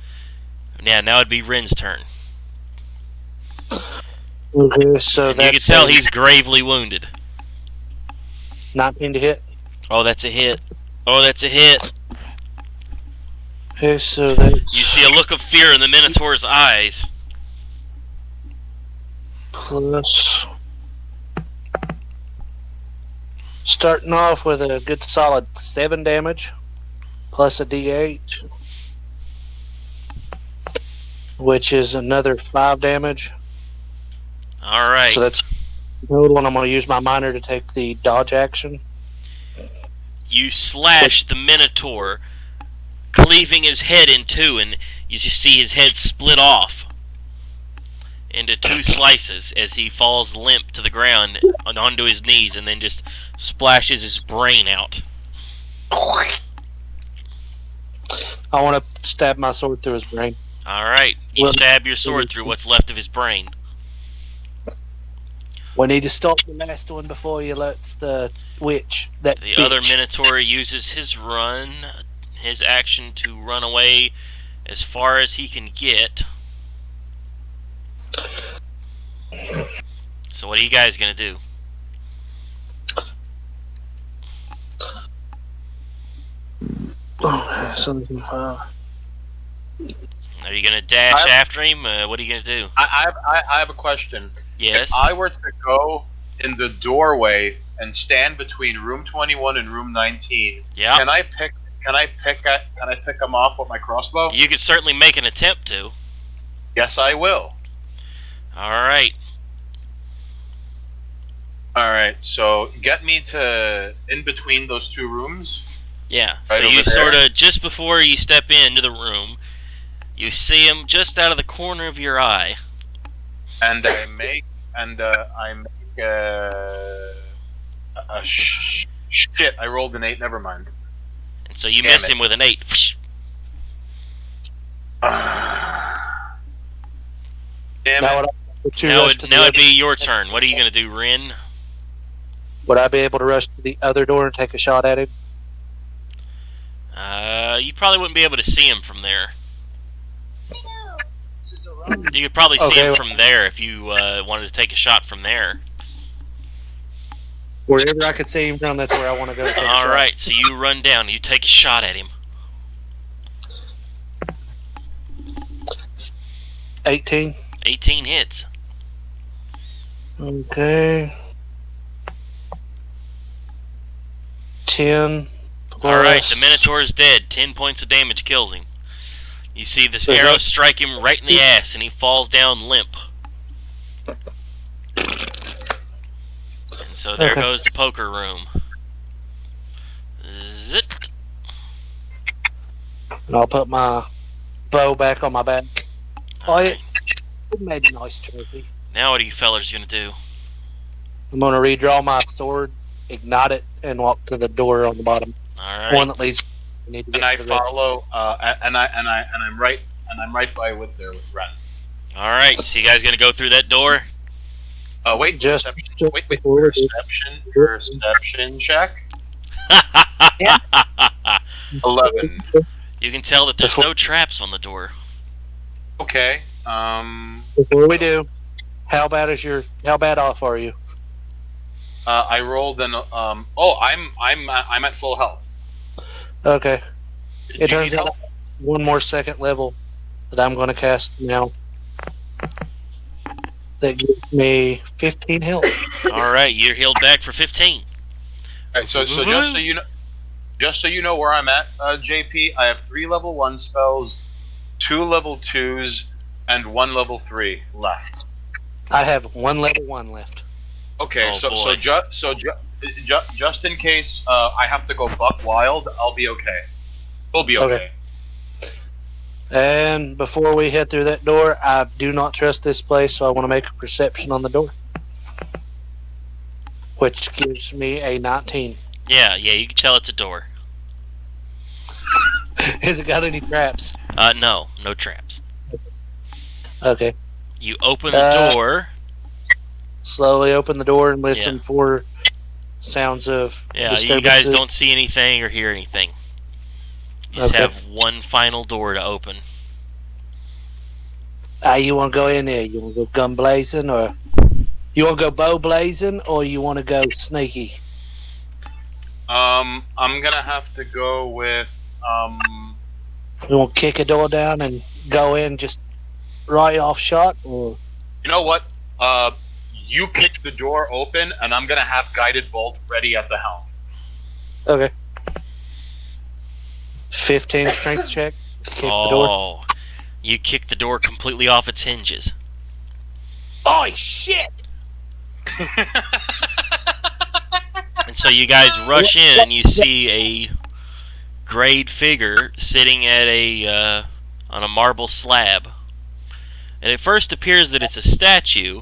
it'd be Rin's turn. Okay, so You that's can tell he's gravely wounded. 19 to hit. Oh, that's a hit. Oh, that's a hit. Okay, so that's You see a look of fear in the Minotaur's eyes. plus. Starting off with a good solid 7 damage, plus a d8, which is another 5 damage. Alright. So that's total, and I'm going to use my minor to take the dodge action. You slash the Minotaur, cleaving his head in two, and you just see his head split off into 2 slices as he falls limp to the ground and onto his knees, and then just splashes his brain out. I want to stab my sword through his brain. Alright, you Well- stab your sword through what's left of his brain. We need to stop the last one before he lets the witch. That The bitch. other Minotaur uses his action to run away as far as he can get. So what are you guys gonna do? Okay, so this is 5. Are you gonna dash after him? What are you gonna do? I have a question. Yes. If I were to go in the doorway and stand between room 21 and room 19, Yeah. can I pick them off with my crossbow? You could certainly make an attempt to. Yes, I will. Alright. All right, so get me to in between those 2 rooms. Yeah. Right So you over there. sort of, just before you step into the room, you see him just out of the corner of your eye. And I make shit. I rolled an 8. Never mind. And so you Damn miss it. him with an 8. Damn Now, it. Now it'd be your turn. What are you gonna do, Rin? would I be able to rush to the other door and take a shot at him? You probably wouldn't be able to see him from there. You could probably see Okay, him well- from there if you wanted to take a shot from there. Wherever I could see him from, that's where I want to go. Take a shot. Alright, so you run down, you take a shot at him. 18. 18 hits. Okay. 10. Alright, plus- the Minotaur is dead. 10 points of damage kills him. You see this So arrow that- strike him right in the ass, and he falls down limp. And so there Okay. goes the poker room. Zit. And I'll put my bow back on my back. Oh, Alright. it made a nice trophy. Now what are you fellers gonna do? I'm gonna redraw my sword, ignite it, and walk to the door on the bottom. Alright. One that leads. We need to And get I to the red. follow. And I'm right by with there with Ren. Alright, so you guys gonna go through that door? Wait, Just- perception. just Wait, before we do. perception check. 11. You can tell that there's Before- no traps on the door. Okay. Before we do, how bad off are you? I rolled an. I'm at full health. Okay. Did It you turns need out help? one more second level that I'm going to cast now. That gives me 15 health. Alright, you're healed back for 15. Alright, so just so you know where I'm at, JP. I have 3 level 1 spells, 2 level 2s, and 1 level 3 left. I have 1 level 1 left. Okay, Oh, boy. just in case I have to go buck wild, I'll be okay. We'll be okay. Okay. And before we head through that door, I do not trust this place, so I want to make a perception on the door. Which gives me a 19. Yeah, you can tell it's a door. Has it got any traps? No traps. Okay. You open the door. Slowly open the door and listen for sounds of Yeah, you guys disturbances. don't see anything or hear anything. You just Okay. have one final door to open. You want to go in there? You want to go gun blazing, or you want to go bow blazing, or you want to go sneaky? I'm gonna have to go with You want to kick a door down and go in just right off shot, or you know what? You kick the door open, and I'm gonna have guided bolt ready at the helm. okay. 15 strength check to kick the door. Oh, you kick the door completely off its hinges. Oh shit! And so you guys rush in and you see a grayed figure sitting at on a marble slab. And it first appears that it's a statue,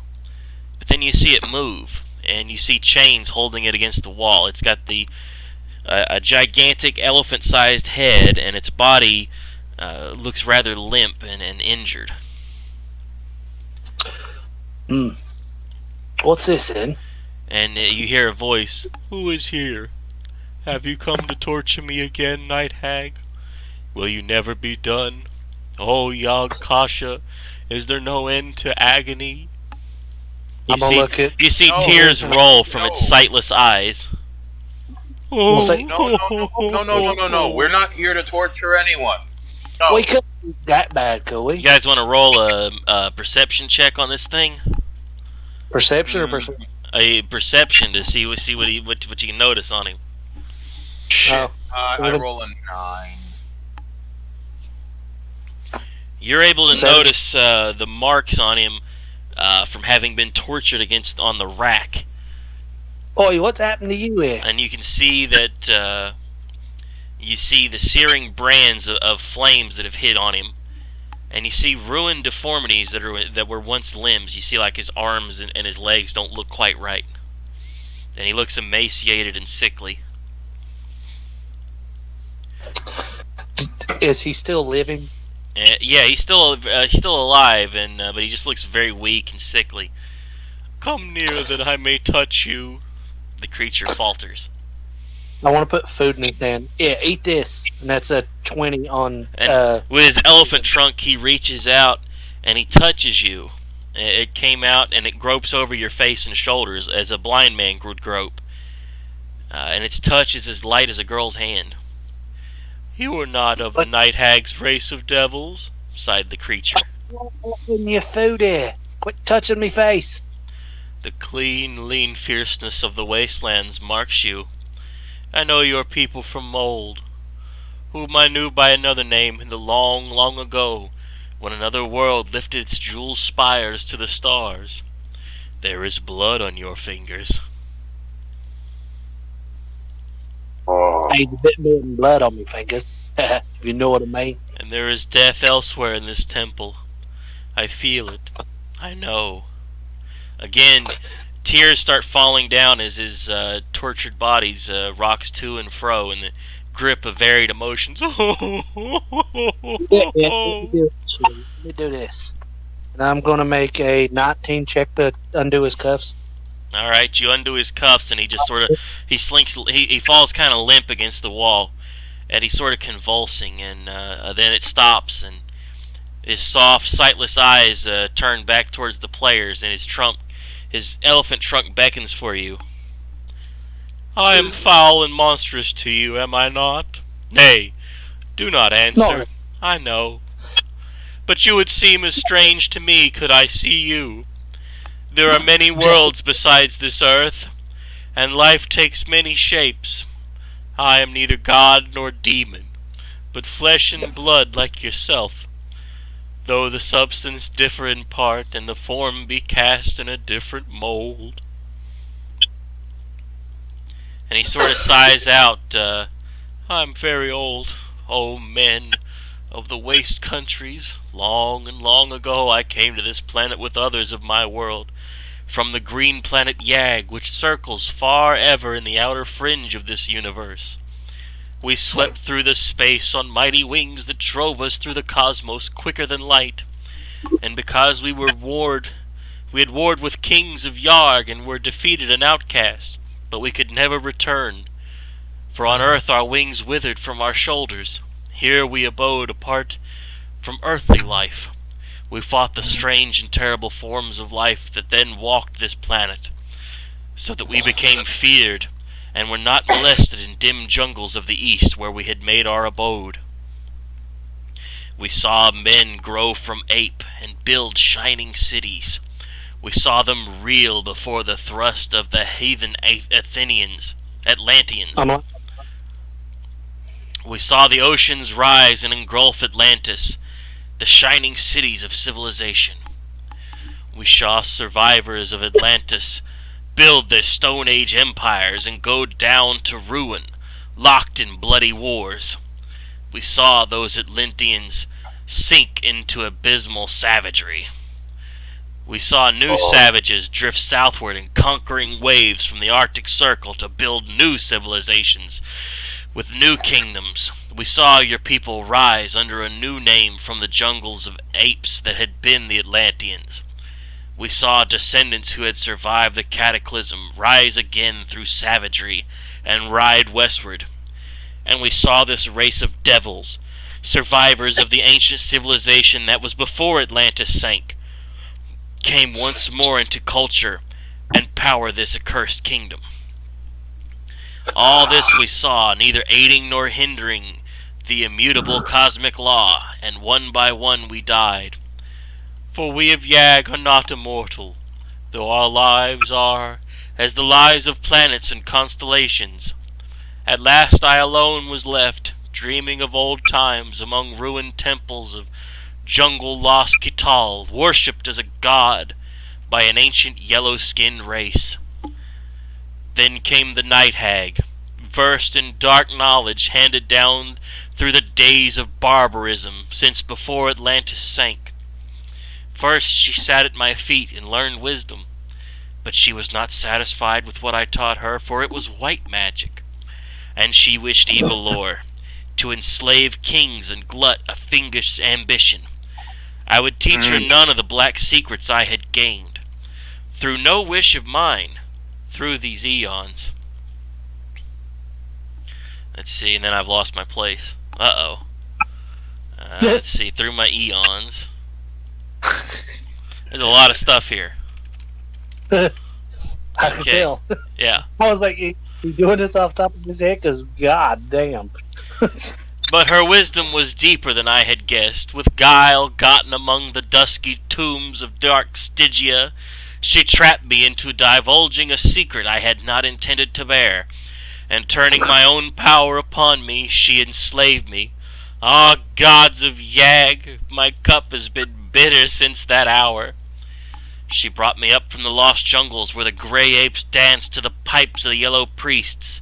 but then you see it move, and you see chains holding it against the wall. It's got a gigantic elephant-sized head, and its body looks rather limp and injured. What's this in? And you hear a voice, "Who is here? Have you come to torture me again, Night Hag? Will you never be done? Oh, Yog Kasha, is there no end to agony?" I'm gonna look at. You see No, tears no, roll from no. its sightless eyes. We'll say- No. We're not here to torture anyone. No. We couldn't be that bad, could You we? guys want to roll a perception check on this thing? Perception or perception? A perception to see what you can notice on him. Shit. Oh. I roll a 9. You're able to Seven. notice the marks on him from having been tortured against on the rack. Oi, what's happened to you here? And you can see that you see the searing brands of flames that have hit on him, and you see ruined deformities that were once limbs. You see like his arms and his legs don't look quite right, and he looks emaciated and sickly. Is he still living? Yeah, he's still alive, but he just looks very weak and sickly. "Come near that I may touch you," the creature falters. I want to put food in his hand. Yeah, eat this. And that's a 20 on. And with his elephant trunk, he reaches out and he touches you. It came out and it gropes over your face and shoulders as a blind man would grope. And its touch is as light as a girl's hand. "You are not of the Night Hag's race of devils," sighed the creature. What's in your food here? Quit touching me face. "The clean, lean fierceness of the wastelands marks you. I know your people from old, whom I knew by another name in the long, long ago, when another world lifted its jewel spires to the stars. There is blood on your fingers." I need a bit more than blood on my fingers. If you know what I mean. And there is death elsewhere in this temple. I feel it. I know. Again, tears start falling down as his tortured bodies rocks to and fro in the grip of varied emotions. Let me do this. And I'm going to make a 19 check to undo his cuffs. All right, you undo his cuffs, and he just sort of he falls kind of limp against the wall, and he's sort of convulsing, and then it stops, and his soft, sightless eyes turn back towards the players, and his elephant trunk beckons for you. I am foul and monstrous to you, am I not? Nay, do not answer. No. I know. But you would seem as strange to me could I see you. There are many worlds besides this earth, and life takes many shapes. I am neither god nor demon, but flesh and blood like yourself, though the substance differ in part, and the form be cast in a different mold. And he sort of sighs out, I'm very old, O men of the waste countries. Long and long ago I came to this planet with others of my world, from the green planet Yag, which circles far ever in the outer fringe of this universe. We swept through the space on mighty wings that drove us through the cosmos quicker than light, and because we had warred with kings of Yarg and were defeated and outcast, but we could never return, for on earth our wings withered from our shoulders. Here we abode apart from earthly life. We fought the strange and terrible forms of life that then walked this planet, so that we became feared, and were not molested in dim jungles of the east where we had made our abode. We saw men grow from ape and build shining cities. We saw them reel before the thrust of the heathen Atlanteans. We saw the oceans rise and engulf Atlantis, the shining cities of civilization. We saw survivors of Atlantis build their Stone Age empires and go down to ruin, locked in bloody wars. We saw those Atlanteans sink into abysmal savagery. We saw new savages drift southward in conquering waves from the Arctic Circle to build new civilizations with new kingdoms. We saw your people rise under a new name from the jungles of apes that had been the Atlanteans. We saw descendants who had survived the cataclysm rise again through savagery and ride westward. And we saw this race of devils, survivors of the ancient civilization that was before Atlantis sank, came once more into culture and power this accursed kingdom. All this we saw, neither aiding nor hindering the immutable cosmic law, and one by one we died. For we of Yag are not immortal, though our lives are as the lives of planets and constellations. At last I alone was left, dreaming of old times among ruined temples of jungle-lost Kital, worshipped as a god by an ancient yellow-skinned race. Then came the Night Hag, versed in dark knowledge handed down through the days of barbarism since before Atlantis sank. First she sat at my feet and learned wisdom, but she was not satisfied with what I taught her, for it was white magic, and she wished evil lore, to enslave kings and glut a fiendish ambition. I would teach her none of the black secrets I had gained, through no wish of mine, through these eons. Let's see, and then I've lost my place. Let's see, through my eons. There's a lot of stuff here. I can Okay. tell. Yeah. I was like, he doing this off the top of his head? Because, god damn. But her wisdom was deeper than I had guessed. With guile gotten among the dusky tombs of dark Stygia, she trapped me into divulging a secret I had not intended to bear, and turning my own power upon me, she enslaved me. Ah, gods of Yag, my cup has been bitter since that hour. She brought me up from the lost jungles where the grey apes danced to the pipes of the yellow priests,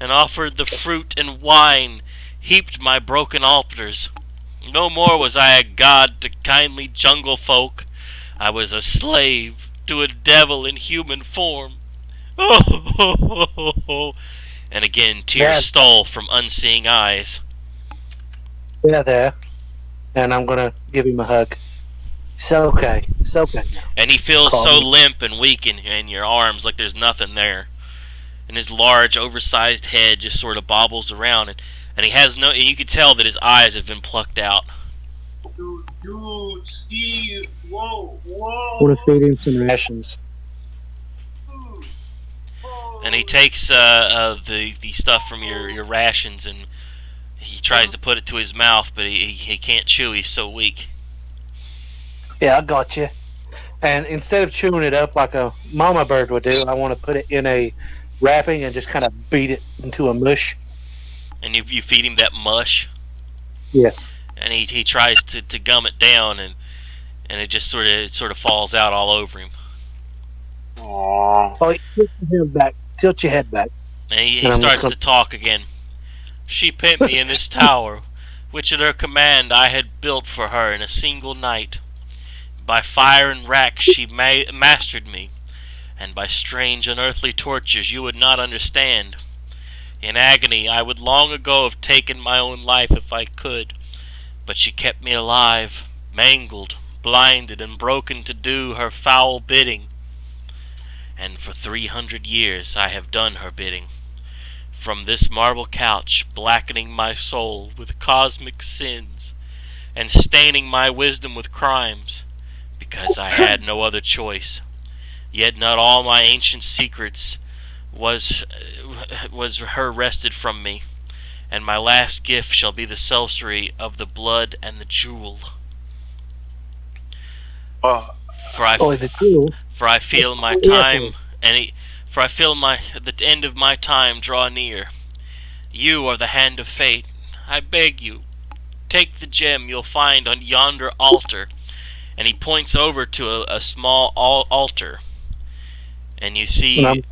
and offered the fruit and wine heaped my broken altars. No more was I a god to kindly jungle folk. I was a slave to a devil in human form. Oh, and again tears stole from unseeing eyes. Yeah, there. And I'm gonna give him a hug. It's okay. It's okay now. And he feels Calm so me. limp and weak in your arms, like there's nothing there. And his large, oversized head just sort of bobbles around, and he has no. And you can tell that his eyes have been plucked out. Dude, Steve, whoa. I want to feed him some rations. Dude. And he takes the stuff from your rations, and he tries to put it to his mouth, but he can't chew. He's so weak. Yeah, I got you. And instead of chewing it up like a mama bird would do, I want to put it in a wrapping and just kind of beat it into a mush. And you feed him that mush, Yes. and he tries to gum it down, and it just sort of falls out all over him. Aww. Oh, tilt your head back. Tilt your head back. And he And I'm just starts to talk again. She pent me in this tower, which at her command I had built for her in a single night. By fire and rack she mastered me, and by strange unearthly tortures you would not understand. In agony I would long ago have taken my own life if I could, but she kept me alive, mangled, blinded, and broken to do her foul bidding. And for 300 years I have done her bidding. From this marble couch, blackening my soul with cosmic sins, and staining my wisdom with crimes, because I had no other choice. Yet not all my ancient secrets was her wrested from me, and my last gift shall be the sorcery of the blood and the jewel. For I feel my time, the end of my time draw near. You are the hand of fate. I beg you, take the gem you'll find on yonder altar. And he points over to a small altar. And you see on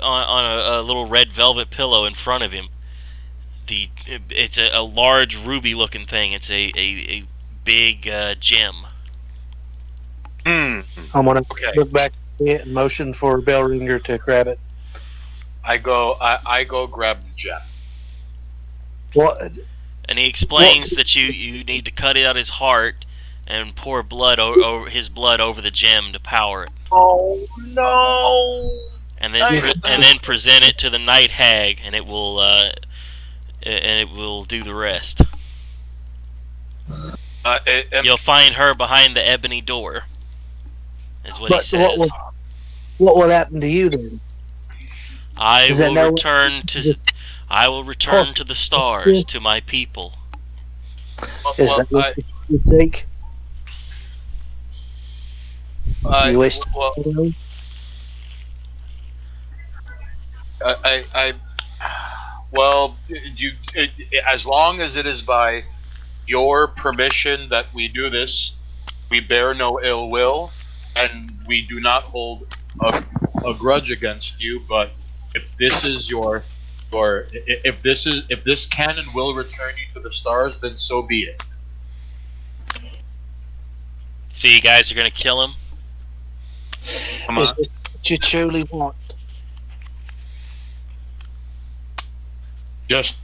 a little red velvet pillow in front of him, it's a large ruby-looking thing. It's a big gem. I'm gonna Okay. look back at it and motion for Bellringer to grab it. I go grab the gem. What? And he explains that you need to cut out his heart and pour blood over his blood over the gem to power it. Oh no! And then present it to the night hag, and it will do the rest. You'll find her behind the ebony door. Is what he says. What will happen to you then? I will return to the stars, to my people. Is that what you think? You wish to know? As long as it is by your permission that we do this, we bear no ill will, and we do not hold a grudge against you. But if this is if this can and will return you to the stars, then so be it. So you guys are gonna kill him? Come Is on. this what you truly want? Just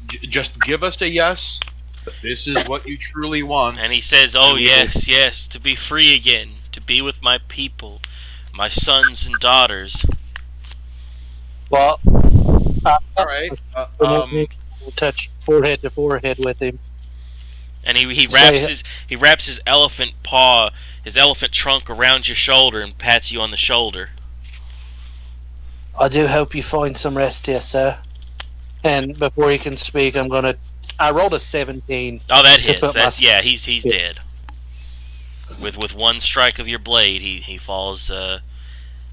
give us a yes. That this is what you truly want. And he says, "Oh yes, yes, to be free again, to be with my people, my sons and daughters." Well, All right. we'll touch forehead to forehead with him. And he wraps his elephant paw, his elephant trunk around your shoulder and pats you on the shoulder. I do hope you find some rest here, sir. And before he can speak, I rolled a 17. Oh, that to hits. put That's, my- yeah, he's dead. With one strike of your blade, he falls.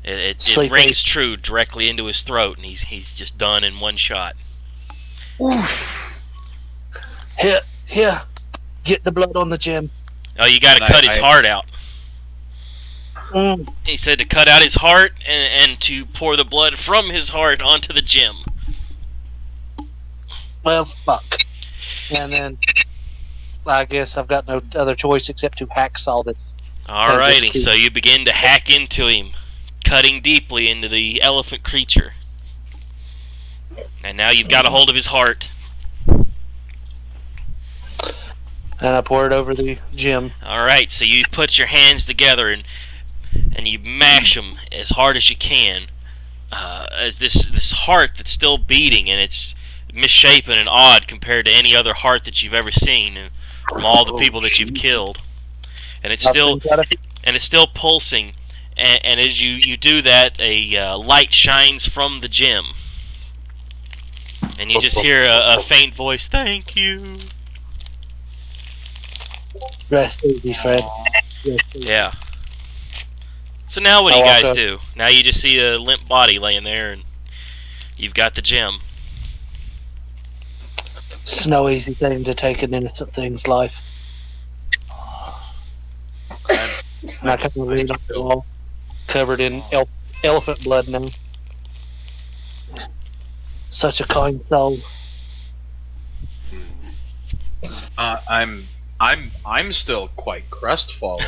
It Sleep rings aid. true directly into his throat, and he's just done in one shot. Here, get the blood on the gem. Oh, you got to And cut his heart out. Mm. He said to cut out his heart and to pour the blood from his heart onto the gem. Well, fuck. and then I guess I've got no other choice except to hacksaw it. Alrighty, so you begin to hack into him, cutting deeply into the elephant creature. And now you've got a hold of his heart. And I pour it over the gem. Alright, so you put your hands together and you mash them as hard as you can. As this heart that's still beating, and it's misshapen and odd compared to any other heart that you've ever seen from all the people that you've killed. And it's still pulsing, and as you do that, a light shines from the gem. And you just hear a faint voice, "Thank you." Rest easy, Fred. Yeah. So now what do you guys do? Now you just see a limp body laying there, and you've got the gem. It's no easy thing to take an innocent thing's life. And I kind of lean on the wall, covered in elephant blood now. Such a kind soul. I'm still quite crestfallen.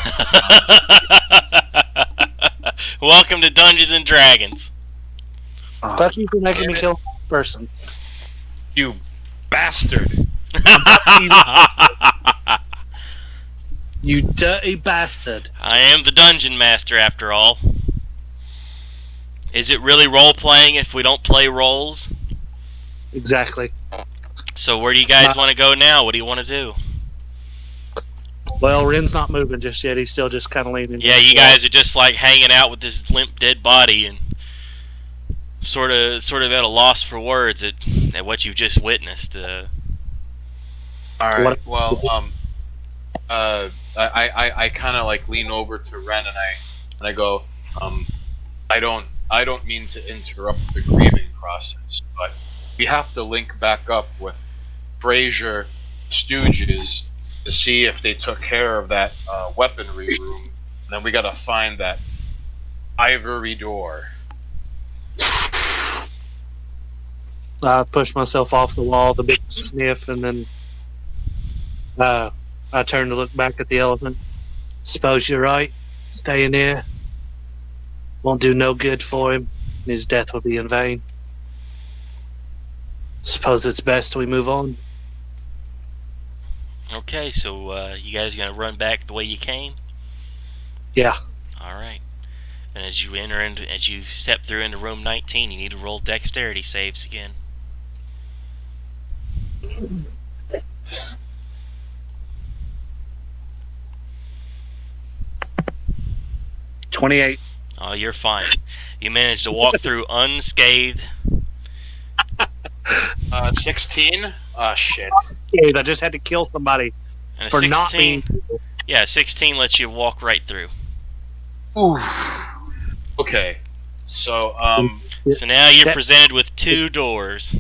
Welcome to Dungeons and Dragons. Fuck you for making me kill a person. You bastard! You dirty bastard. I am the dungeon master, after all. Is it really role-playing if we don't play roles? Exactly. So where do you guys want to go now? What do you want to do? Well, Ren's not moving just yet. He's still just kind of leaning. Yeah, you guys are just like hanging out with this limp, dead body and sort of at a loss for words at what you've just witnessed. All right. Well, I kind of like lean over to Ren and I go, I don't mean to interrupt the grieving process, but we have to link back up with Fraser Stooges to see if they took care of that weaponry room. And then we gotta find that ivory door. I push myself off the wall, the big sniff, and then I turn to look back at the elephant. Suppose you're right. Staying here won't do no good for him, and his death will be in vain. Suppose it's best we move on. Okay, so you guys gonna run back the way you came? Yeah. All right. And as you step through into room 19, you need to roll dexterity saves again. 28. Oh, you're fine. You managed to walk through unscathed. 16? Shit. I just had to kill somebody And a for 16, not being. Yeah, 16 lets you walk right through. Ooh. Okay. So, So now you're presented with two doors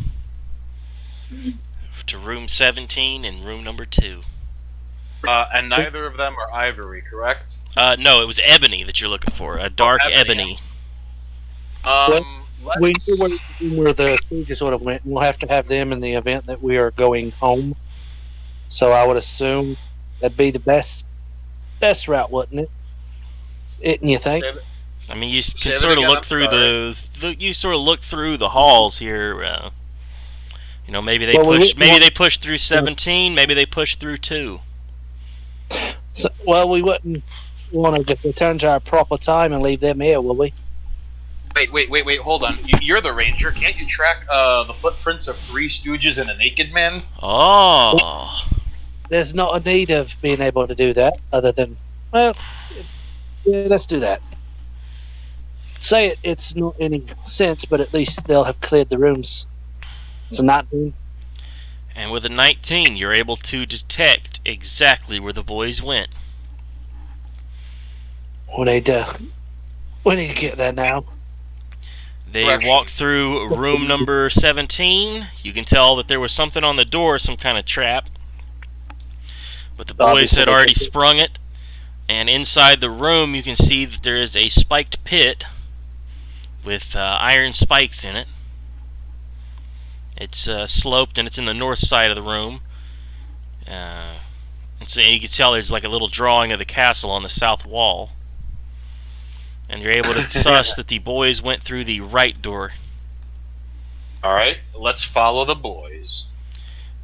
to room 17 and room number 2. and neither of them are ivory, correct? No, it was ebony that you're looking for. A dark ebony. We knew where the Stooges sort of went. We'll have to have them in the event that we are going home. So I would assume that'd be the best route, wouldn't it? Isn't you think? I mean, you can sort of look through you sort of look through the halls here. You know, maybe they pushed through 17. Maybe they pushed through 2. So, well, we wouldn't want to return to our proper time and leave them here, will we? Wait, hold on. You're the ranger. Can't you track the footprints of 3 Stooges and a naked man? Oh. There's not a need of being able to do that, other than, well, yeah, let's do that. Say it's not any sense, but at least they'll have cleared the rooms. It's a 19. And with a 19, you're able to detect exactly where the boys went. We need to get there now. They walked through room number 17. You can tell that there was something on the door, some kind of trap. But the boys had already sprung it. And inside the room, you can see that there is a spiked pit with iron spikes in it. It's sloped, and it's in the north side of the room. And so you can tell there's like a little drawing of the castle on the south wall. And you're able to suss that the boys went through the right door. All right, let's follow the boys.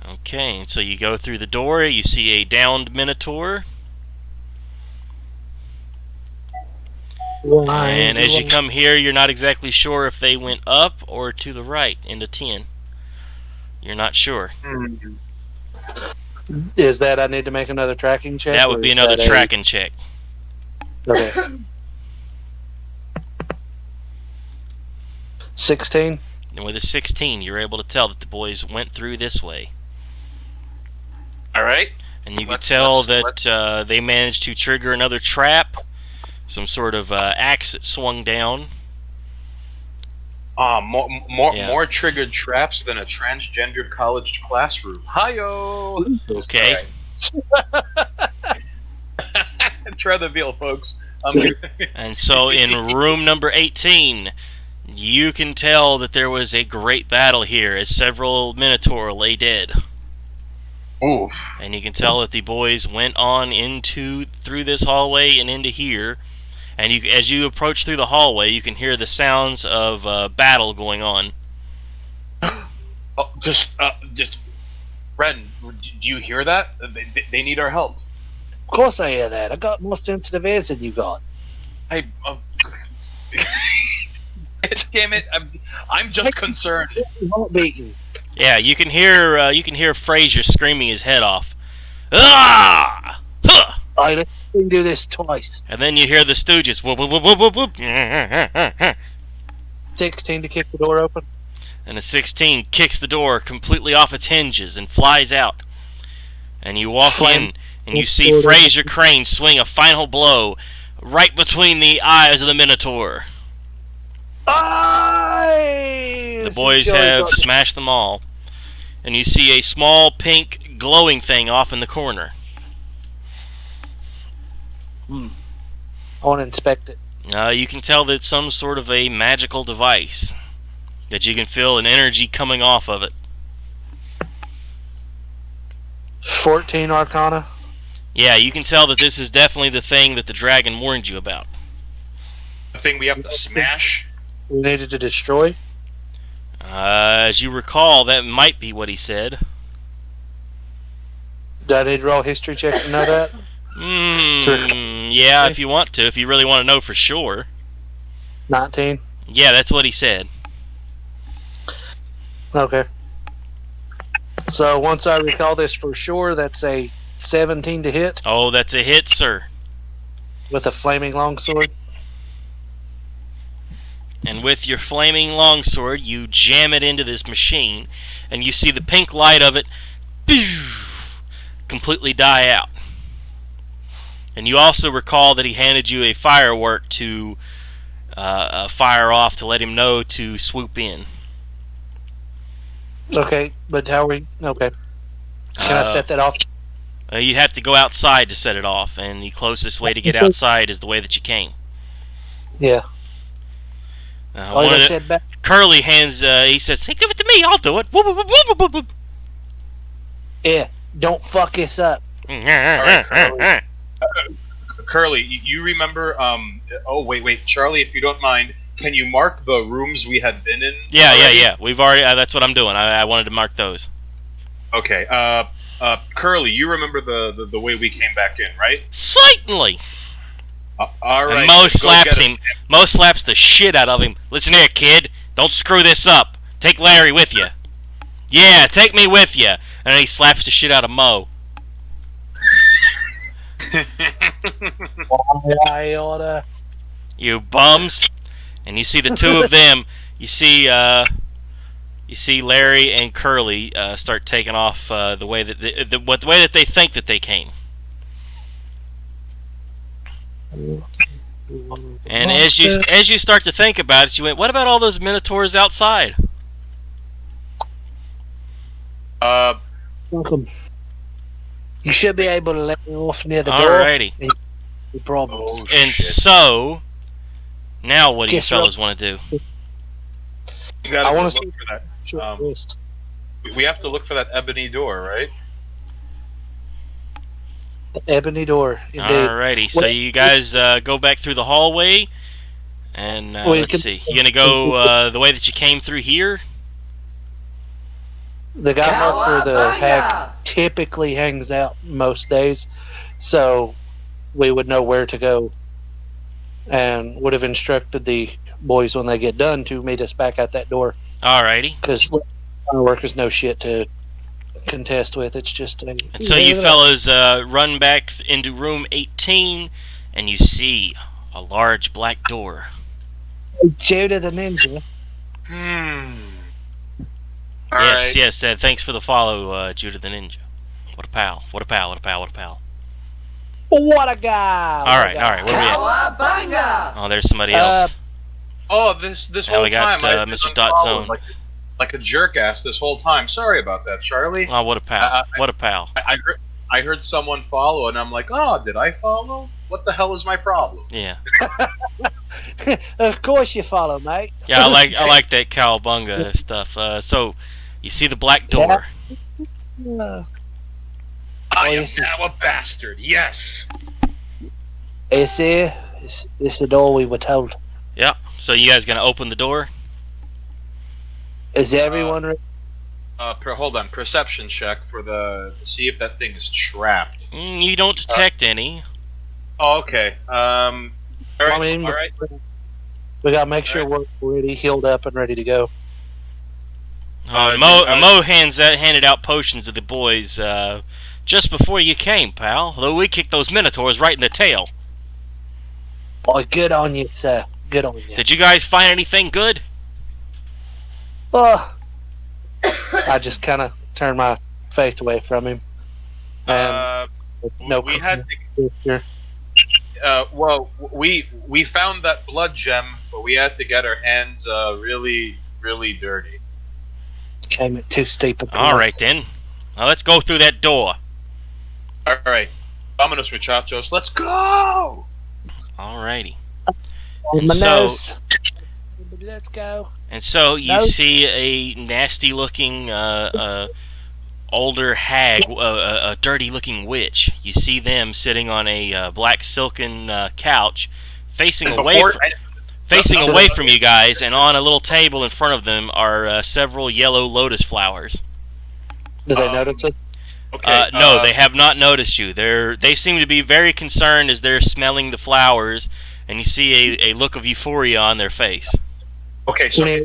Okay, and so you go through the door, you see a downed Minotaur. And as you come here, you're not exactly sure if they went up or to the right into 10. You're not sure. Is that I need to make another tracking check? That would or be is another that tracking check. Okay. 16. And with a 16, you're able to tell that the boys went through this way. All right. And you can Let's- tell let's- that they managed to trigger another trap. Some sort of axe that swung down. More triggered traps than a transgendered college classroom. Hi-yo! Okay. Try the veal, folks. And so in room number 18, you can tell that there was a great battle here as several Minotaur lay dead. Ooh. And you can tell that the boys went on through this hallway and into here. And as you approach through the hallway, you can hear the sounds of battle going on. Oh, just, Ren, do you hear that? They need our help. Of course I hear that. I got more sensitive ears than you got. Damn it! I'm just concerned. Heart beating. Yeah, you can hear Fraser screaming his head off. Ah! Huh! Alright, let's do this twice. And then you hear the Stooges. Whoop, whoop, whoop, whoop, whoop. 16 to kick the door open. And a 16 kicks the door completely off its hinges and flies out. And you walk in, and you see Fraser Crane swing a final blow right between the eyes of the Minotaur. The boys have smashed them all. And you see a small pink glowing thing off in the corner. I want to inspect it. You can tell that it's some sort of a magical device. That you can feel an energy coming off of it. 14 Arcana. Yeah, you can tell that this is definitely the thing that the dragon warned you about. The thing we have to smash. We needed to destroy. As you recall, that might be what he said. Do I need to roll a history check to know that? Yeah, if you want to, if you really want to know for sure. 19. Yeah, that's what he said. Okay. So once I recall this for sure, that's a 17 to hit Oh, that's a hit, sir. with a flaming longsword. And with your flaming longsword, you jam it into this machine, and you see the pink light of it completely die out. And you also recall that he handed you a firework to fire off to let him know to swoop in. Okay, but how are we? Okay. Can I set that off? You have to go outside to set it off, and the closest way to get outside is the way that you came. Yeah. One of the- said back. Curly hands, he says, "Hey, give it to me, I'll do it." Whoop, whoop, whoop, whoop, whoop, whoop. Yeah. Don't fuck us up. Curly. Curly, you remember? Oh wait, Charlie, if you don't mind, can you mark the rooms we had been in? Yeah. We've already. That's what I'm doing. I wanted to mark those. Okay. Curly, you remember the way we came back in, right? Certainly. All right. And Mo go slaps get him. Mo slaps the shit out of him. Listen here, kid. Don't screw this up. Take Larry with you. Yeah, take me with you. And then he slaps the shit out of Mo. I oughta. You bums. And you see the two of them. You see Larry and Curly start taking off the way that the way that they think that they came. And as you start to think about it, you went, "What about all those Minotaurs outside?" Welcome. You should be able to let me off near the door. Alrighty. No problems. Oh, And shit. so, now what do you Just fellas want to do? You gotta I go wanna look see- for that. Short rest. We have to look for that ebony door, right? Ebony door, indeed. Alrighty, so you guys go back through the hallway, and let's see. You gonna go the way that you came through here? The guy marked where the hag typically hangs out most days, so we would know where to go, and would have instructed the boys when they get done to meet us back at that door. Alrighty. Because our workers no shit to contest with. It's just And so you fellows run back into room 18, and you see a large black door. Judah the Ninja. Yes. Thanks for the follow, Judah the Ninja. What a pal. What a pal. What a pal. What a pal. What a guy! All right. Where are we at? Oh, there's somebody else. Oh, this Now whole we got time I've been Mr. Dot unfollowed Zone. like a jerk ass this whole time. Sorry about that, Charlie. Oh, what a pal. What a pal. I heard someone follow, and I'm like, oh, did I follow? What the hell is my problem? Yeah. Of course you follow, mate. Yeah, I like that cowabunga stuff. So, you see the black door. I am yes. now a bastard. Yes. You see, it's the door we were told. Yeah. So you guys gonna open the door? Is everyone ready? Hold on. Perception check to see if that thing is trapped. You don't detect any. Oh, okay. All right. I mean, all right. we gotta make sure we're ready, healed up, and ready to go. Mo handed out potions to the boys just before you came, pal. Though we kicked those minotaurs right in the tail. Oh, good on you, sir. Good on you. Did you guys find anything good? Oh, I just kind of turned my face away from him. No, we had to. Well, we found that blood gem, but we had to get our hands really, really dirty. Came it too steep. All right then. Now let's go through that door. All right, vámonos, muchachos. Let's go. Alrighty. On my so- nose. Let's go. And so you No. see a nasty-looking, older hag, a dirty-looking witch. You see them sitting on a black silken couch, facing away from you guys, and on a little table in front of them are several yellow lotus flowers. Did they notice it? Okay. No, they have not noticed you. They seem to be very concerned as they're smelling the flowers, and you see a look of euphoria on their face. Okay, so Yeah.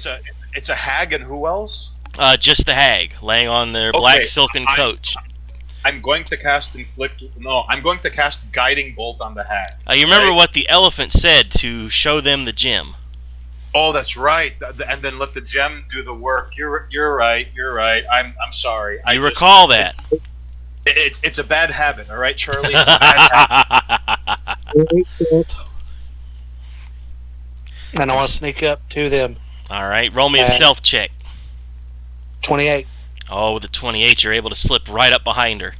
it's a hag, and who else? Just the hag, laying on their black silken coach. I'm going to cast I'm going to cast Guiding Bolt on the hag. You remember Right. what the elephant said to show them the gem. Oh, that's right. And then let the gem do the work. You're right. You're right. I'm sorry. You recall that. It's a bad habit. All right, Charlie. It's a bad habit. And I want to sneak up to them. Alright, roll me a stealth check. 28. Oh, with a 28, you're able to slip right up behind her.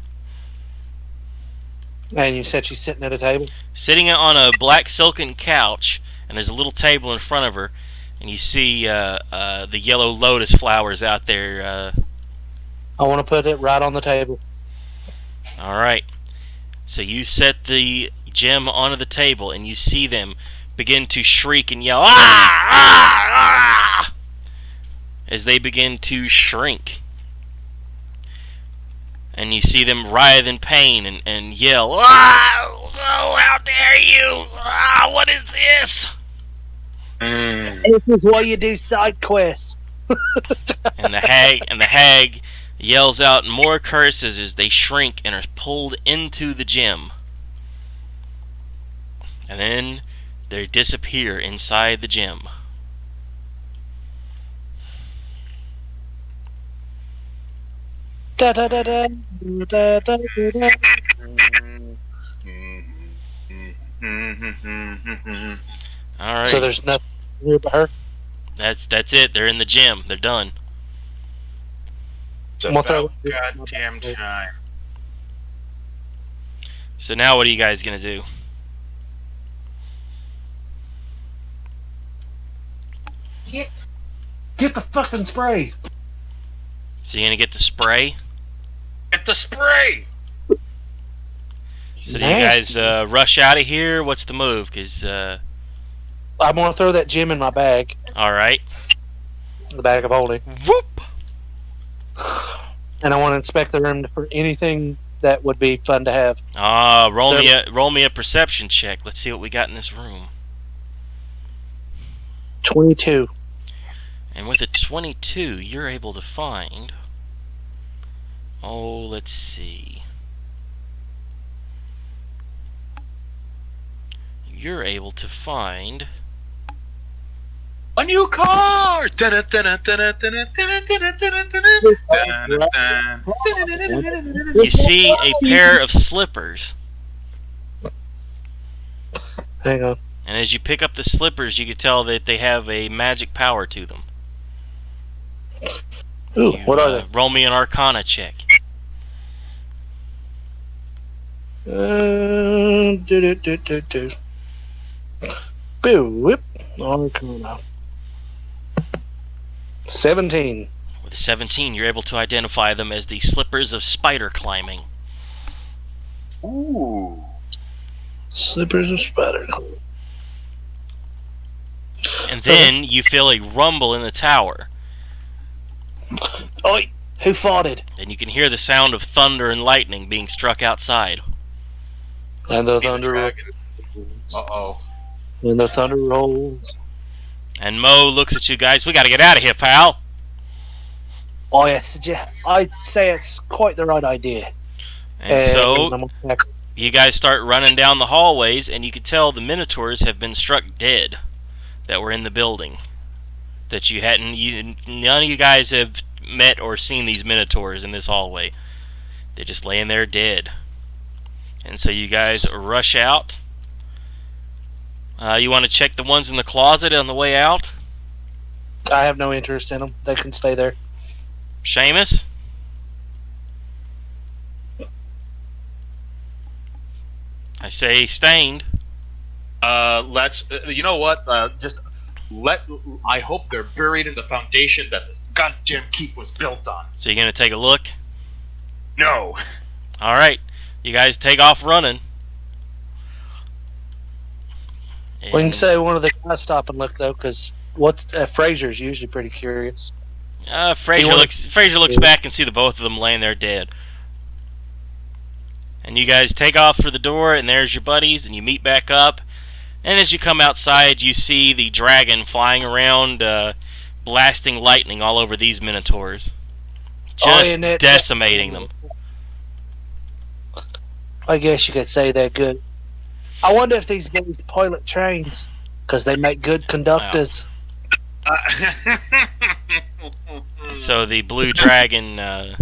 And you said she's sitting at a table? Sitting on a black silken couch, and there's a little table in front of her, and you see the yellow lotus flowers out there. I want to put it right on the table. Alright. So you set the gem onto the table, and you see them begin to shriek and yell, "Ah! Ah! Ah!" as they begin to shrink. And you see them writhe in pain and yell, "Ah! Oh, how dare you! Ah, what is this?" This is why you do side quests. And the hag yells out more curses as they shrink and are pulled into the gem. And then they disappear inside the gem. Da, da, da, da, da, da, da, da. Alright. So there's nothing here but her. That's it. They're in the gym. They're done. It's We'll throw- about goddamn time. So now what are you guys gonna do? Get the fucking spray. So you're gonna get the spray? Get the spray. So do you guys rush out of here? What's the move? Because I'm gonna throw that gem in my bag, all right. the bag of holding, Whoop. and I want to inspect the room for anything that would be fun to have. Roll me a perception check. Let's see what we got in this room. 22. And with a 22, you're able to find. Oh, let's see. You're able to find. A new car! You see a pair of slippers. Hang on. And as you pick up the slippers, you can tell that they have a magic power to them. Ooh, what are they? Roll me an Arcana check. Do. Boo, whip. Arcana. 17. With a 17, you're able to identify them as the slippers of spider climbing. Ooh. Slippers of spider. And then you feel a rumble in the tower. Oi! Who farted? And you can hear the sound of thunder and lightning being struck outside. And the thunder. Uh-oh. And the thunder rolls. And Mo looks at you guys. We gotta get out of here, pal. Oh yes, I'd say it's quite the right idea. And so I'm back. you guys start running down the hallways, and you can tell the minotaurs have been struck dead that were in the building. That you hadn't. None of you guys have met or seen these minotaurs in this hallway. They're just laying there dead. And so you guys rush out. You want to check the ones in the closet on the way out? I have no interest in them. They can stay there. Seamus? I say stained. Let's. You know what? I hope they're buried in the foundation that this goddamn keep was built on. So you're going to take a look? No. Alright. You guys take off running. We can And, say one of the guys stop and look though, because Fraser's usually pretty curious. Fraser looks back and see the both of them laying there dead. And you guys take off for the door, and there's your buddies, and you meet back up. And as you come outside, you see the dragon flying around, blasting lightning all over these minotaurs. Just decimating them. I guess you could say they're good. I wonder if these guys pilot trains, because they make good conductors. So the blue dragon, in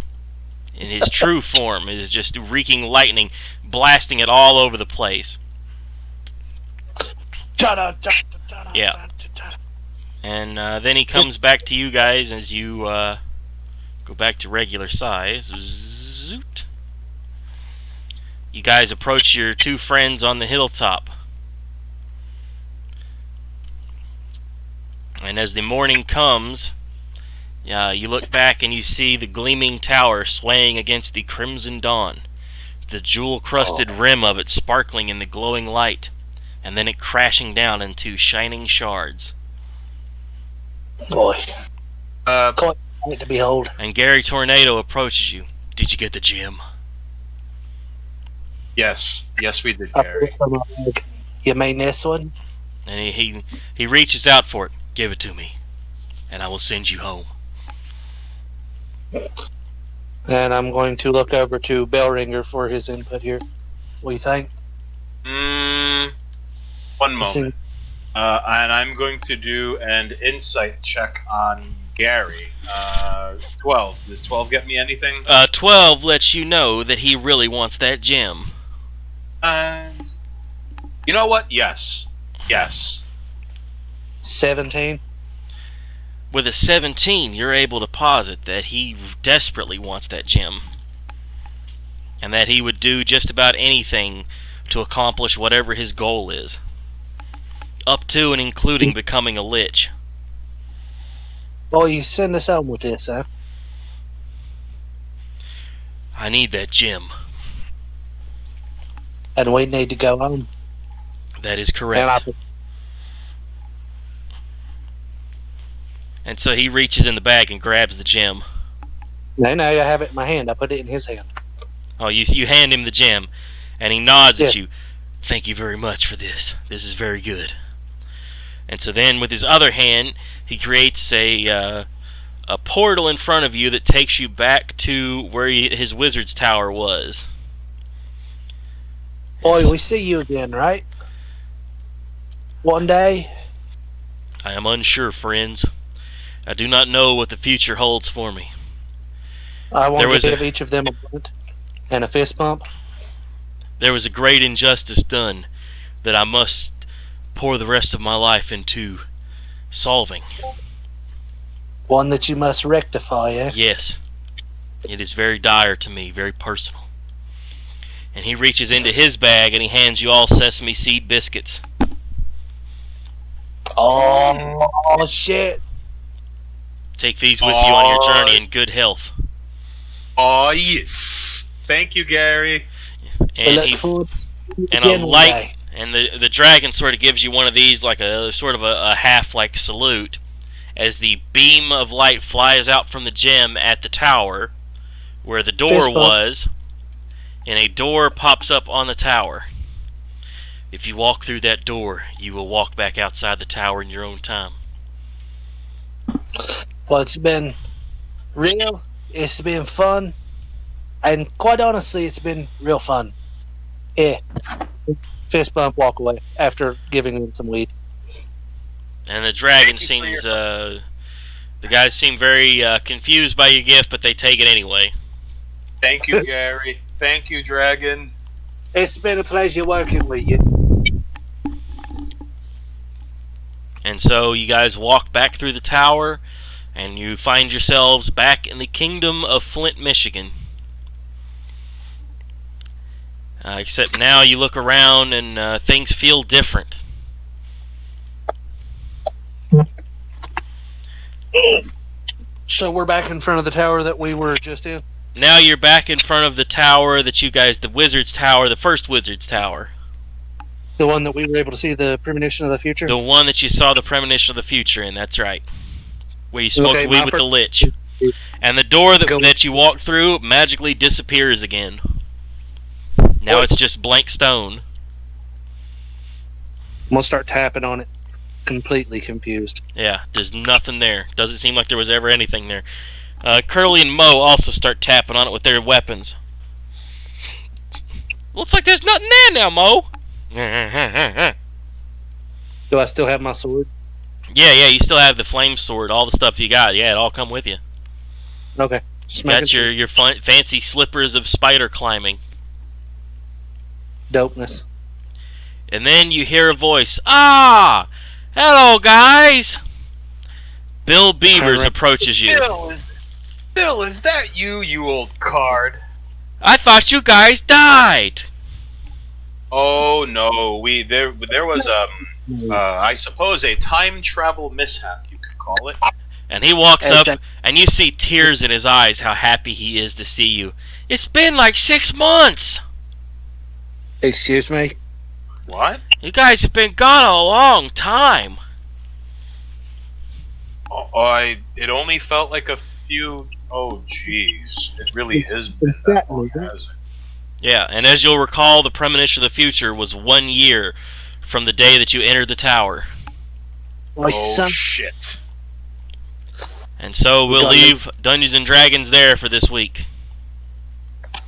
his true form, is just wreaking lightning, blasting it all over the place. Yeah. And then he comes back to you guys as you go back to regular size. Zoot. You guys approach your two friends on the hilltop. And as the morning comes, you look back and you see the gleaming tower swaying against the crimson dawn, the jewel-crusted rim of it sparkling in the glowing light, and then it crashing down into shining shards. Boy. Quite to behold. And Gary Tornado approaches you. Did you get the gem? Yes, we did, Gary. You mean this one? And he reaches out for it. Give it to me, and I will send you home. And I'm going to look over to Bellringer for his input here. What do you think? One moment. And I'm going to do an insight check on Gary. 12. Does 12 get me anything? 12 lets you know that he really wants that gem. You know what? Yes. 17. With a 17, you're able to posit that he desperately wants that gem. And that he would do just about anything to accomplish whatever his goal is. Up to and including becoming a lich. Oh, you send us home with this, huh? I need that gem. and we need to go home. That is correct. And And so he reaches in the bag and grabs the gem. now I have it in my hand. I put it in his hand. Oh, you hand him the gem, and he nods at Yeah. you. Thank you very much for this. This is very good. And so then, with his other hand, he creates a portal in front of you that takes you back to where his wizard's tower was. Boy, we see you again, right? One day. I am unsure, friends. I do not know what the future holds for me. I want There to was give each of them a blunt and a fist bump. There was a great injustice done that I must pour the rest of my life into solving. One that you must rectify, eh? Yes. It is very dire to me, very personal. And he reaches into his bag and he hands you all sesame seed biscuits. Oh, shit. Take these with you on your journey in good health. Oh yes. Thank you, Gary. I And look he forward to it and a again one light day. and the dragon sort of gives you one of these, like a sort of a half like salute, as the beam of light flies out from the gem at the tower where the door Fist bump. was, and a door pops up on the tower. If you walk through that door, you will walk back outside the tower in your own time. Well, it's been real. It's been fun. And quite honestly, it's been real fun. Yeah. Fist bump, walk away after giving them some weed. And the dragon Thank you for seems, the guys seem very confused by your gift, but they take it anyway. Thank you, Gary. Thank you, Dragon. It's been a pleasure working with you. And so you guys walk back through the tower, and you find yourselves back in the kingdom of Flint, Michigan. Except now you look around and things feel different. So we're back in front of the tower that we were just in? Now you're back in front of the tower that you guys, the Wizard's Tower, the first Wizard's Tower. The one that we were able to see the premonition of the future? The one that you saw the premonition of the future in, that's right. Where you smoked Okay, weed my with the first- Lich. And the door Go- that you walked through magically disappears again. Now What? it's just blank stone. I'm going to start tapping on it. Completely confused. Yeah, there's nothing there. Doesn't seem like there was ever anything there. Curly and Mo also start tapping on it with their weapons. Looks like there's nothing there now, Mo. Yeah, Do I still have my sword? you still have the flame sword, all the stuff you got. Yeah, it all come with you. Okay. You Just making got sure. your fancy slippers of spider climbing. Dopeness. And then you hear a voice. Ah! Hello, guys! Bill Beavers Alright. approaches you. Bill, is that you, you old card? I thought you guys died! Oh no, there was I suppose a time travel mishap, you could call it. And he walks up, Exact- and you see tears in his eyes, how happy he is to see you. It's been like 6 months! Excuse me? What? You guys have been gone a long time! It only felt like a few. Oh jeez, it really has been that long, has it? Yeah, and as you'll recall, the premonition of the future was 1 year from the day that you entered the tower. My Oh son. shit. And so we'll got it. leave Dungeons and Dragons there for this week.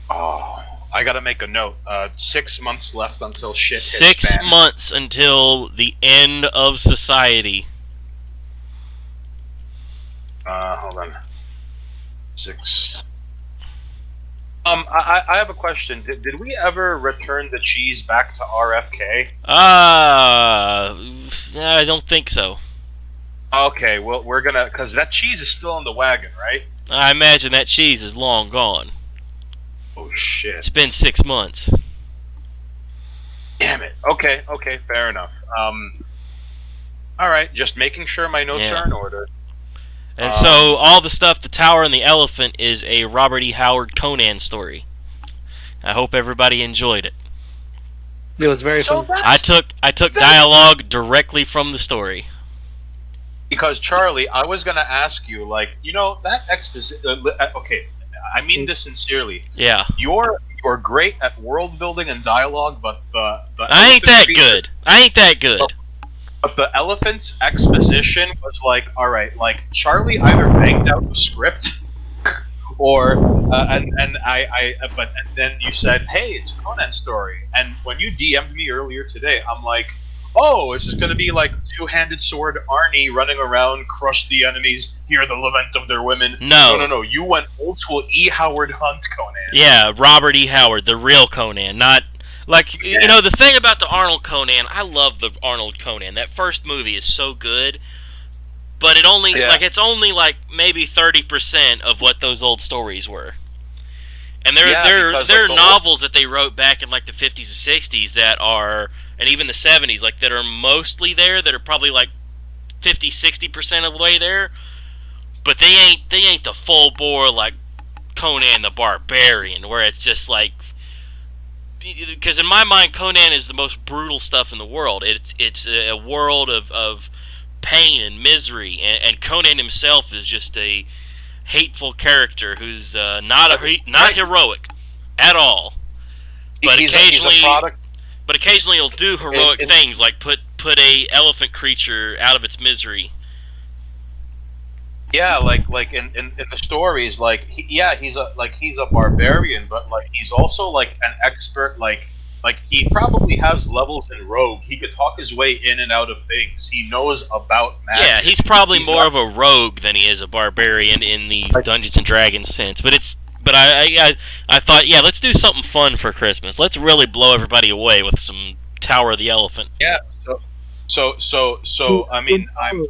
Oh, I gotta make a note. 6 months left until shit hits 6 fan. months until the end of society. Hold on. 6. I have a question. Did we ever return the cheese back to RFK? I don't think so. Okay, well we're gonna, cause that cheese is still in the wagon, right? I imagine that cheese is long gone. Oh shit. It's been 6 months. Damn it. Okay, fair enough. All right, just making sure my notes Yeah. are in order. And so all the stuff, the tower and the elephant, is a Robert E. Howard Conan story. I hope everybody enjoyed it. It was very So fun. that's I took dialogue directly from the story. because Charlie, I was gonna ask you, like, that exposition. Okay, I mean this sincerely. Yeah. You're great at world building and dialogue, but the I ain't elephant that creature- good. I ain't that good. But the elephant's exposition was like, all right, like Charlie either banged out the script, or and then you said, hey, it's a Conan story, and when you DM'd me earlier today, I'm like, oh, it's just gonna be like two-handed sword Arnie running around, crush the enemies, hear the lament of their women. No. You went old school E. Howard Hunt Conan. Yeah, Robert E. Howard, the real Conan, not like Yeah. the thing about the Arnold Conan. I love the Arnold Conan. That first movie is so good, but it only Yeah. it's only like maybe 30% of what those old stories were. And there because, are like, the novels that they wrote back in like the 50s and 60s that are, and even the 70s, like that are mostly there, that are probably like 50-60% of the way there, but they ain't the full bore like Conan the Barbarian, where it's just like, because in my mind Conan is the most brutal stuff in the world. It's a world of pain and misery, and Conan himself is just a hateful character who's not heroic at all. But he's occasionally, a product. but occasionally he'll do heroic It- things like put a elephant creature out of its misery. Yeah, like in the stories, like he's a barbarian, but like he's also like an expert. Like he probably has levels in Rogue. He could talk his way in and out of things. He knows about magic. Yeah, he's probably He's more not- of a rogue than he is a barbarian in the Dungeons and Dragons sense. But I thought, yeah, let's do something fun for Christmas. Let's really blow everybody away with some Tower of the Elephant. Yeah. So I mean, I'm